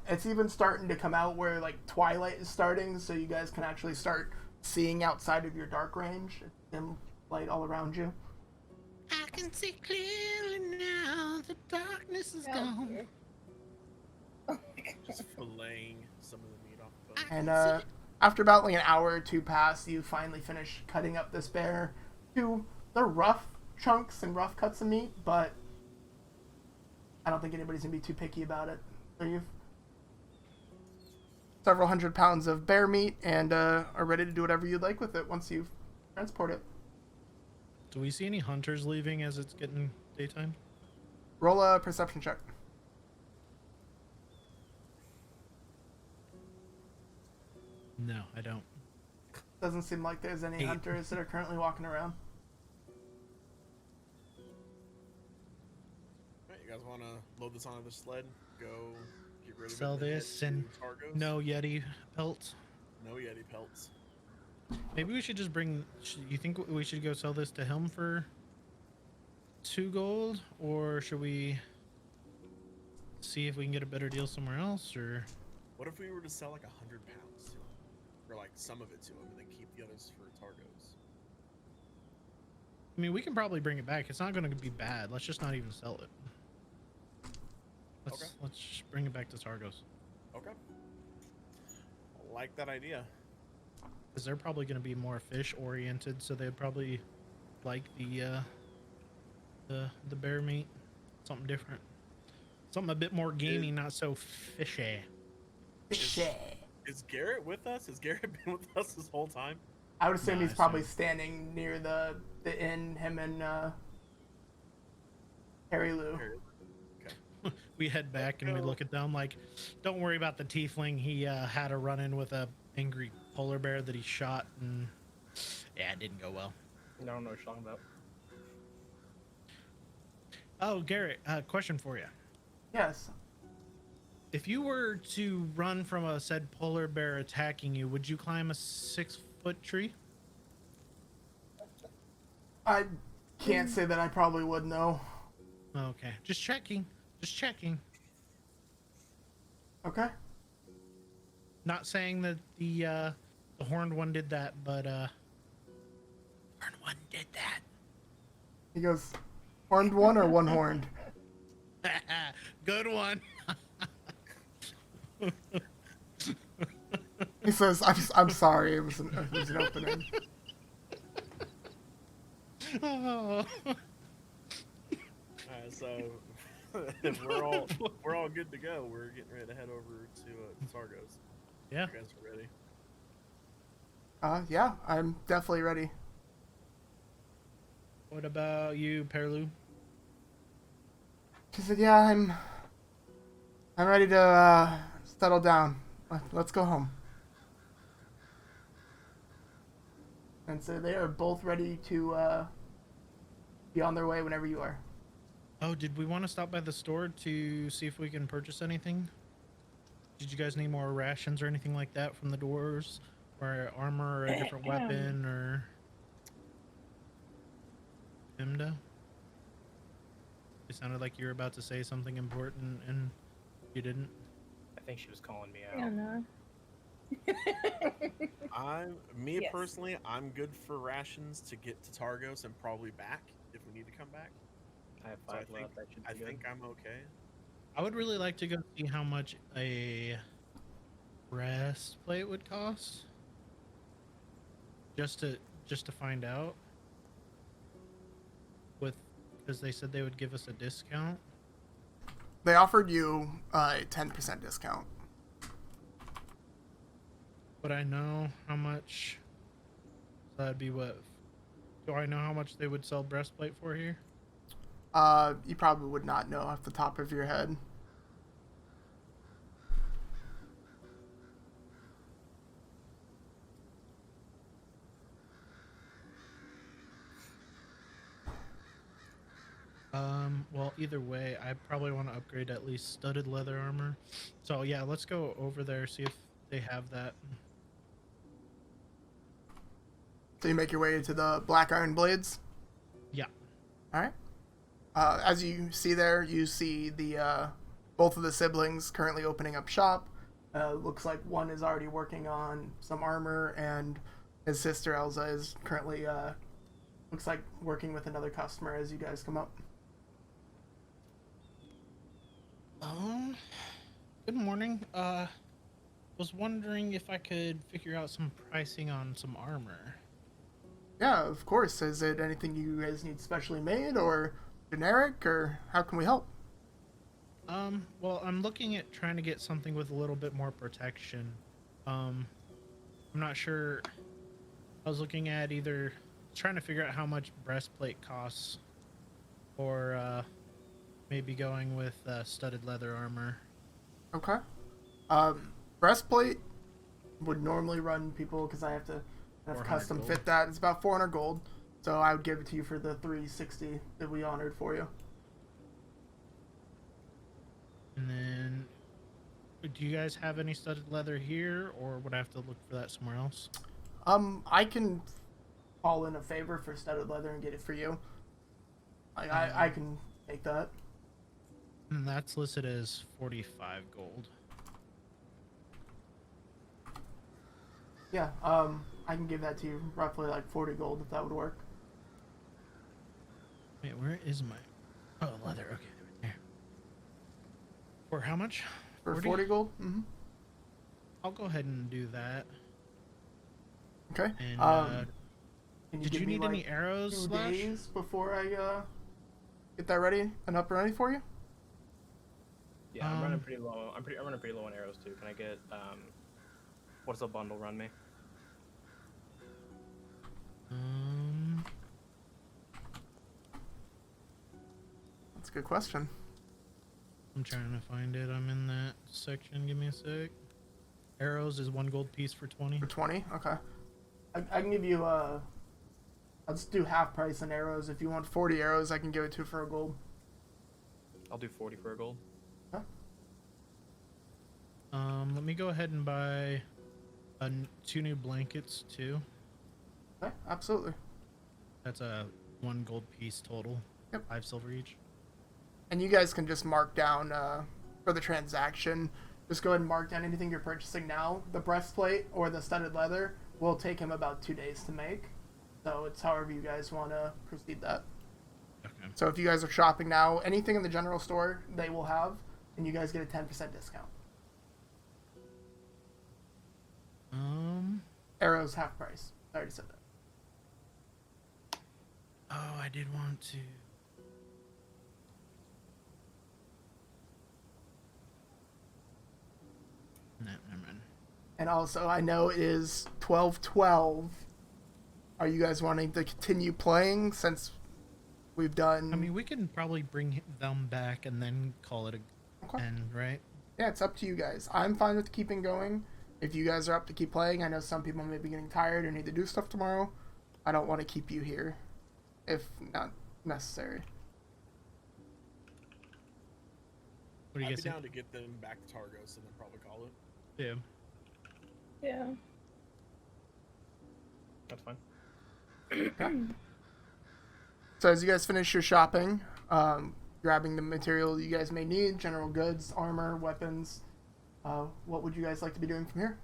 It's even starting to come out where, like, twilight is starting, so you guys can actually start seeing outside of your dark range. Dim light all around you. I can see clearly now. The darkness is Oh, gone. dear. Oh my God. Just filleting some of the meat off the bone. And after about like an hour or two pass, you finally finish cutting up this bear to the rough chunks and rough cuts of meat, but I don't think anybody's gonna be too picky about it. So you've several 100 pounds of bear meat and are ready to do whatever you'd like with it once you transport it. Do we see any hunters leaving as it's getting daytime? Roll a perception check. No, I don't. Doesn't seem like there's any 8. hunters that are currently walking around. Alright, you guys want to load this onto the sled? Go get rid of Sell it. then head this to and Targos? No Yeti pelts. No Yeti pelts. Maybe we should just bring. You think we should go sell this to him for 2 gold, or should we see if we can get a better deal somewhere else? Or What if we were to sell like 100 pounds to him? Or like some of it to him and then keep the others for Targos? I mean, we can probably bring it back. It's not going to be bad. Let's just not even sell it. Let's just bring it back to Targos. Okay. I like that idea. Because they're probably going to be more fish oriented, so they'd probably like the bear meat, something different, something a bit more gamey, not so fishy. Is Garrett with us? Has Garrett been with us this whole time? I would assume No, he's I probably assume- standing near the inn, him and Harry Lou. We head back and we look at them like, don't worry about the tiefling. He had a run-in with a angry polar bear that he shot, and yeah, it didn't go well. I don't know what you're talking about. Oh, Garrett, question for you. Yes. If you were to run from a said polar bear attacking you, would you climb a 6-foot tree? I can't say that I probably would know. Okay, just checking. Just checking. Okay. Not saying that the horned one did that, but horned one did that. He goes, horned one or one horned? Good one. He says, I'm sorry, it was an opening. Oh. Alright, so if we're all good to go. We're getting ready to head over to Targos. Yeah. You guys are ready. Yeah, I'm definitely ready. What about you, Perlu? She said, yeah, I'm ready to settle down. Let's go home. And so they are both ready to be on their way whenever you are. Oh, did we want to stop by the store to see if we can purchase anything? did you guys need more rations or anything like that from the doors, or armor, or a different weapon, or Imda? It sounded like you were about to say something important and you didn't. I think she was calling me I out. don't know. Me Yes. personally, I'm good for rations to get to Targos and probably back if we need to come back. I have So 5 left. That should be I good. think I'm okay. I would really like to go see how much a breastplate would cost. Just to find out. Because they said they would give us a discount. They offered you a 10% discount. But I know how much. So that'd be what? Do I know how much they would sell breastplate for here? You probably would not know off the top of your head. Well, either way, I probably want to upgrade at least studded leather armor. So yeah, let's go over there, see if they have that. So you make your way to the Black Iron Blades? Yeah. Alright. As you see there, you see the both of the siblings currently opening up shop. Looks like one is already working on some armor, and his sister Elsa is currently looks like working with another customer as you guys come up. Good morning. Was wondering if I could figure out some pricing on some armor. Yeah, of course. Is it anything you guys need specially made or generic, or how can we help? Well, I'm looking at trying to get something with a little bit more protection. I'm not sure. I was looking at either trying to figure out how much breastplate costs, or maybe going with studded leather armor. Okay. Breastplate would normally run people, because I have to 400 custom gold. fit that. It's about 400 gold. So I would give it to you for the 360 that we honored for you. And then, do you guys have any studded leather here, or would I have to look for that somewhere else? I can call in a favor for studded leather and get it for you. I can take that. And that's listed as 45 gold. Yeah, I can give that to you, roughly like 40 gold, if that would work. Wait, where is my... Oh, leather. Okay, there. For how much? For 40 gold? Mm-hmm. I'll go ahead and do that. Okay. And, Can did give you me, need like, any arrows, 2 Slash? days before I get that ready and up and ready for you? Yeah, I'm running pretty low. I'm running pretty low on arrows too. Can I get what's the bundle run me? That's a good question. I'm trying to find it. I'm in that section. Give me a sec. Arrows is 1 gold piece for 20. For 20? Okay. I can give you I'll just do half price on arrows. If you want 40 arrows, I can give it to you for a gold. I'll do 40 for a gold. Okay. Let me go ahead and buy 2 new blankets too. Okay, absolutely. That's a 1 gold piece total. Yep. 5 silver each. And you guys can just mark down for the transaction. Just go ahead and mark down anything you're purchasing now. The breastplate or the studded leather will take him about 2 days to make. So it's however you guys want to proceed that. Okay. So if you guys are shopping now, anything in the general store they will have, and you guys get a 10% discount. Arrows half price. I already said that. Oh, I did want to. No, never mind. And also, I know it is 12:12. Are you guys wanting to continue playing since we've done? I mean, we can probably bring them back and then call it a Okay. end, right? Yeah, it's up to you guys. I'm fine with keeping going. If you guys are up to keep playing, I know some people may be getting tired or need to do stuff tomorrow. I don't want to keep you here if not necessary. What do you I'd guys be think? down to get them back to Targos and then probably call it. Yeah. Yeah. That's fine. So as you guys finish your shopping, grabbing the material you guys may need, general goods, armor, weapons, what would you guys like to be doing from here?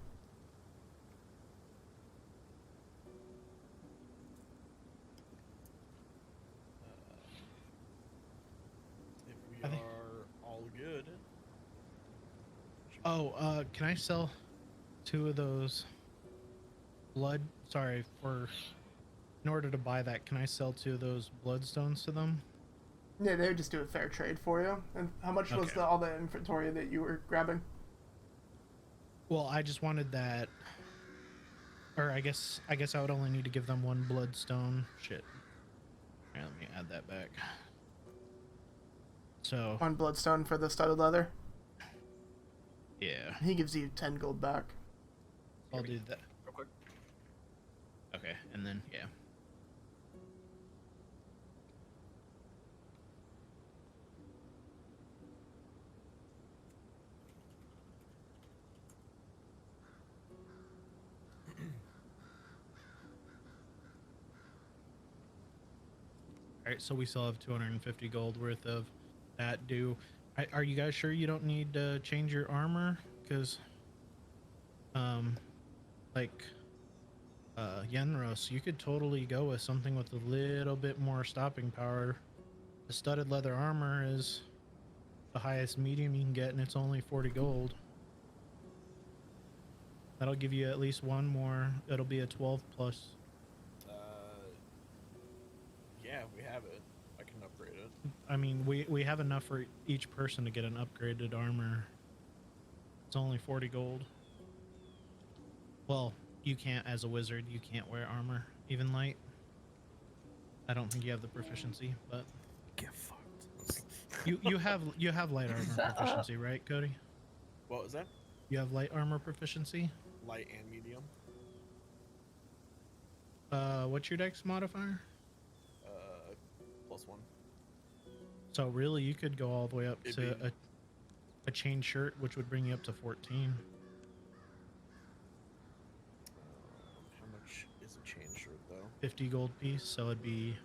If we I think- are all good. Oh, can I sell 2 of those blood? Sorry, in order to buy that, can I sell 2 of those bloodstones to them? Yeah, they would just do a fair trade for you. And how much was Okay. all the inventory that you were grabbing? Well, I just wanted that, or I guess I would only need to give them 1 bloodstone. Shit. All right, let me add that back. So 1 bloodstone for the studded leather. yeah, He gives you 10 gold back. I'll do that. Real quick. Okay, and then yeah. All right, so we still have 250 gold worth of that. Are you guys sure you don't need to change your armor? Because, like, Yenros, you could totally go with something with a little bit more stopping power. The studded leather armor is the highest medium you can get, and it's only 40 gold. That'll give you at least 1 more. It'll be a 12 plus. Yeah, we have it. I can upgrade it. I mean, we have enough for each person to get an upgraded armor. It's only 40 gold. Well, you can't, as a wizard, you can't wear armor, even light. I don't think you have the proficiency, but Get fucked. you have light armor proficiency, right, Cody? What was that? You have light armor proficiency. Light and medium. What's your dex modifier? +1. So really, you could go all the way up It'd to be- a chain shirt, which would bring you up to 14. How much is a chain shirt though? 50 gold piece, so it'd be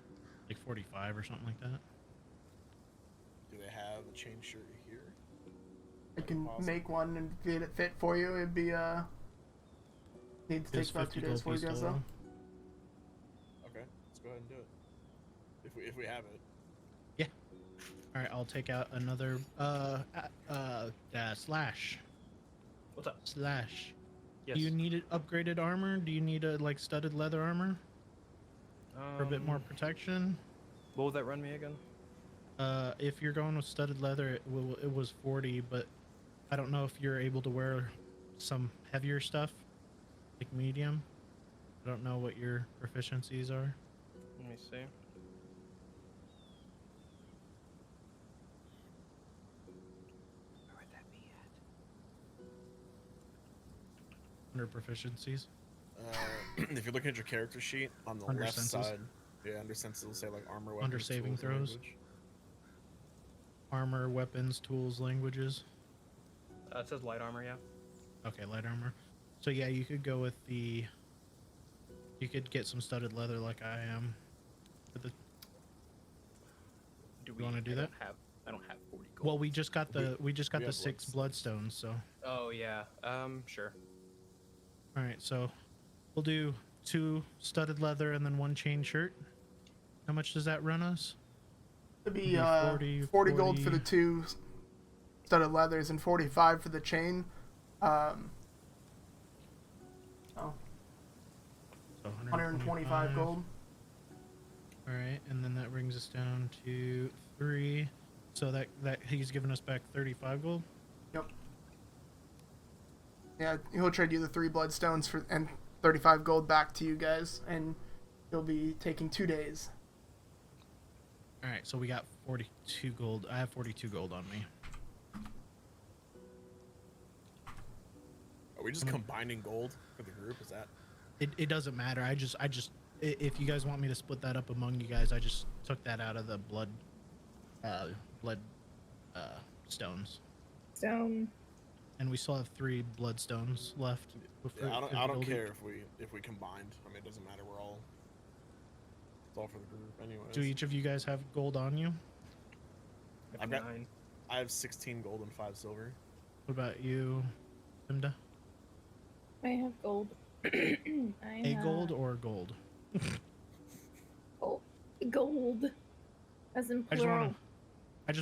like 45 or something like that. Do they have a chain shirt here? I can Awesome. make one and get it fit for you. It'd be need to take It's about 2 days for you guys though. total. Okay, let's go ahead and do it. If we have it. All right, I'll take out another slash. What's up? Slash. Yes. Do you need upgraded armor? Do you need a like studded leather armor for a bit more protection? What would that run me again? If you're going with studded leather, it was 40, but I don't know if you're able to wear some heavier stuff, like medium. I don't know what your proficiencies are. Let me see. Where would that be at? Under proficiencies. If you're looking at your character sheet on the Under left senses. side, yeah, under senses it'll say like armor, weapons, Under saving tools, and throws. language. Armor, weapons, tools, languages. It says light armor, yeah. Okay, light armor. So yeah, you could go with the. You could get some studded leather like I am. With the, Do wanna do I that? I don't have 40 gold. well, we just got the we the have 6 bloods. bloodstones. So Oh yeah. Sure. all right, so we'll do 2 studded leather and then 1 chain shirt. How much does that run us? It'd be Be 40 gold for 40. the 2 studded leathers and 45 for the chain. Oh, So 125 gold. All right, and then that brings us down to 3. So that he's giving us back 35 gold. Yep. Yeah, he'll trade you the 3 bloodstones for and 35 gold back to you guys, and he'll be taking 2 days. All right, so we got 42 gold. I have 42 gold on me. Are we just combining gold for the group? Is that? It doesn't matter. I just if you guys want me to split that up among you guys, I just took that out of the blood stones. Bloodstone. And we still have 3 bloodstones left. Yeah, if I don't you'll- care if we combined. I mean, it doesn't matter. It's all for the group, anyways. Do each of you guys have gold on you? I've got- 9. I have 16 gold and 5 silver. What about you, Simda? I have gold. A gold or gold? Gold. As in I just plural.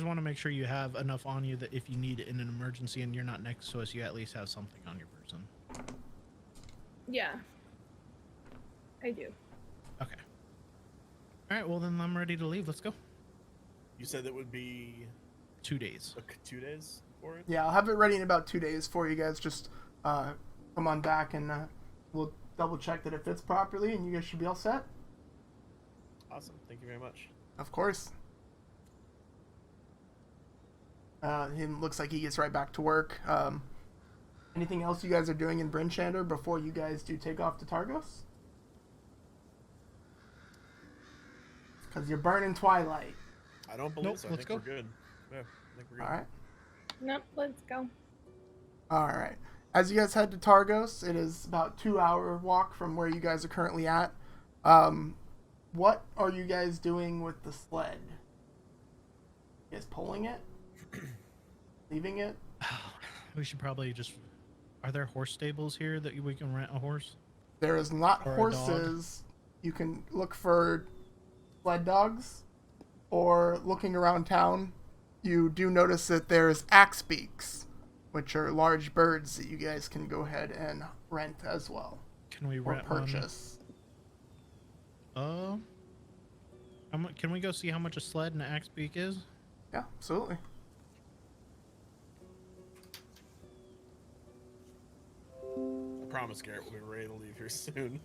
want to make sure you have enough on you that if you need it in an emergency and you're not next to us, you at least have something on your person. Yeah. I do. Okay. All right. Well, then I'm ready to leave. Let's go. You said that would be 2 days. 2 days for it? Yeah, I'll have it ready in about 2 days for you guys. Just come on back and we'll double check that it fits properly, and you guys should be all set. Awesome. Thank you very much. Of course. He looks like he gets right back to work. Anything else you guys are doing in Bryn Shander before you guys do take off to Targos? Because you're burning twilight. I don't believe Nope, so. I let's think go. we're good. Yeah, I think we're good. All right. Nope, let's go. All right. As you guys head to Targos, it is about 2-hour walk from where you guys are currently at. What are you guys doing with the sled? You guys pulling it? Leaving it? We should probably just. Are there horse stables here that we can rent a horse? There is not Or a horses. You can look for sled dogs, or looking around town, you do notice that there's axe beaks, which are large birds that you guys can go ahead and rent as well, Can we or rent purchase. one? Can we go see how much a sled and an axe beak is? Yeah, absolutely. I promise, Garrett, we'll be ready to leave here soon.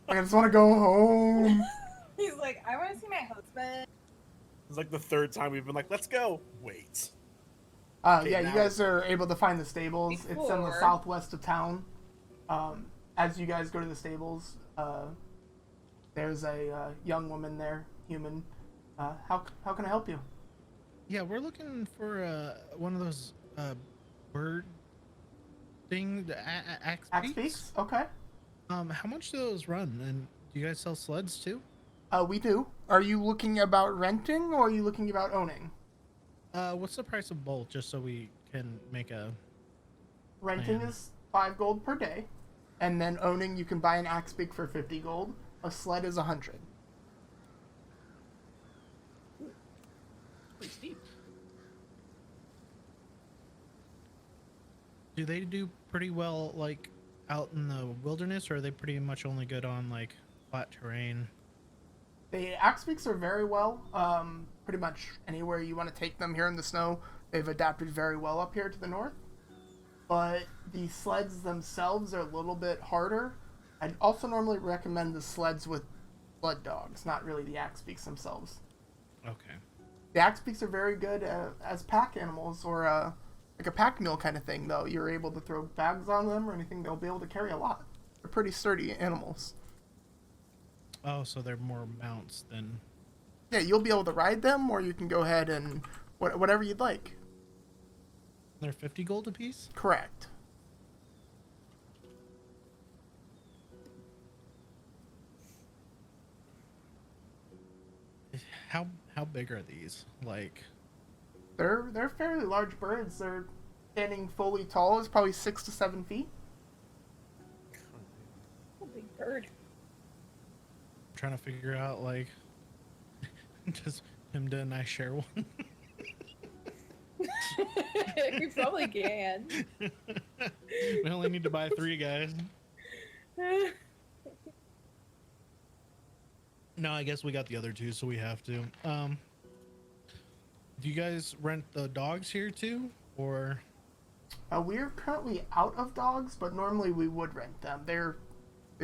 I just want to go home. He's like, I want to see my husband. It's like the 3rd time we've been like, let's go. Wait. Yeah, you now- guys are able to find the stables. It's in the Before- southwest of town. As you guys go to the stables, there's a young woman there, human. How can I help you? Yeah, we're looking for one of those bird thing, the axe Axe beaks. beaks? Okay. How much do those run? And do you guys sell sleds too? We do. Are you looking about renting, or are you looking about owning? What's the price of both, just so we can make a... Renting Man. is 5 gold per day, and then owning, you can buy an axe beak for 50 gold. A sled is 100. Pretty steep. Do they do pretty well, like, out in the wilderness, or are they pretty much only good on, like, flat terrain? The axe beaks are very well. Pretty much anywhere you want to take them here in the snow, they've adapted very well up here to the north. But the sleds themselves are a little bit harder. I'd also normally recommend the sleds with blood dogs, not really the axe beaks themselves. Okay. The axe beaks are very good as pack animals, or like a pack mule kind of thing, though. You're able to throw bags on them or anything, they'll be able to carry a lot. They're pretty sturdy animals. Oh, so they're more mounts than... Yeah, you'll be able to ride them, or you can go ahead and whatever you'd like. They're 50 gold apiece? Correct. How big are these? Like... They're fairly large birds. They're standing fully tall is probably 6 to 7 feet. Oh, big bird. I'm trying to figure out, like... Does Himda and I share one? We probably can. We only need to buy 3, guys. No, I guess we got the other 2, so we have to. Do you guys rent the dogs here too, or? We're currently out of dogs, but normally we would rent them. They've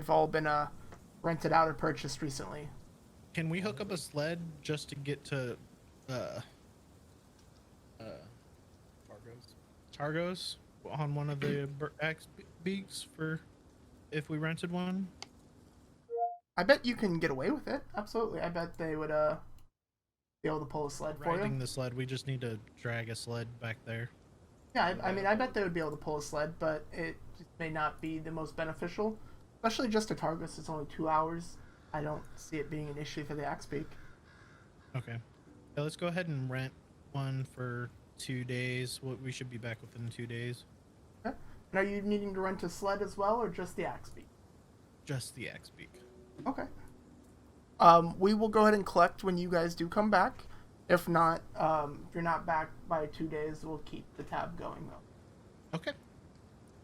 all been rented out or purchased recently. Can we hook up a sled just to get to Targos on one of the axe beaks for if we rented one? I bet you can get away with it. Absolutely. I bet they would be able to pull a sled for Riding you. the sled, we just need to drag a sled back there. Yeah, I mean, I bet they would be able to pull a sled, but it just may not be the most beneficial. Especially just to Targus, it's only 2 hours. I don't see it being an issue for the Axe Peak. Okay. Yeah, let's go ahead and rent one for 2 days. We should be back within 2 days. Okay. And are you needing to rent a sled as well, or just the Axe Peak? Just the Axe Peak. Okay. We will go ahead and collect when you guys do come back. If not, if you're not back by 2 days, we'll keep the tab going though. Okay.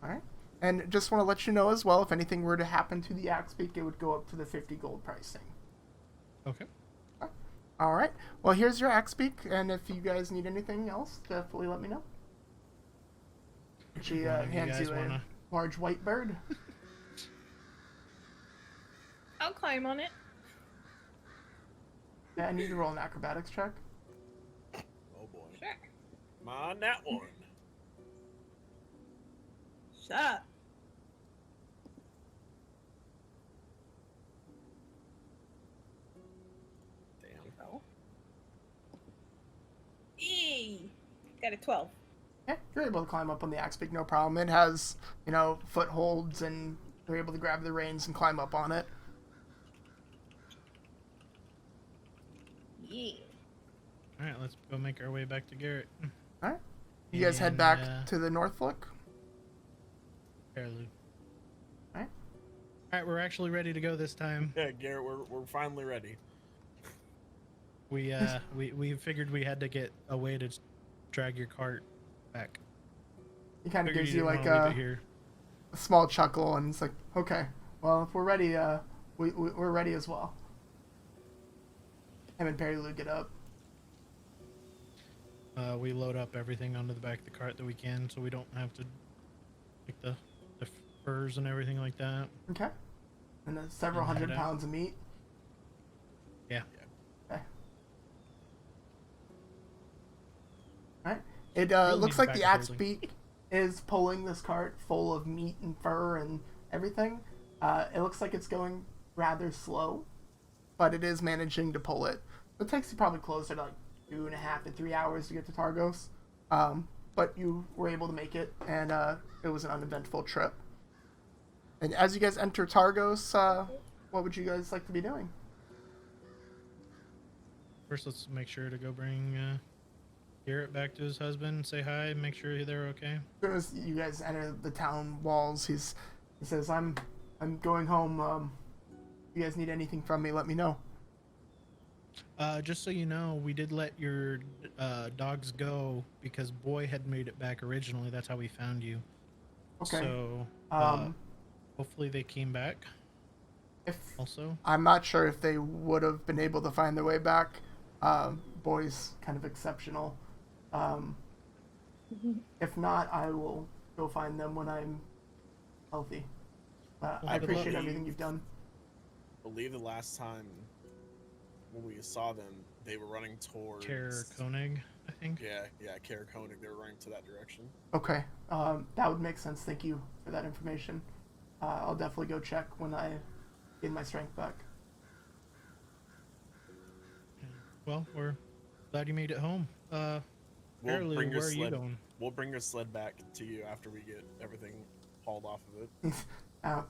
All right. And just want to let you know as well, if anything were to happen to the Axe Peak, it would go up to the 50 gold pricing. Okay. All right. Well, here's your Axe Peak, and if you guys need anything else, definitely let me know. She hands you a large white bird. I'll climb on it. Yeah, I need to roll an acrobatics check. Oh boy. Sure. Come on, that one. Shut up. Damn. Oh. Got a 12. Yeah, you're able to climb up on the Axe Peak, no problem. It has, footholds, and you're able to grab the reins and climb up on it. Yeah. All right, let's go make our way back to Garrett. All right. You guys head And, back to the Northlook. Fairly. All right. All right, we're actually ready to go this time. Yeah, Garrett, we're finally ready. We figured we had to get a way to drag your cart back. He kind of Figured gives you didn't like wanna leave it here. a small chuckle, and it's like, okay, well, if we're ready, we're ready as well. Him and Perry Lou get up. We load up everything onto the back of the cart that we can, so we don't have to, like the furs and everything like that. Okay. And then several And head hundred out. pounds of meat. Yeah. Okay. Alright. It Really looks need like the back Axe holding. Peak is pulling this cart full of meat and fur and everything. It looks like it's going rather slow, but it is managing to pull it. It takes you probably closer to like 2.5 to 3 hours to get to Targos. But you were able to make it, and it was an uneventful trip. And as you guys enter Targos, what would you guys like to be doing? First, let's make sure to go bring Garrett back to his husband, say hi, and make sure they're okay. As soon as you guys enter the town walls, he says, I'm going home. If you guys need anything from me, let me know. Just so you know, we did let your dogs go because Boy had made it back originally. That's how we found you. Okay. So, hopefully they came back. If Also, I'm not sure if they would have been able to find their way back. Boy's kind of exceptional. If not, I will go find them when I'm healthy. I good appreciate luck. everything you've done. I believe the last time when we saw them, they were running towards Care Koenig, I think. Yeah, Cairn Koenig. They were running to that direction. Okay, that would make sense. Thank you for that information. I'll definitely go check when I get my strength back. Well, we're glad you made it home. We'll Fairly, bring your where are you sled. going? We'll bring your sled back to you after we get everything hauled off of it.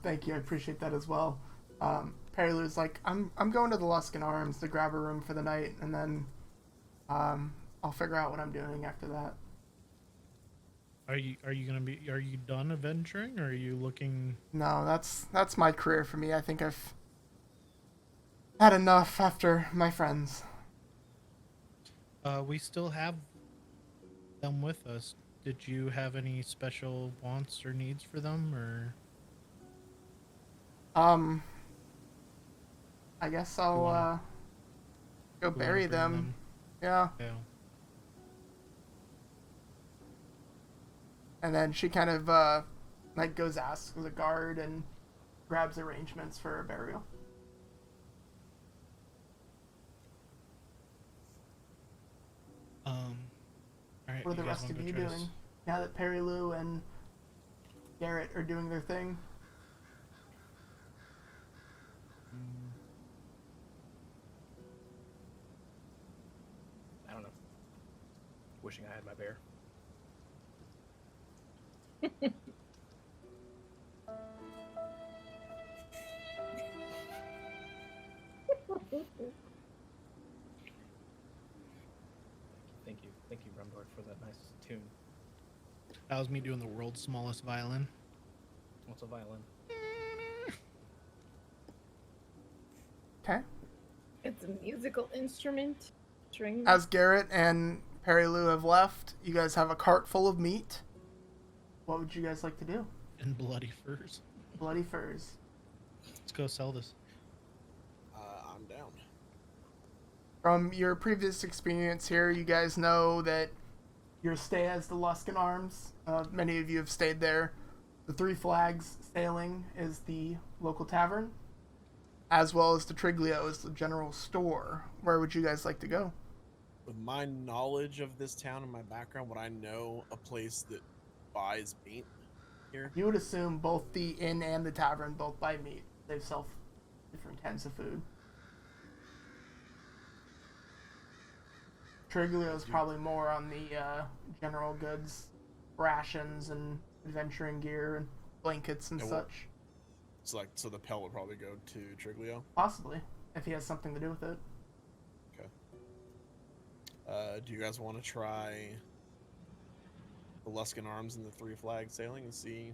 Thank you. I appreciate that as well. Perilou's like, I'm going to the Luskan Arms to grab a room for the night, and then I'll figure out what I'm doing after that. Are you done adventuring, or are you looking? No, that's my career for me. I think I've had enough after my friends. We still have them with us. Did you have any special wants or needs for them, or? I guess I'll go you wanna bury bring them. Yeah. Yeah. And then she kind of like goes asks the guard and grabs arrangements for a burial. All right. What are the you guys rest wanna of go you try to doing now that Perilou and Garrett are doing their thing? Thank you, Rumdorf, for that nice tune. That was me doing the world's smallest violin. What's a violin? Okay. It's a musical instrument. Strings. As Garrett and Perry Lou have left, you guys have a cart full of meat. What would you guys like to do? And bloody furs. Bloody furs. Let's go sell this. I'm down. From your previous experience here, you guys know that your stay as the Luskin Arms, many of you have stayed there. The Three Flags Sailing is the local tavern, as well as the Triglio is the general store. Where would you guys like to go? With my knowledge of this town and my background, would I know a place that buys meat here? You would assume both the inn and the tavern both buy meat. They sell different kinds of food. Triglio is probably more on the general goods, rations and adventuring gear and blankets and such. So the Pell would probably go to Triglio? Possibly, if he has something to do with it. Okay. Do you guys want to try the Luskin Arms and the Three Flags Sailing and see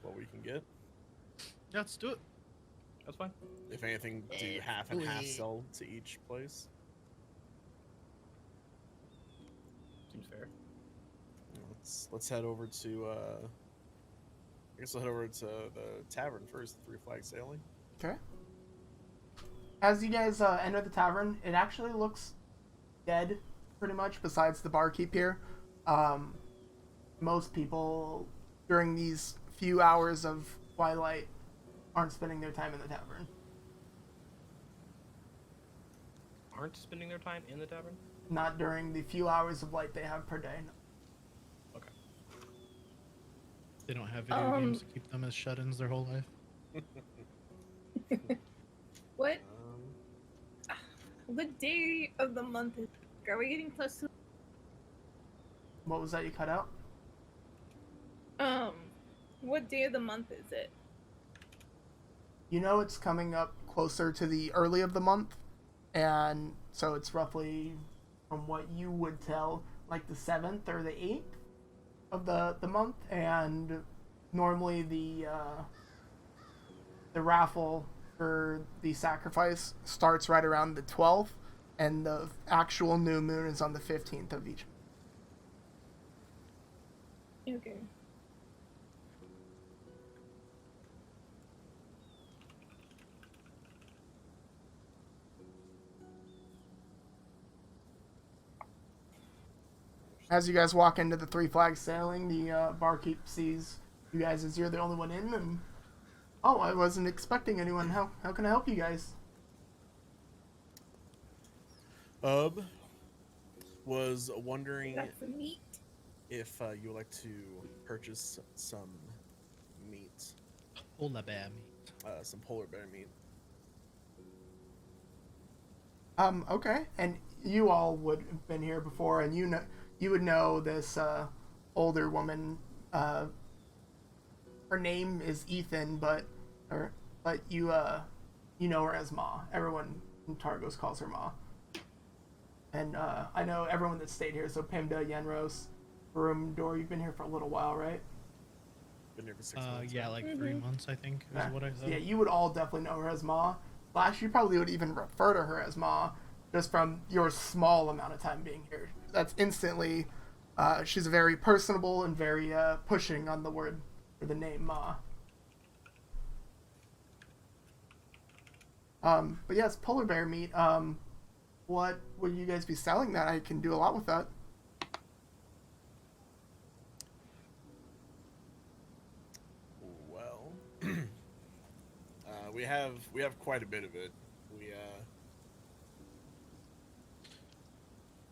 what we can get? Yeah, let's do it. That's fine. If anything, do half and half sell to each place? Seems fair. Let's head over to I guess we'll head over to the tavern first, the Three Flags Sailing. Okay. As you guys enter the tavern, it actually looks dead, pretty much, besides the barkeep here. Most people, during these few hours of twilight, aren't spending their time in the tavern. Aren't spending their time in the tavern? Not during the few hours of light they have per day. Okay. They don't have video games to keep them as shut-ins their whole life. What? What day of the month is it? Are we getting close to? What was that you cut out? What day of the month is it? You know it's coming up closer to the early of the month, and so it's roughly, from what you would tell, like the 7th or the 8th of the month, and normally the raffle for the sacrifice starts right around the 12th, and the actual new moon is on the 15th of each. Okay. As you guys walk into the Three Flags Sailing, the barkeep sees you guys as you're the only one in, and oh, I wasn't expecting anyone. How can I help you guys? Was wondering That's the meat. if you would like to purchase some meat, Polar bear meat. some polar bear meat. Okay, and you all would have been here before, and you would know this older woman. Her name is Ethan, but you know her as Ma. Everyone in Targos calls her Ma. And I know everyone that stayed here. So Pimda, Yenros, Rumdor, you've been here for a little while, right? Been here for 6 months. Yeah, like 3 months, I think, is what I said. Yeah, you would all definitely know her as Ma. Slash, you probably would even refer to her as Ma, just from your small amount of time being here. That's instantly. She's very personable and very pushing on the word or the name Ma. But yes, polar bear meat. What would you guys be selling that? I can do a lot with that. Well, we have quite a bit of it. We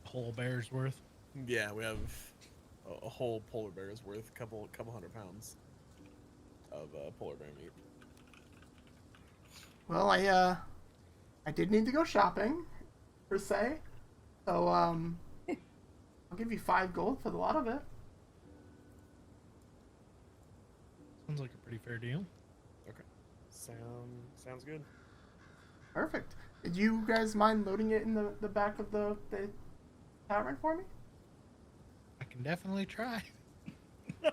Whole bear's worth. yeah, we have a whole polar bear's worth, a couple 100 pounds of polar bear meat. Well, I did need to go shopping, per se. So I'll give you 5 gold for the lot of it. Sounds like a pretty fair deal. Sounds good. Perfect. Did you guys mind loading it in the back of the tavern for me? I can definitely try. I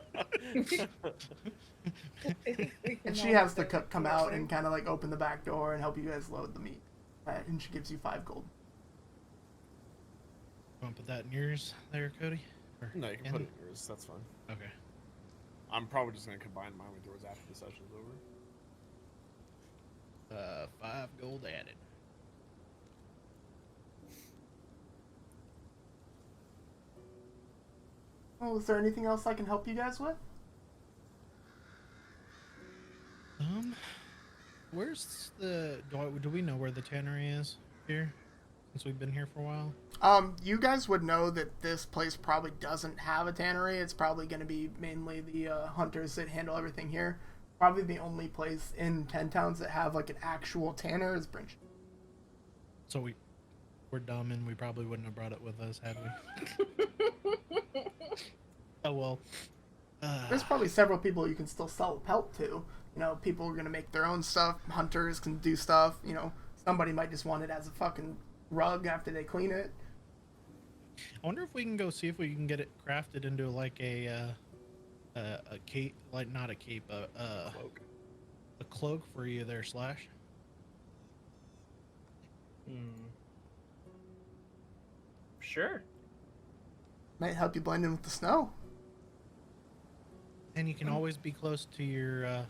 think we can And she all has the do cook come together. out and kind of like open the back door and help you guys load the meat. And she gives you 5 gold. Want to put that in yours there, Cody? Or No, you can in? put it in yours. That's fine. Okay. I'm probably just gonna combine mine with yours after the session's over. 5 gold added. Oh, is there anything else I can help you guys with? Where's the... Do we know where the tannery is here? Since we've been here for a while? You guys would know that this place probably doesn't have a tannery. It's probably going to be mainly the hunters that handle everything here. Probably the only place in 10 towns that have like an actual tanner is Bryn Shander. So we're dumb and we probably wouldn't have brought it with us, had we? Oh, well. There's probably several people you can still sell pelt to. You know, people are going to make their own stuff. Hunters can do stuff. You know, somebody might just want it as a fucking rug after they clean it. I wonder if we can go see if we can get it crafted into like a cape, like not a cape, Cloak. a cloak for you there, Slash. Sure. Might help you blend in with the snow. And you can always be close to your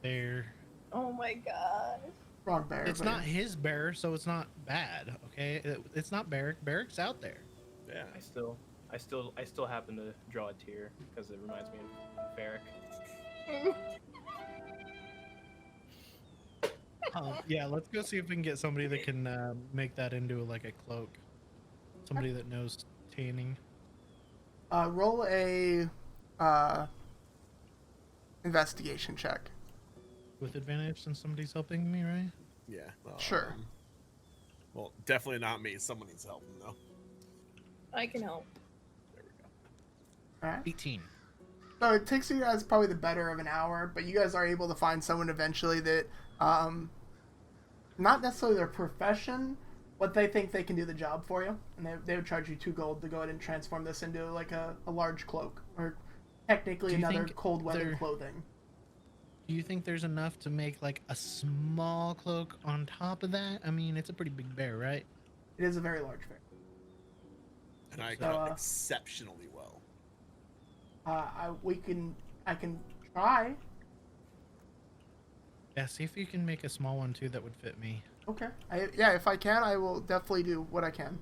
bear. Oh my gosh. Wrong bear. It's but not his bear, so it's not bad. Okay, it's not Barrick. Barrick's out there. Yeah. I still happen to draw a tear because it reminds me of Varric. Yeah, let's go see if we can get somebody that can make that into like a cloak. Somebody that knows tanning. Roll a investigation check. With advantage since somebody's helping me, right? Yeah. Sure. Well, definitely not me. Someone needs help, though. I can help. There we go. All right. 18. So it takes you guys probably the better of an hour, but you guys are able to find someone eventually that, not necessarily their profession, but they think they can do the job for you, and they would charge you 2 gold to go ahead and transform this into like a large cloak, or technically Do you another think cold weather they're- clothing. Do you think there's enough to make like a small cloak on top of that? I mean, it's a pretty big bear, right? It is a very large bear. And I So, cut exceptionally well. I can try. Yeah, see if you can make a small one too that would fit me. Okay. Yeah, if I can, I will definitely do what I can.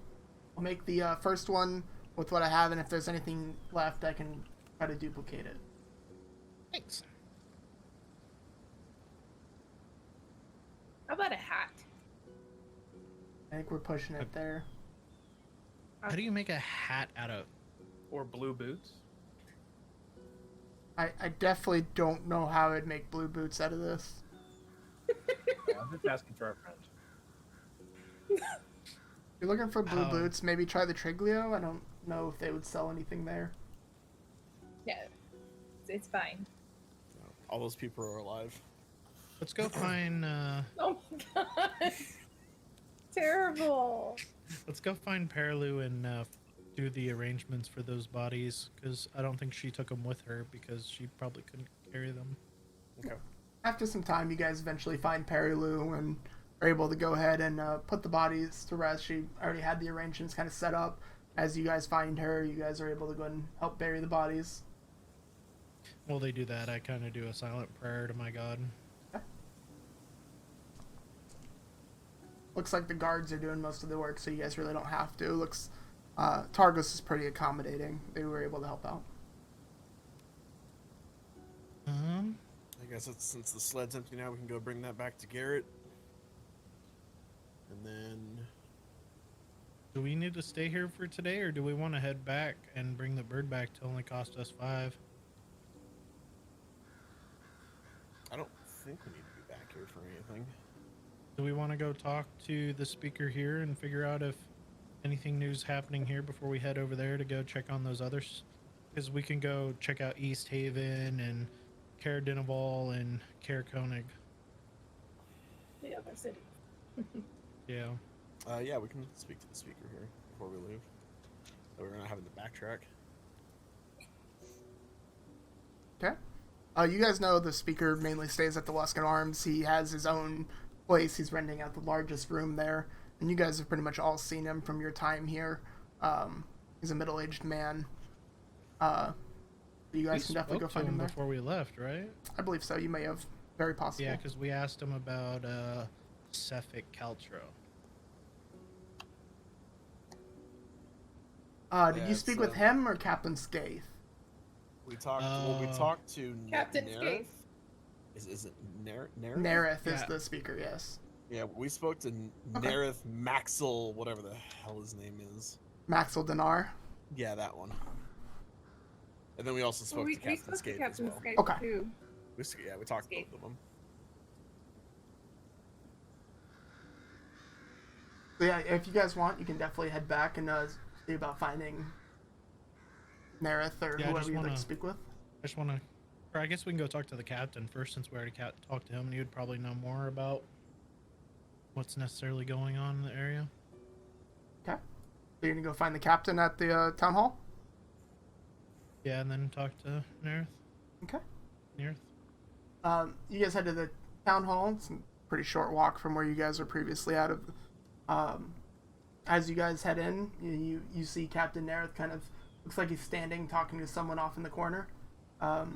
I'll make the first one with what I have, and if there's anything left, I can try to duplicate it. Thanks. How about a hat? I think we're pushing it there. How do you make a hat out of? Or blue boots. I definitely don't know how I'd make blue boots out of this. I'm just asking for a friend. If you're looking for blue Oh. boots, maybe try the Triglio. I don't know if they would sell anything there. Yeah, it's fine. All those people are alive. Let's go find. Oh my god. Terrible. Let's go find Perilu and do the arrangements for those bodies, because I don't think she took them with her because she probably couldn't carry them. Okay. After some time, you guys eventually find Perilu and are able to go ahead and put the bodies to rest. She already had the arrangements kind of set up. As you guys find her, you guys are able to go and help bury the bodies. While they do that, I kind of do a silent prayer to my god. Looks like the guards are doing most of the work, so you guys really don't have to. Looks Targos is pretty accommodating. They were able to help out. I guess it's, since the sled's empty now, we can go bring that back to Garrett. And then... Do we need to stay here for today, or do we want to head back and bring the bird back to only cost us 5? I don't think we need to be back here for anything. Do we want to go talk to the speaker here and figure out if anything new's happening here before we head over there to go check on those others? Because we can go check out East Haven and Cairn and Cairn. The other city. Yeah. Yeah, we can speak to the speaker here before we leave. So we're not having to backtrack. Okay. You guys know the speaker mainly stays at the Luskan Arms. He has his own place. He's renting out the largest room there. And you guys have pretty much all seen him from your time here. He's a middle-aged man. You guys can definitely go find him there. Before we left, right? I believe so. You may have. Very possible. Yeah, because we asked him about Cephalic Caltro. Did you speak with him or Captain Scathe? We talked. Well, we talked to Captain Nerith. Scathe. Is it Nerith? Nerith is the speaker. Yes. Yeah, we spoke to Nerith Maxil, whatever the hell his name is. Maxil Dinar. Yeah, that one. And then we also spoke to Captain Scathe as well. Okay. Too. We talked to both of them. So yeah, if you guys want, you can definitely head back and see about finding Nerith or whoever you'd like to speak with. I just want to, or I guess we can go talk to the captain first, since we already talked to him, and he would probably know more about what's necessarily going on in the area. Okay. So you're gonna go find the captain at the town hall? Yeah, and then talk to Nerith. Okay. Nerith. You guys head to the town hall. It's a pretty short walk from where you guys were previously out of. As you guys head in, you see Captain Nerith kind of looks like he's standing talking to someone off in the corner. What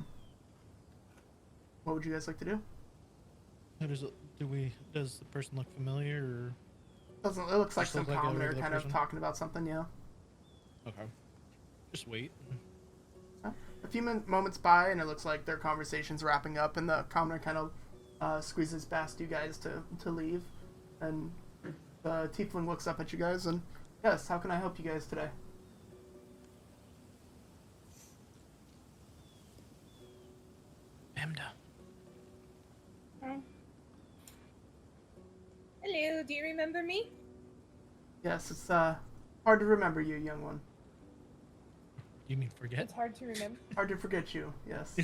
would you guys like to do? Does the person look familiar? Or Doesn't it looks like just some look like a commoner regular kind person? of talking about something? Yeah. Okay. Just wait. A few moments by, and it looks like their conversation's wrapping up, and the commoner kind of squeezes past you guys to leave, and the tiefling looks up at you guys and, yes, how can I help you guys today? Amda. Hello, do you remember me? Yes, it's hard to remember you, young one. You mean forget? It's hard to remember. Hard to forget you, yes.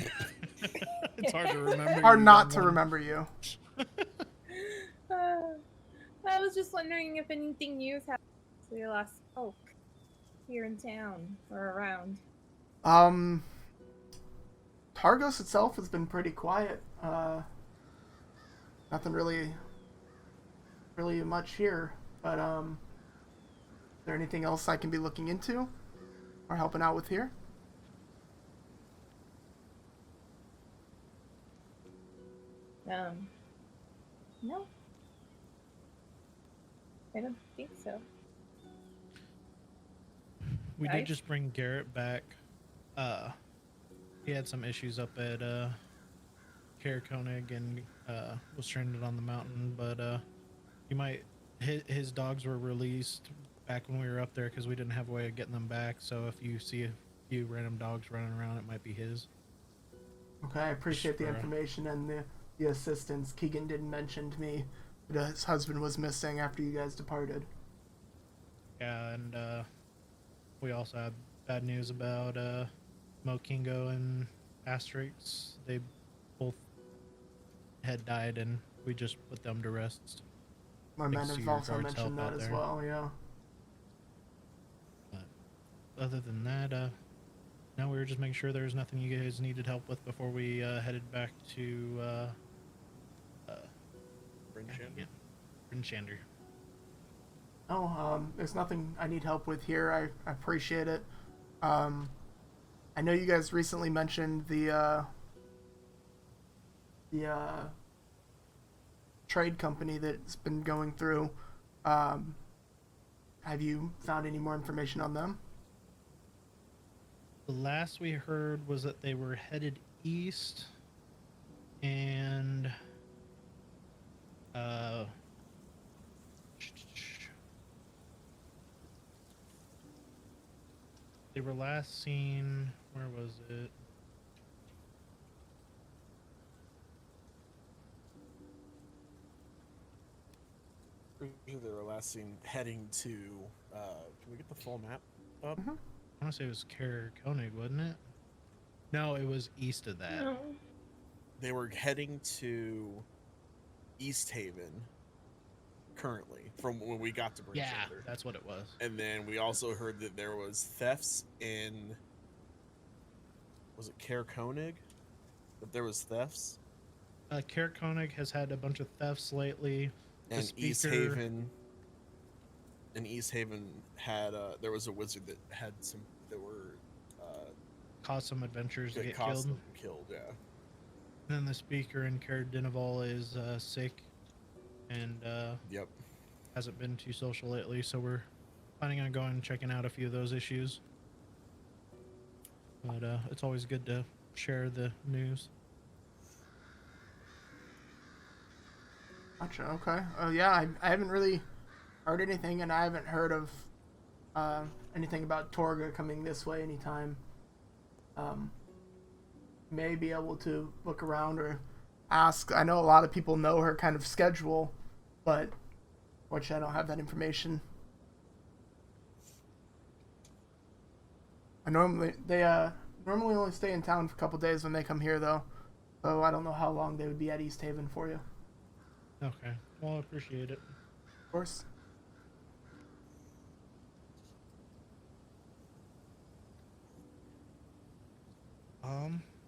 It's hard to remember. Hard not to remember you. I was just wondering if anything new has happened since we last spoke here in town or around. Targos itself has been pretty quiet. Nothing really much here. But is there anything else I can be looking into or helping out with here? No. I don't think so. We Guys? did just bring Garrett back. He had some issues up at Cairn and was stranded on the mountain, but his dogs were released back when we were up there because we didn't have a way of getting them back. So if you see a few random dogs running around, it might be his. Okay, I appreciate the information and the assistance. Keegan didn't mention to me that his husband was missing after you guys departed. Yeah, and we also had bad news about Mokingo and Asterix. They both had died, and we just put them to rest. My men have also mentioned that as well, yeah. But other than that, no, we were just making sure there was nothing you guys needed help with before we headed back to Bryn Shander. Bryn Shander. Oh, there's nothing I need help with here. I appreciate it. I know you guys recently mentioned the trade company that's been going through. Have you found any more information on them? The last we heard was that they were headed east, and they were last seen. Where was it? They were last seen heading to. Can we get the full map up? Mm-hmm. I want to say it was Cairn, wasn't it? No, it was east of that. No. they were heading to East Haven currently from when we got to Bryn Yeah, Shander. that's what it was. And then we also heard that there was thefts in, was it Cairn? That there was thefts? Cairn has had a bunch of thefts lately. The And East speaker- Haven. And East Haven had there was a wizard that had some that were caused some adventurers to that get cost killed. them killed. Yeah. And then the speaker in Cairn is sick and Yep. hasn't been too social lately, so we're planning on going and checking out a few of those issues. But it's always good to share the news. Gotcha. Okay. Yeah, I haven't really heard anything, and I haven't heard of anything about Torga coming this way anytime. May be able to look around or ask. I know a lot of people know her kind of schedule, but unfortunately, I don't have that information. They normally only stay in town for a couple days when they come here, though. So I don't know how long they would be at East Haven for you. Okay. Well, I appreciate it. Of course.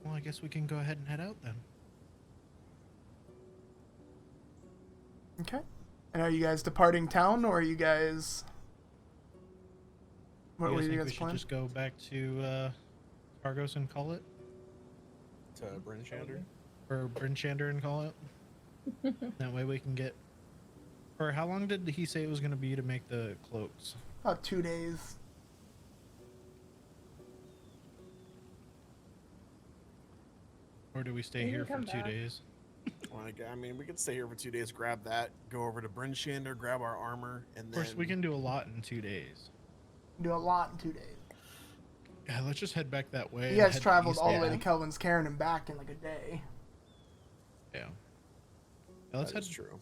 Well, I guess we can go ahead and head out then. Okay. And are you guys departing town, or are you guys... What you were guys you think guys we should planning? just go back to Argos and call it? To Bryn Shander. Or Bryn Shander and call it? That way we can get... Or how long did he say it was going to be to make the cloaks? About 2 days. Or do we stay We here can for come 2 back. days? Like, I mean, we could stay here for 2 days, grab that, go over to Bryn Shander, grab our armor, and Of then course, we can do a lot in 2 days. Do a lot in 2 days. Yeah, let's just head back that way. You and guys head traveled east all the way to Haven. Kelvin's Cairn and back in like a day. Yeah. Yeah, let's That head. is true.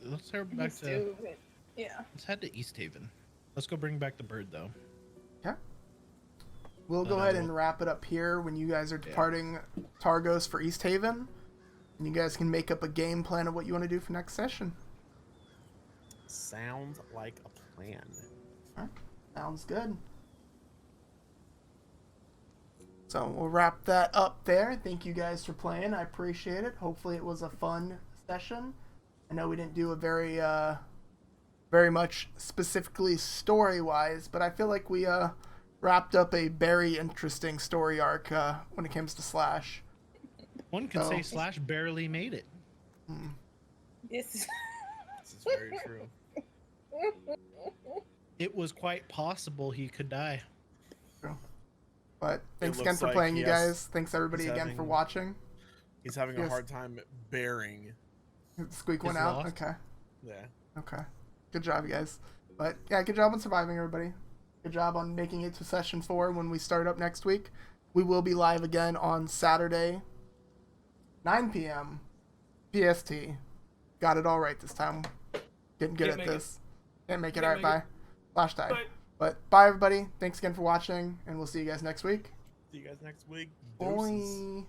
Let's head back to. Stupid. Yeah. Let's head to East Haven. Let's go bring back the bird, though. We'll go Then I ahead will- and wrap it up here when you guys are departing Targos for East Haven. And you guys can make up a game plan of what you want to do for next session. Sounds like a plan. Sounds good. So we'll wrap that up there. Thank you guys for playing. I appreciate it. Hopefully it was a fun session. I know we didn't do a very much specifically story-wise, but I feel like we wrapped up a very interesting story arc when it comes to Slash. One could Oh. say Slash barely made it. Yes. This is very true. It was quite possible he could die. But thanks looks again for like playing, he you has- guys. Thanks everybody he's again for having- watching. He's having a Yes. hard time bearing. Squeak one Is out. lost? Okay. Yeah. Okay. Good job, you guys. But yeah, good job on surviving, everybody. Good job on making it to session 4 when we start up next week. We will be live again on Saturday, 9 p.m. PST. Got it all right this time. Getting good Can't at make this. Can't make it. Can't All right, make bye. it. Flash time. Bye. But bye, everybody. Thanks again for watching, and we'll see you guys next week. See you guys next week. Bye.